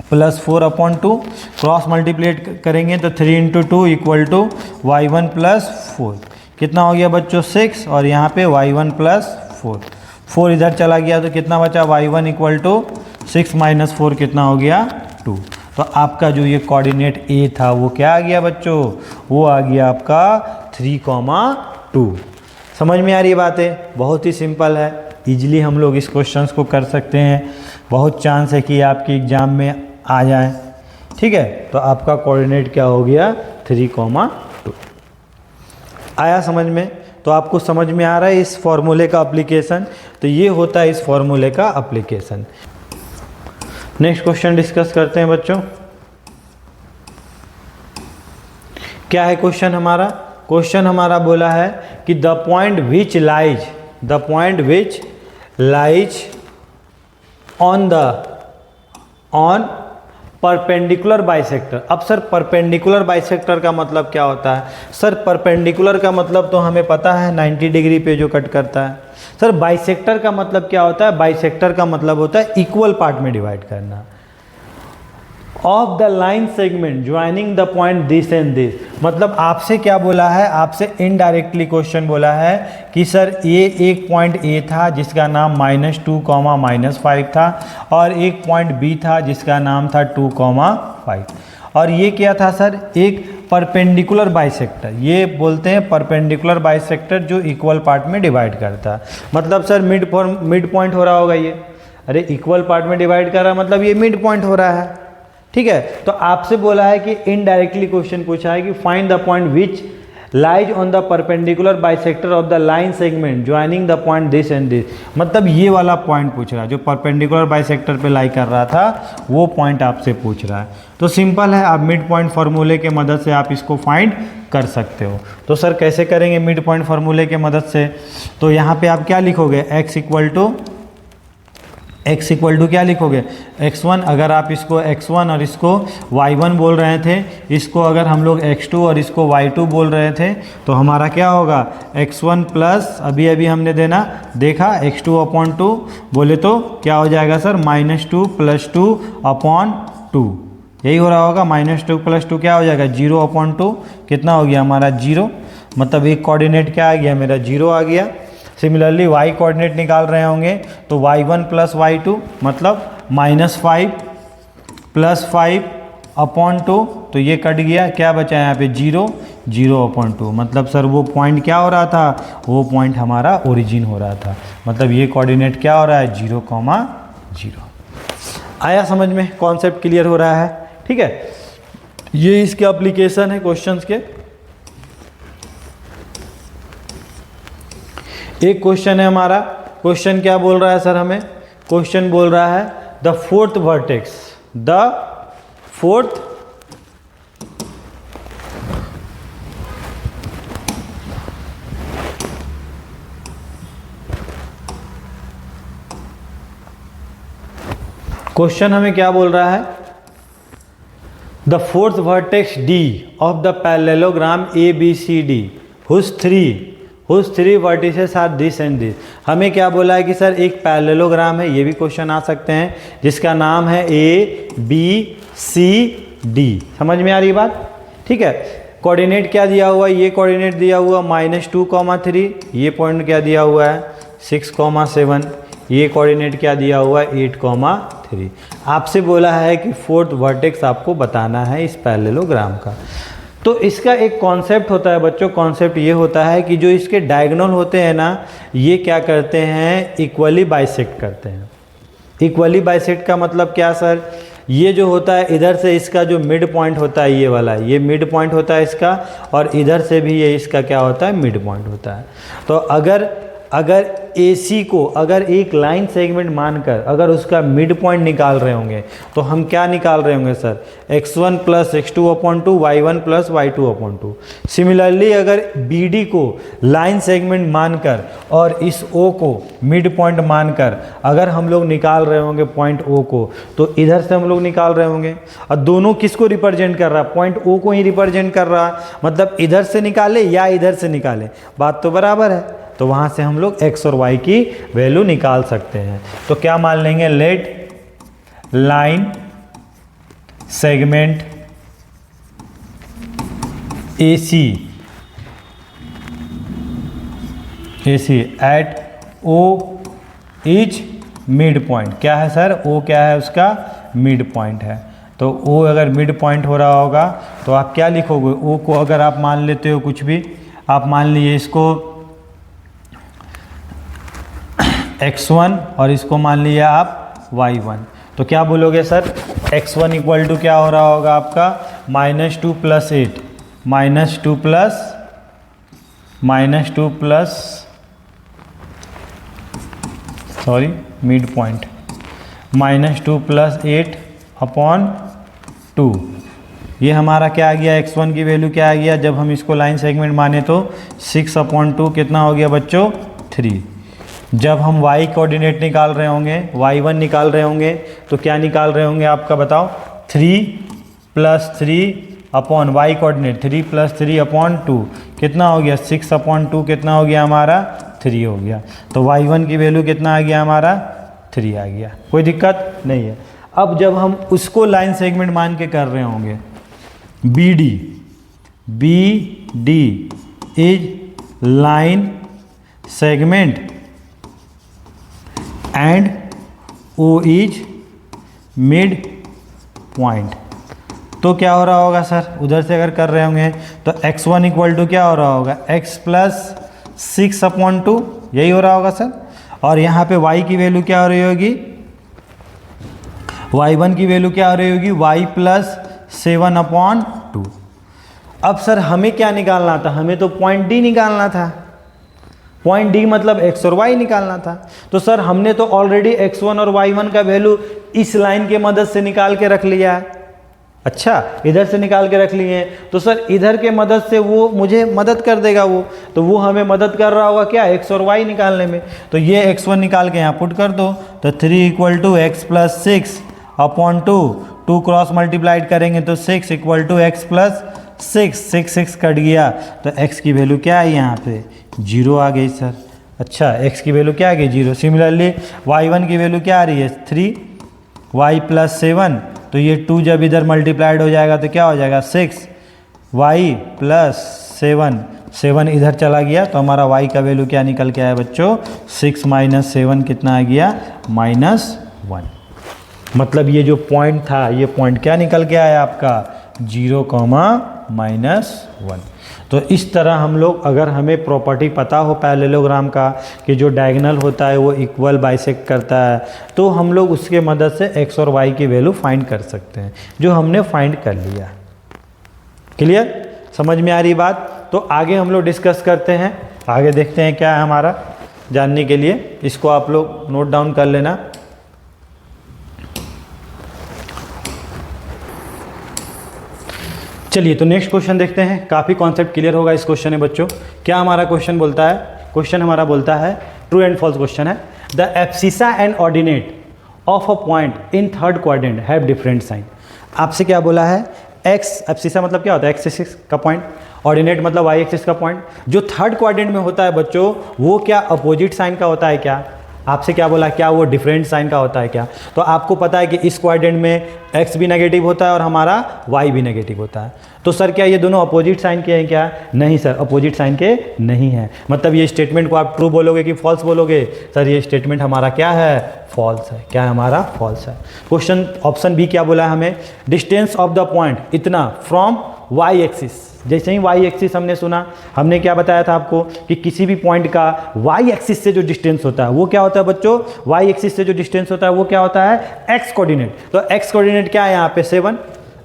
प्लस 4/2, क्रॉस मल्टीप्लेट करेंगे तो 3 into 2 equal to y1 plus 4, कितना हो गया बच्चों 6, और यहाँ पे y1 प्लस 4 इधर चला गया तो कितना बचा, y1 इक्वल टू 6 माइनस 4 कितना हो गया 2। तो आपका जो ये कोऑर्डिनेट A था वो क्या आ गया बच्चों, वो आ गया आपका 3,2। समझ में आ रही बात है, बहुत ही सिंपल है, इजीली हम लोग इस क्वेश्चंस को कर सकते हैं, बहुत चांस है कि आपके एग्जाम में आ जाए। ठीक है, तो आपका कोऑर्डिनेट क्या हो गया 3,2। आया समझ में? तो आपको समझ में आ रहा है इस फॉर्मूले का एप्लीकेशन, तो ये होता है इस फॉर्मूले का एप्लीकेशन। नेक्स्ट क्वेश्चन डिस्कस करते हैं बच्चों। क्या है क्वेश्चन हमारा? क्वेश्चन हमारा बोला है कि the point which lies on perpendicular bisector. अब सर परपेंडिकुलर बाइसेक्टर का मतलब क्या होता है? सर परपेंडिकुलर का मतलब तो हमें पता है 90 डिग्री पे जो कट करता है। सर बाइसेक्टर का मतलब क्या होता है? बाइसेक्टर का मतलब होता है इक्वल पार्ट में डिवाइड करना। Of the line segment joining the point this and this, मतलब आपसे क्या बोला है, आपसे इनडायरेक्टली क्वेश्चन बोला है कि सर ये एक पॉइंट ए था जिसका नाम -2, -5 था, और एक पॉइंट बी था जिसका नाम था 2, 5, और ये क्या था सर, एक परपेंडिकुलर बाइसेक्टर। ये बोलते हैं परपेंडिकुलर बाइसेक्टर जो इक्वल पार्ट में डिवाइड करता है। मतलब सर मिड पॉइंट हो रहा होगा ये, अरे इक्वल पार्ट में डिवाइड कर रहा है मतलब ये मिड पॉइंट हो रहा है। ठीक है, तो आपसे बोला है कि इनडायरेक्टली क्वेश्चन पूछा है कि find the point which lies on the perpendicular bisector of the line segment joining the point this and this. मतलब ये वाला पॉइंट पूछ रहा है जो परपेंडिकुलर बाइसेक्टर पे लाई कर रहा था, वो पॉइंट आपसे पूछ रहा है। तो सिंपल है, आप मिड पॉइंट फार्मूले के मदद से आप इसको फाइंड कर सकते हो। तो सर कैसे करेंगे मिड पॉइंट फार्मूले के मदद से? तो यहाँ पे आप क्या लिखोगे, x इक्वल टू क्या लिखोगे, x1। अगर आप इसको x1 और इसको y1 बोल रहे थे, इसको अगर हम लोग x2 और इसको y2 बोल रहे थे, तो हमारा क्या होगा x1 प्लस अभी हमने देखा x2/2 बोले तो क्या हो जाएगा सर, -2 + 2/2। यही हो रहा होगा, -2 + 2 क्या हो जाएगा 0/2, कितना हो गया हमारा 0। मतलब एक कोऑर्डिनेट क्या आ गया मेरा 0 आ गया। सिमिलरली y कोऑर्डिनेट निकाल रहे होंगे तो y1 + y2 मतलब -5 + 5/2, तो ये कट गया, क्या बचा यहाँ पे 0/2। मतलब सर वो पॉइंट क्या हो रहा था, वो पॉइंट हमारा ओरिजिन हो रहा था। मतलब ये कोऑर्डिनेट क्या हो रहा है 0,0। आया समझ में, कॉन्सेप्ट क्लियर हो रहा है? ठीक है, ये इसके एप्लीकेशन है क्वेश्चंस के। एक क्वेश्चन है हमारा, क्वेश्चन क्या बोल रहा है सर हमें? क्वेश्चन बोल रहा है द फोर्थ वर्टेक्स, क्वेश्चन हमें क्या बोल रहा है, the fourth vertex D of the parallelogram ABCD whose three vertices are this and this। हमें क्या बोला है कि सर एक पैरेललोग्राम है, ये भी क्वेश्चन आ सकते हैं, जिसका नाम है ABCD। समझ में आ रही बात? ठीक है, कोऑर्डिनेट क्या दिया हुआ है, ये कोऑर्डिनेट दिया हुआ -2,3, ये पॉइंट क्या दिया हुआ है 6,7, ये कोऑर्डिनेट क्या दिया हुआ है 8,3। आपसे बोला है कि फोर्थ वर्टेक्स आपको बताना है इस पैरेललोग्राम का। तो इसका एक कॉन्सेप्ट होता है बच्चों, कॉन्सेप्ट ये होता है कि जो इसके डायगोनल होते हैं ना, ये क्या करते हैं इक्वली बाइसेक्ट करते हैं। इक्वली बाइसेक्ट का मतलब क्या सर, ये जो होता है इधर से इसका जो मिड पॉइंट होता है ये वाला, ये मिड पॉइंट होता है इसका, और इधर से भी ये इसका क्या होता है मिड पॉइंट होता है। तो अगर अगर AC को अगर एक लाइन सेगमेंट मानकर अगर उसका मिड पॉइंट निकाल रहे होंगे तो हम क्या निकाल रहे होंगे sir, x1 plus x2/2 y1 plus y2/2। Similarly अगर BD को लाइन सेगमेंट मानकर और इस O को मिड पॉइंट मानकर अगर हम लोग निकाल रहे होंगे पॉइंट O को, तो इधर से हम लोग निकाल रहे होंगे। और दोनों किसको रिप्रेजेंट कर रहा है, पॉइंट O को ही रिप्रेजेंट कर रहा है, मतलब इधर से निकाले या इधर से निकाले, बात तो बराबर है। तो वहाँ से हम लोग x और y की वैल्यू निकाल सकते हैं। तो क्या मान लेंगे, let line segment AC at O is mid point. क्या है सर, O क्या है, उसका मिड पॉइंट है। तो O अगर मिड पॉइंट हो रहा होगा तो आप क्या लिखोगे, O को अगर आप मान लेते हो कुछ भी, आप मान लीजिए इसको x1 और इसको मान लिया आप y1, तो क्या बोलोगे सर, x1 इक्वल टू क्या हो रहा होगा आपका -2 + 8 मिड पॉइंट -2 + 8/2। ये हमारा क्या आ गया, x1 की वैल्यू क्या आ गया, जब हम इसको लाइन सेगमेंट माने तो 6/2 कितना हो गया बच्चों, 3। जब हम y कोऑर्डिनेट निकाल रहे होंगे, y1 निकाल रहे होंगे, तो क्या निकाल रहे होंगे आपका बताओ, 3 + 3/y कोऑर्डिनेट 3 + 3/2 कितना हो गया, 6/2 कितना हो गया हमारा, 3 हो गया। तो y1 की वैल्यू कितना आ गया हमारा, 3 आ गया, कोई दिक्कत नहीं है। अब जब हम उसको लाइन सेगमेंट मान के कर रहे होंगे, BD is line segment and O is mid point, तो क्या हो रहा होगा सर, उधर से अगर कर रहे होंगे तो x1 इक्वल टू क्या हो रहा होगा, x + 6/2, यही हो रहा होगा सर। और यहाँ पे y की वैल्यू क्या हो रही होगी, y1 की वैल्यू क्या हो रही होगी, y + 7/2। अब सर हमें क्या निकालना था, हमें तो पॉइंट D निकालना था, पॉइंट D मतलब x और y निकालना था। तो सर हमने तो ऑलरेडी x1 और y1 का वैल्यू इस लाइन के मदद से निकाल के रख लिया है। अच्छा, इधर से निकाल के रख लिए हैं, तो सर इधर के मदद से वो मुझे मदद कर देगा, तो वो हमें मदद कर रहा होगा क्या, x और y निकालने में। तो ये x1 निकाल के यहाँ पुट कर दो, तो 3 = x + 6/2, 2 क्रॉस मल्टीप्लाइड करेंगे तो 6 = x + 6 कट गया, तो x की वैल्यू क्या है यहाँ पे, 0 आ गई सर। अच्छा, x की वैल्यू क्या आ गई, 0। सिमिलरली y1 की वैल्यू क्या आ रही है, 3, y + 7, तो ये 2 जब इधर मल्टीप्लाइड हो जाएगा तो क्या हो जाएगा, 6, y + 7 इधर चला गया, तो हमारा y का वैल्यू क्या निकल के आया बच्चों, 6 - 7 कितना आ गया, -1। मतलब ये जो पॉइंट था, ये पॉइंट क्या निकल के आया आपका, 0, -1। तो इस तरह हम लोग, अगर हमें प्रॉपर्टी पता हो पैरेललोग्राम का कि जो डायगोनल होता है वो इक्वल बाइसेक्ट करता है, तो हम लोग उसके मदद से x और y की वैल्यू फाइंड कर सकते हैं, जो हमने फाइंड कर लिया। क्लियर, समझ में आ रही बात। तो आगे हम लोग डिस्कस करते हैं, आगे देखते हैं क्या है हमारा जानने के लिए। इसको आप लोग नोट डाउन कर लेना। चलिए, तो नेक्स्ट क्वेश्चन देखते हैं। काफ़ी कॉन्सेप्ट क्लियर होगा इस क्वेश्चन में बच्चों। क्या हमारा क्वेश्चन बोलता है, क्वेश्चन हमारा बोलता है, ट्रू एंड फॉल्स क्वेश्चन है। The abscissa and ordinate of a point in third quadrant have different sign. आपसे क्या बोला है, एक्स, एब्सिसा मतलब क्या होता है, एक्स एक्सिस का पॉइंट, ऑर्डिनेट मतलब वाई एक्सिस का पॉइंट। जो थर्ड क्वाड्रेंट में होता है बच्चों, वो क्या अपोजिट साइन का होता है क्या, आपसे क्या बोला, क्या वो डिफरेंट साइन का होता है क्या। तो आपको पता है कि इस क्वाड्रेंट में x भी नेगेटिव होता है और हमारा y भी नेगेटिव होता है। तो सर क्या ये दोनों अपोजिट साइन के हैं क्या, नहीं सर, अपोजिट साइन के नहीं है। मतलब ये स्टेटमेंट को आप ट्रू बोलोगे कि फॉल्स बोलोगे, सर ये स्टेटमेंट हमारा क्या है, फॉल्स है। क्या है हमारा, फॉल्स है। क्वेश्चन ऑप्शन बी क्या बोला है हमें, डिस्टेंस ऑफ द पॉइंट इतना फ्रॉम y एक्सिस। जैसे ही y एक्सिस हमने सुना, हमने क्या बताया था आपको कि किसी भी पॉइंट का y एक्सिस से जो डिस्टेंस होता है वो क्या होता है बच्चों, y एक्सिस से जो डिस्टेंस होता है वो क्या होता है, x कोऑर्डिनेट। तो x कोऑर्डिनेट क्या है यहाँ पे 7,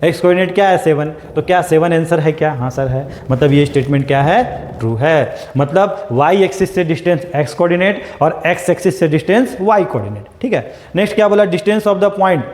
एक्स कोऑर्डिनेट क्या है 7, तो क्या 7 आंसर है क्या? हाँ सर है। मतलब ये स्टेटमेंट क्या है? ट्रू है। मतलब वाई एक्सिस से डिस्टेंस एक्स कोऑर्डिनेट और एक्स एक्सिस से डिस्टेंस वाई कोऑर्डिनेट। ठीक है, नेक्स्ट क्या बोला? Distance of the point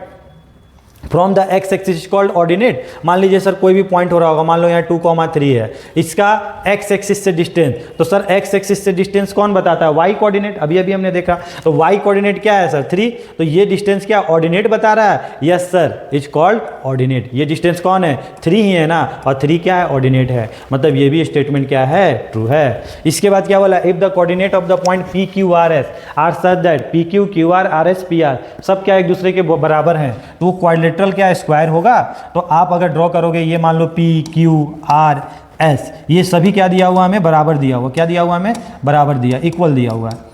from the x axis is called ordinate. मान लीजिए सर कोई भी पॉइंट हो रहा होगा, मान लो यहाँ 2,3 है, इसका एक्स एक्सिस से डिस्टेंस, तो सर एक्स एक्सिस से डिस्टेंस कौन बताता है? Y coordinate. अभी अभी हमने देखा, तो वाई कोऑर्डिनेट क्या है सर? 3, तो ये डिस्टेंस क्या ऑर्डिनेट बता रहा है? Yes sir, is called ordinate. ये डिस्टेंस कौन है? 3 ही है ना, और 3 क्या है? ऑर्डिनेट है। मतलब ये भी स्टेटमेंट क्या है? ट्रू है। इसके बाद क्या बोला? If the coordinate of the point P Q R S are such that P Q Q R R S P R सब क्या एक दूसरे के बराबर हैं, तो वो क्वाड्रिलेटरल क्या स्क्वायर होगा। तो आप अगर ड्रॉ करोगे, ये मान लो पी क्यू आर एस, ये सभी क्या दिया हुआ हमें? बराबर दिया हुआ। क्या दिया हुआ हमें? बराबर दिया, इक्वल दिया हुआ है।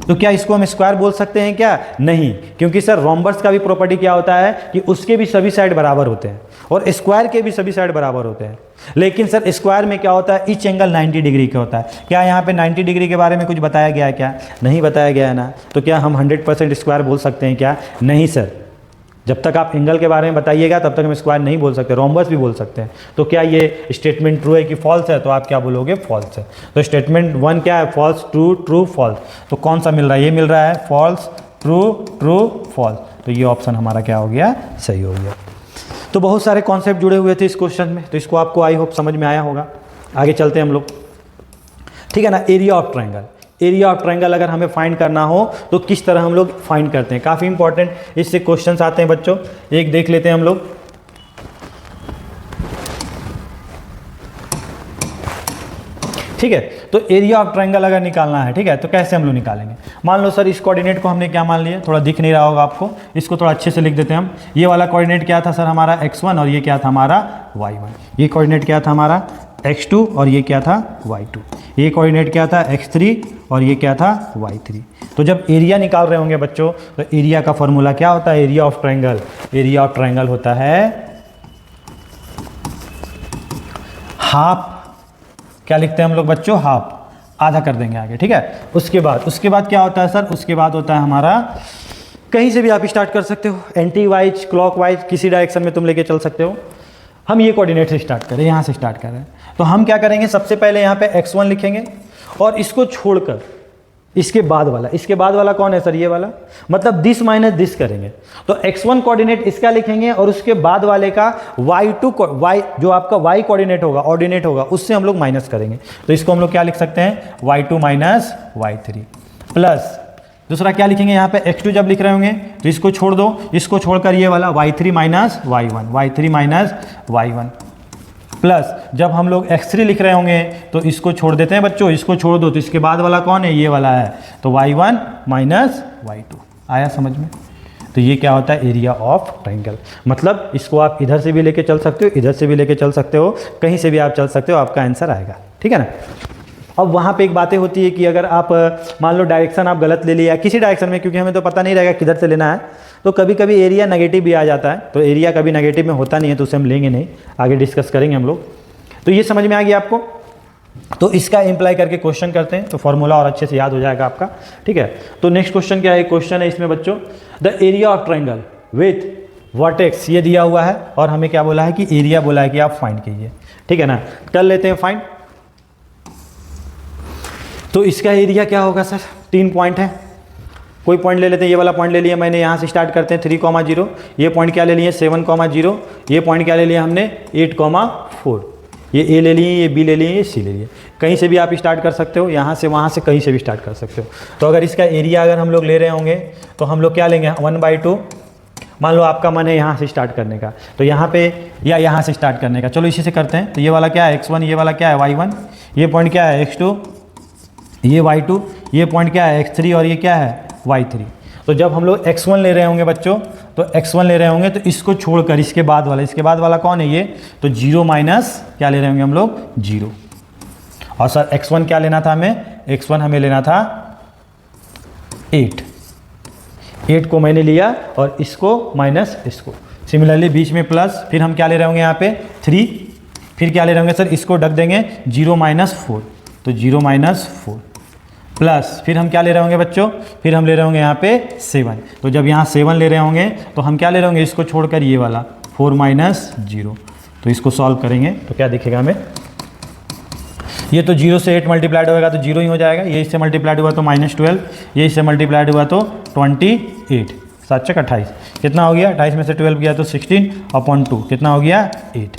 तो क्या इसको हम स्क्वायर बोल सकते हैं क्या? नहीं, क्योंकि सर रोम्बस का भी प्रॉपर्टी क्या होता है कि उसके भी सभी साइड बराबर होते हैं और स्क्वायर के भी सभी साइड बराबर होते हैं। लेकिन सर स्क्वायर में क्या होता है? ईच एंगल 90 डिग्री का होता है। क्या यहाँ पे 90 डिग्री के बारे में कुछ बताया गया है क्या? नहीं बताया गया है ना। तो क्या हम 100% स्क्वायर बोल सकते हैं क्या? नहीं सर, जब तक आप एंगल के बारे में बताइएगा तब तक हम स्क्वायर नहीं बोल सकते, रोम्बस भी बोल सकते हैं। तो क्या ये स्टेटमेंट ट्रू है कि फॉल्स है? तो आप क्या बोलोगे? फॉल्स है। तो स्टेटमेंट 1 क्या है? False, true, true, false. तो कौन सा मिल रहा है? ये मिल रहा है फॉल्स, ट्रू, ट्रू, फॉल्स। तो ये ऑप्शन हमारा क्या हो गया? सही हो गया। तो बहुत सारे कॉन्सेप्ट जुड़े हुए थे इस क्वेश्चन में, तो इसको आपको आई होप समझ में आया होगा। आगे चलते हैं हम लोग, ठीक है ना। Area of triangle, area of triangle अगर हमें फाइंड करना हो तो किस तरह हम लोग फाइंड करते हैं? काफ़ी इंपॉर्टेंट इससे क्वेश्चंस आते हैं बच्चों। एक देख लेते हैं हम लोग। ठीक है, तो एरिया ऑफ ट्रायंगल अगर निकालना है, ठीक है, तो कैसे हम लोग निकालेंगे? मान लो सर इस कोऑर्डिनेट को हमने क्या मान लिया, थोड़ा दिख नहीं रहा होगा आपको, इसको थोड़ा अच्छे से लिख देते हैं हम। ये वाला कोऑर्डिनेट क्या था सर? हमारा x1 और ये क्या था? हमारा y1। ये कोऑर्डिनेट क्या था? हमारा x2 और ये क्या था? y2। ये कोऑर्डिनेट क्या था? x3 और ये क्या था? y3। तो जब एरिया निकाल रहे होंगे बच्चों, तो एरिया का फॉर्मूला क्या होता है? Area of triangle, area of triangle होता है हाफ। क्या लिखते हैं हम लोग बच्चों? हाफ, आधा कर देंगे आगे, ठीक है। उसके बाद क्या होता है सर? उसके बाद होता है हमारा, कहीं से भी आप स्टार्ट कर सकते हो, एंटी वाइज, क्लॉक वाइज, किसी डायरेक्शन में तुम लेके चल सकते हो। हम ये कोऑर्डिनेट से स्टार्ट करें, यहाँ से स्टार्ट कर रहे हैं, तो हम क्या करेंगे? सबसे पहले यहाँ पे x1 लिखेंगे और इसको छोड़कर इसके बाद वाला कौन है सर? ये वाला, मतलब दिस माइनस दिस करेंगे। तो x1 कोऑर्डिनेट इसका लिखेंगे और उसके बाद वाले का y2 y जो आपका y कोऑर्डिनेट होगा, ऑर्डिनेट होगा, उससे हम लोग माइनस करेंगे। तो इसको हम लोग क्या लिख सकते हैं? y2 माइनस y3 प्लस दूसरा क्या लिखेंगे? यहाँ पे x2 जब लिख रहे होंगे तो इसको छोड़ दो, इसको छोड़कर ये वाला y3 minus y1, y3 minus y1 plus जब हम लोग x3 लिख रहे होंगे तो इसको छोड़ देते हैं बच्चों, इसको छोड़ दो, तो इसके बाद वाला कौन है? ये वाला है, तो y1 माइनस y2। आया समझ में? तो ये क्या होता है? Area of triangle. मतलब इसको आप इधर से भी लेके चल सकते हो, इधर से भी लेके चल सकते हो, कहीं से भी आप चल सकते हो, आपका आंसर आएगा, ठीक है ना। अब वहाँ पे एक बातें होती है कि अगर आप मान लो डायरेक्शन आप गलत ले लिया किसी डायरेक्शन में, क्योंकि हमें तो पता नहीं रहेगा किधर से लेना है, तो कभी कभी एरिया नेगेटिव भी आ जाता है। तो एरिया कभी नेगेटिव में होता नहीं है, तो उसे हम लेंगे नहीं, आगे डिस्कस करेंगे हम लोग। तो ये समझ में आ गया आपको? तो इसका इम्प्लाई करके क्वेश्चन करते हैं, तो फॉर्मूला और अच्छे से याद हो जाएगा आपका, ठीक है। तो नेक्स्ट क्वेश्चन क्या है? क्वेश्चन है इसमें बच्चों, the area of triangle with vertex, ये दिया हुआ है और हमें क्या बोला है कि एरिया बोला है कि आप फाइंड कीजिए, ठीक है ना। कर लेते हैं फाइंड। तो इसका एरिया क्या होगा सर? 3 पॉइंट है, कोई पॉइंट ले लेते हैं, ये वाला पॉइंट ले लिया मैंने, यहाँ से स्टार्ट करते हैं 3,0, ये पॉइंट क्या ले लिए? 7,0, ये पॉइंट क्या ले लिया हमने? 8,4, ये ए ले लिए, ये बी ले लिए, ये सी ले लिए। कहीं से भी आप स्टार्ट कर सकते हो, यहाँ से वहाँ से कहीं से भी स्टार्ट कर सकते हो। तो अगर इसका एरिया अगर हम लोग ले रहे होंगे तो हम लोग क्या लेंगे? 1/2। मान लो आपका मन है यहाँ से स्टार्ट करने का, तो यहाँ पे या यहाँ से स्टार्ट करने का, चलो इसी से करते हैं। तो ये वाला क्या है? x1, ये वाला क्या है? y1, ये पॉइंट क्या है? x2, ये y2, ये पॉइंट क्या है? x3 और ये क्या है? y3। तो जब हम लोग x1 ले रहे होंगे बच्चों, तो x1 ले रहे होंगे तो इसको छोड़कर इसके बाद वाला कौन है? ये, तो 0 माइनस क्या ले रहे होंगे हम लोग? 0। और सर x1 क्या लेना था हमें? x1 हमें लेना था 8 को मैंने लिया और इसको माइनस इसको, सिमिलरली बीच में प्लस, फिर हम क्या ले रहे होंगे यहाँ पे? 3, फिर क्या ले रहे होंगे सर? इसको ढक देंगे 0 माइनस 4, तो 0 माइनस 4 प्लस, फिर हम क्या ले रहे होंगे बच्चों? फिर हम ले रहे होंगे यहाँ पे 7। तो जब यहाँ 7 ले रहे होंगे तो हम क्या ले रहे होंगे? इसको छोड़कर ये वाला 4 माइनस 0। तो इसको सॉल्व करेंगे तो क्या दिखेगा हमें, ये तो 0 से 8 मल्टीप्लाइड होगा तो 0 ही हो जाएगा, ये इससे मल्टीप्लाइड हुआ तो -12, ये इससे मल्टीप्लाइड हुआ तो 28, 7 चक 28, कितना हो गया, 28 में से 12 गया तो 16/2, कितना हो गया 8।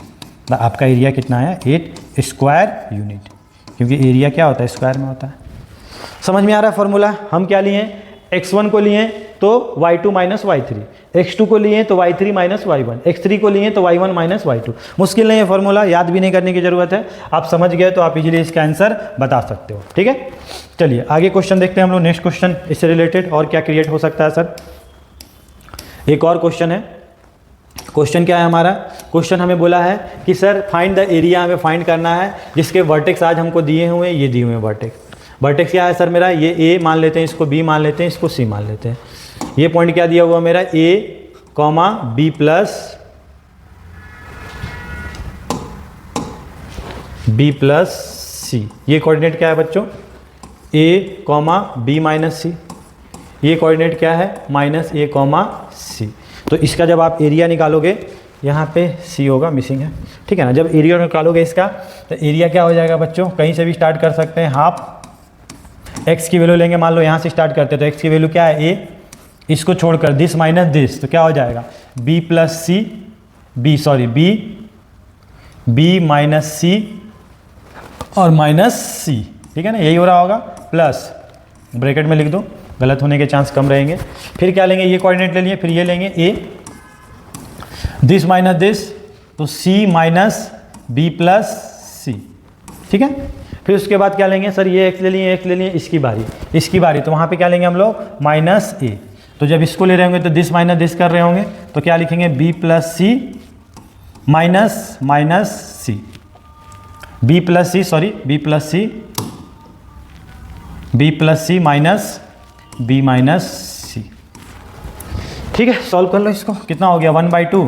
तो आपका एरिया कितना है 8 स्क्वायर यूनिट, क्योंकि एरिया क्या होता है स्क्वायर में होता है। समझ में आ रहा है फॉर्मूला। हम क्या लिए, x1 को लिए तो y2 माइनस y3, x2 को लिए तो y3 माइनस y1, x3 को लिए तो y1 माइनस y2। मुश्किल नहीं है फॉर्मूला, याद भी नहीं करने की जरूरत है, आप समझ गए तो आप इजीली इसका आंसर बता सकते हो। ठीक है, चलिए आगे क्वेश्चन देखते हैं हम लोग। नेक्स्ट क्वेश्चन इससे रिलेटेड और क्या क्रिएट हो सकता है सर। एक और क्वेश्चन है। क्वेश्चन क्या है हमारा, क्वेश्चन हमें बोला है कि सर फाइंड द एरिया, हमें फाइंड करना है जिसके वर्टेक्स आज हमको दिए हुए हैं, ये दिए हुए वर्टेक्स। वर्टेक्स क्या है सर मेरा, ये A मान लेते हैं, इसको B मान लेते हैं, इसको C मान लेते हैं। ये पॉइंट क्या दिया हुआ मेरा A, B प्लस C। ये कोऑर्डिनेट क्या है बच्चों, A, B माइनस C। ये कोऑर्डिनेट क्या है -A, C। तो इसका जब आप एरिया निकालोगे, यहाँ पे C होगा, मिसिंग है, ठीक है ना। जब एरिया निकालोगे इसका तो एरिया क्या हो जाएगा बच्चों, कहीं से भी स्टार्ट कर सकते हैं, हाफ x की वैल्यू लेंगे, मान लो यहाँ से स्टार्ट करते हैं तो x की वैल्यू क्या है A, इसको छोड़कर दिस माइनस दिस, तो क्या हो जाएगा B plus C, B minus C और माइनस C, ठीक है ना, यही हो रहा होगा, प्लस ब्रैकेट में लिख दो, गलत होने के चांस कम रहेंगे। फिर क्या लेंगे, ये कोऑर्डिनेट ले लिए, फिर ये लेंगे A, दिस माइनस दिस, तो C minus B plus C, ठीक है। फिर उसके बाद क्या लेंगे सर, ये x ले लिए, इसकी बारी, तो वहाँ पे क्या लेंगे हम लोग -A। तो जब इसको ले रहे होंगे तो दिस माइनस दिस कर रहे होंगे, तो क्या लिखेंगे B plus C minus C, B plus C minus B minus C, ठीक है। सॉल्व कर लो इसको, कितना हो गया 1/2।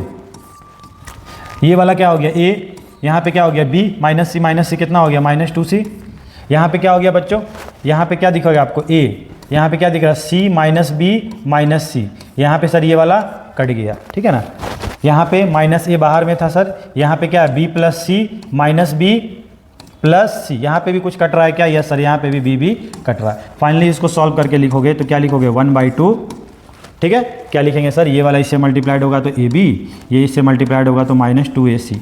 ये वाला क्या हो गया A, यहाँ पे क्या हो गया B माइनस C कितना हो गया -2C। यहाँ पे क्या हो गया बच्चों, यहाँ पे क्या दिखेगा आपको A, यहाँ पे क्या दिख रहा है C minus B minus C। यहाँ पे सर ये वाला कट गया, ठीक है ना, यहाँ पे -A बाहर में था सर, यहाँ पे क्या है B plus C minus B plus C। यहाँ पे भी कुछ कट रहा है क्या, यस सर, यहाँ पे भी B भी कट रहा है। फाइनली इसको सॉल्व करके लिखोगे तो क्या लिखोगे 1/2, ठीक है। क्या लिखेंगे सर, ये वाला इससे मल्टीप्लाइड होगा तो AB, ये इससे मल्टीप्लाइड होगा तो -2AC,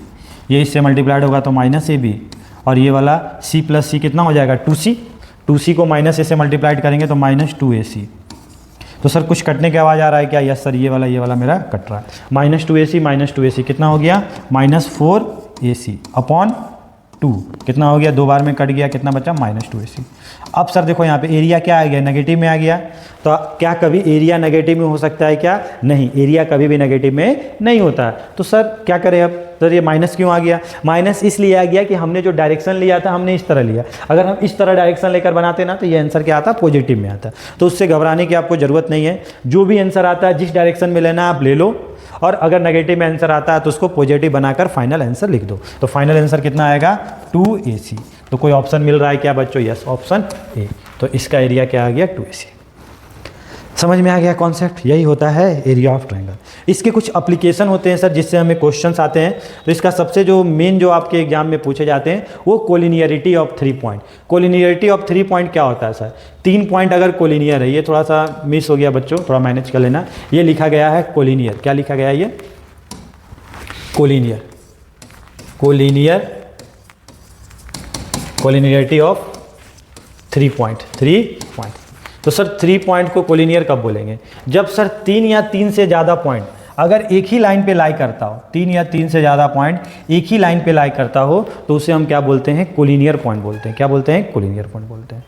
ये इससे मल्टीप्लाइड होगा तो -AB, और ये वाला C प्लस C कितना हो जाएगा 2C को -A से मल्टीप्लाइड करेंगे तो -2AC। तो सर कुछ कटने की आवाज़ आ रहा है क्या, यस सर, ये वाला मेरा कट रहा है, -2AC कितना हो गया -4AC अपॉन 2, कितना हो गया, 2 बार में कट गया, कितना बचा -2AC। अब सर देखो यहाँ पे एरिया क्या आ गया, नेगेटिव में आ गया, तो क्या कभी एरिया नेगेटिव में हो सकता है क्या, नहीं, एरिया कभी भी नेगेटिव में नहीं होता है। तो सर क्या करें अब, सर ये माइनस क्यों आ गया, माइनस इसलिए आ गया कि हमने जो डायरेक्शन लिया था हमने इस तरह लिया, अगर हम इस तरह डायरेक्शन लेकर बनाते ना तो ये आंसर क्या आता, पॉजिटिव में आता। तो उससे घबराने की आपको ज़रूरत नहीं है, जो भी आंसर आता है जिस डायरेक्शन में लेना आप ले लो, और अगर नेगेटिव में आंसर आता है तो उसको पॉजिटिव बनाकर फाइनल आंसर लिख दो। तो फाइनल आंसर कितना आएगा 2AC। तो कोई ऑप्शन मिल रहा है क्या बच्चों, यस ऑप्शन ए। तो इसका एरिया क्या आ गया 2AC। समझ में आ गया कॉन्सेप्ट, यही होता है एरिया ऑफ ट्रायंगल। इसके कुछ एप्लीकेशन होते हैं सर जिससे हमें क्वेश्चंस आते हैं। तो इसका सबसे जो मेन जो आपके एग्जाम में पूछे जाते हैं वो collinearity of 3 point. Collinearity of 3 point क्या होता है सर, 3 पॉइंट अगर कोलिनियर है, ये थोड़ा सा मिस हो गया बच्चों, थोड़ा मैनेज कर लेना। ये लिखा गया है कोलिनियर, क्या लिखा गया है ये कोलिनियर, कोलिनियरिटी ऑफ 3 पॉइंट। तो सर 3 पॉइंट को कोलिनियर कब बोलेंगे, जब सर 3 या 3 से ज़्यादा पॉइंट अगर एक ही लाइन पे लाई करता हो, 3 या 3 से ज़्यादा पॉइंट एक ही लाइन पे लाई करता हो तो उसे हम क्या बोलते हैं, कोलिनियर पॉइंट बोलते हैं। क्या बोलते हैं, कोलिनियर पॉइंट बोलते हैं।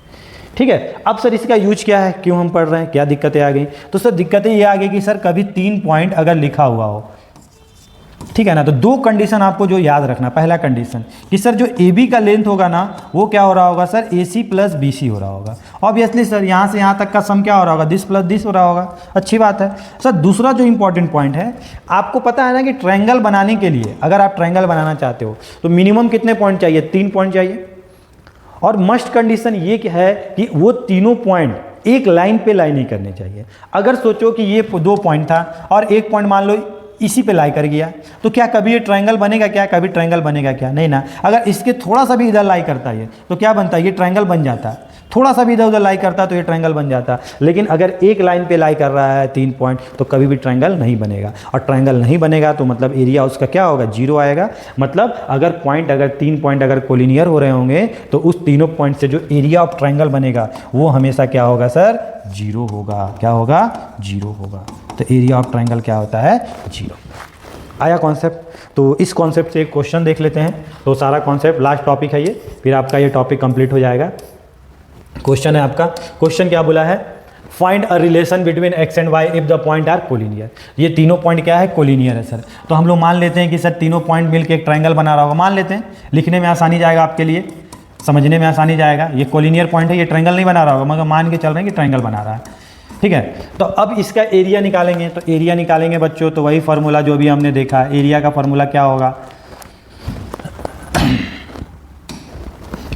ठीक है, अब सर इसका यूज क्या है, क्यों हम पढ़ रहे हैं, क्या दिक्कतें आ गई। तो सर दिक्कतें ये आ गई कि सर कभी 3 पॉइंट अगर लिखा हुआ हो, ठीक है ना, तो 2 कंडीशन आपको जो याद रखना। पहला कंडीशन कि सर जो AB का लेंथ होगा ना वो क्या हो रहा होगा सर AC प्लस BC हो रहा होगा। ऑब्वियसली सर यहाँ से यहाँ तक का सम क्या हो रहा होगा, दिस प्लस दिस हो रहा होगा। अच्छी बात है सर। दूसरा जो इंपॉर्टेंट पॉइंट है, आपको पता है ना कि ट्रायंगल बनाने के लिए, अगर आप ट्रायंगल बनाना चाहते हो तो मिनिमम कितने पॉइंट चाहिए, 3 पॉइंट चाहिए। और मस्ट कंडीशन ये है कि वो तीनों पॉइंट एक लाइन पे लाई नहीं करने चाहिए। अगर सोचो कि ये 2 पॉइंट था और एक पॉइंट मान लो इसी पे लाई कर गया, तो क्या कभी ये ट्रायंगल बनेगा क्या? कभी ट्रायंगल बनेगा क्या? नहीं ना। अगर इसके थोड़ा सा भी इधर लाई करता है तो क्या बनता है? ये ट्रायंगल बन जाता है। थोड़ा सा भी इधर उधर लाई करता तो ये ट्रायंगल बन जाता। लेकिन अगर एक लाइन पे लाई कर रहा है 3 पॉइंट तो कभी भी ट्रायंगल नहीं बनेगा। और ट्रायंगल नहीं बनेगा तो मतलब एरिया उसका क्या होगा? 0 आएगा। मतलब अगर 3 पॉइंट अगर कोलिनियर हो रहे होंगे तो उस तीनों पॉइंट से जो एरिया ऑफ ट्रायंगल बनेगा वो हमेशा क्या होगा सर? 0 होगा। क्या होगा? 0 होगा। तो एरिया ऑफ ट्रायंगल क्या होता है? 0। आया कॉन्सेप्ट? तो इस कॉन्सेप्ट से एक क्वेश्चन देख लेते हैं। तो सारा कॉन्सेप्ट लास्ट टॉपिक है ये, फिर आपका ये टॉपिक कंप्लीट हो जाएगा। क्वेश्चन है आपका, क्वेश्चन क्या बोला है? Find a relation between X and Y if the point are collinear. ये तीनों पॉइंट क्या है? कोलिनियर है सर। तो हम लोग मान लेते हैं कि सर तीनों पॉइंट मिलकर एक ट्रायंगल बना रहा होगा, मान लेते हैं। लिखने में आसानी जाएगा आपके लिए, समझने में आसानी जाएगा। ये कोलिनियर पॉइंट है, ये ट्रायंगल नहीं बना रहा होगा, मगर मान के चल रहे हैं कि ट्रायंगल बना रहा है, ठीक है। तो अब इसका एरिया निकालेंगे। तो एरिया निकालेंगे बच्चों, तो वही फार्मूला जो भी हमने देखा। एरिया का फार्मूला क्या होगा?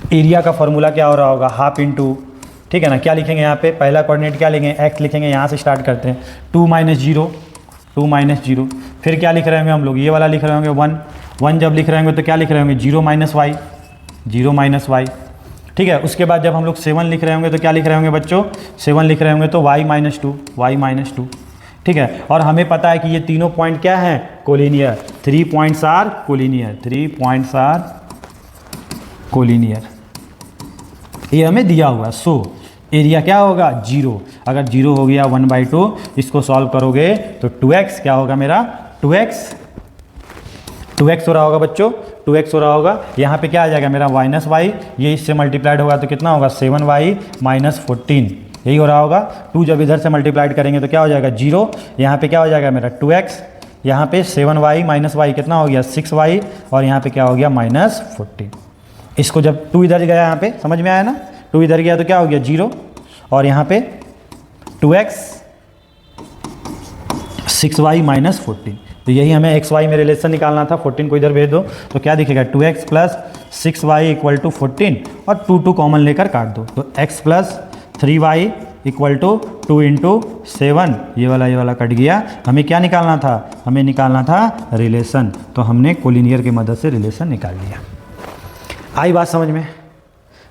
एरिया का फार्मूला क्या हो रहा होगा? हाफ इंटू, ठीक है ना। क्या लिखेंगे यहाँ पे? पहला कोऑर्डिनेट क्या लेंगे? एक्स लिखेंगे। यहाँ से स्टार्ट करते हैं। 2 - 0। फिर क्या लिख रहे होंगे हम लोग? ये वाला लिख रहे होंगे 1 जब लिख रहे होंगे तो क्या लिख रहे होंगे? 0 - y, ठीक है। उसके बाद जब हम लोग 7 लिख रहे होंगे तो क्या लिख रहे होंगे बच्चों? 7 लिख रहे होंगे तो y - 2, ठीक है। और हमें पता है कि ये तीनों पॉइंट क्या हैं? कोलिनियर। 3 पॉइंट्स आर कोलिनियर, ये हमें दिया हुआ। सो एरिया क्या होगा? 0। अगर 0 हो गया 1/2, इसको सॉल्व करोगे तो 2x क्या होगा मेरा? 2x हो रहा होगा बच्चों, 2x हो रहा होगा। यहाँ पे क्या आ जाएगा मेरा? -y। ये इससे मल्टीप्लाइड होगा तो कितना होगा? 7y - 14, यही हो रहा होगा। 2 जब इधर से मल्टीप्लाइड करेंगे तो क्या हो जाएगा? 0। यहाँ पे क्या हो जाएगा मेरा? 2x। यहाँ पे 7y - y कितना हो गया? 6y। और यहाँ पे क्या हो गया? -14। इसको जब 2 इधर गया, यहाँ पे समझ में आया ना? 2 इधर गया तो क्या हो गया? 0। और यहाँ पे 2x 6y - 14। तो यही हमें xy में रिलेशन निकालना था। 14 को इधर भेज दो तो क्या दिखेगा? 2x + 6y = 14 और 2 कॉमन लेकर काट दो तो x + 3y = 2 × 7। ये वाला कट गया। हमें क्या निकालना था? हमें निकालना था रिलेशन। तो हमने कोलिनियर की मदद से रिलेशन निकाल लिया। आई बात समझ में?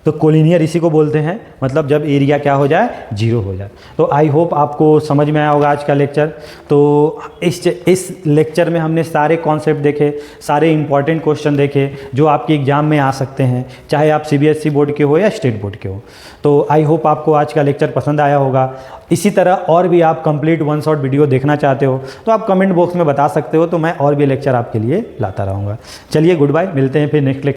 तो कोलिनियर इसी को बोलते हैं, मतलब जब एरिया क्या हो जाए? 0 हो जाए। तो आई होप आपको समझ में आया होगा आज का लेक्चर। तो इस लेक्चर में हमने सारे कॉन्सेप्ट देखे, सारे इंपॉर्टेंट क्वेश्चन देखे जो आपके एग्जाम में आ सकते हैं, चाहे आप CBSE बोर्ड के हो या स्टेट बोर्ड के हो। तो आई होप आपको आज का लेक्चर पसंद आया होगा। इसी तरह और भी आप कंप्लीट 1 शॉट वीडियो देखना चाहते हो तो आप कमेंट बॉक्स में बता सकते हो, तो मैं और भी लेक्चर आपके लिए लाता रहूँगा। चलिए गुड बाय, मिलते हैं फिर नेक्स्ट लेक्चर।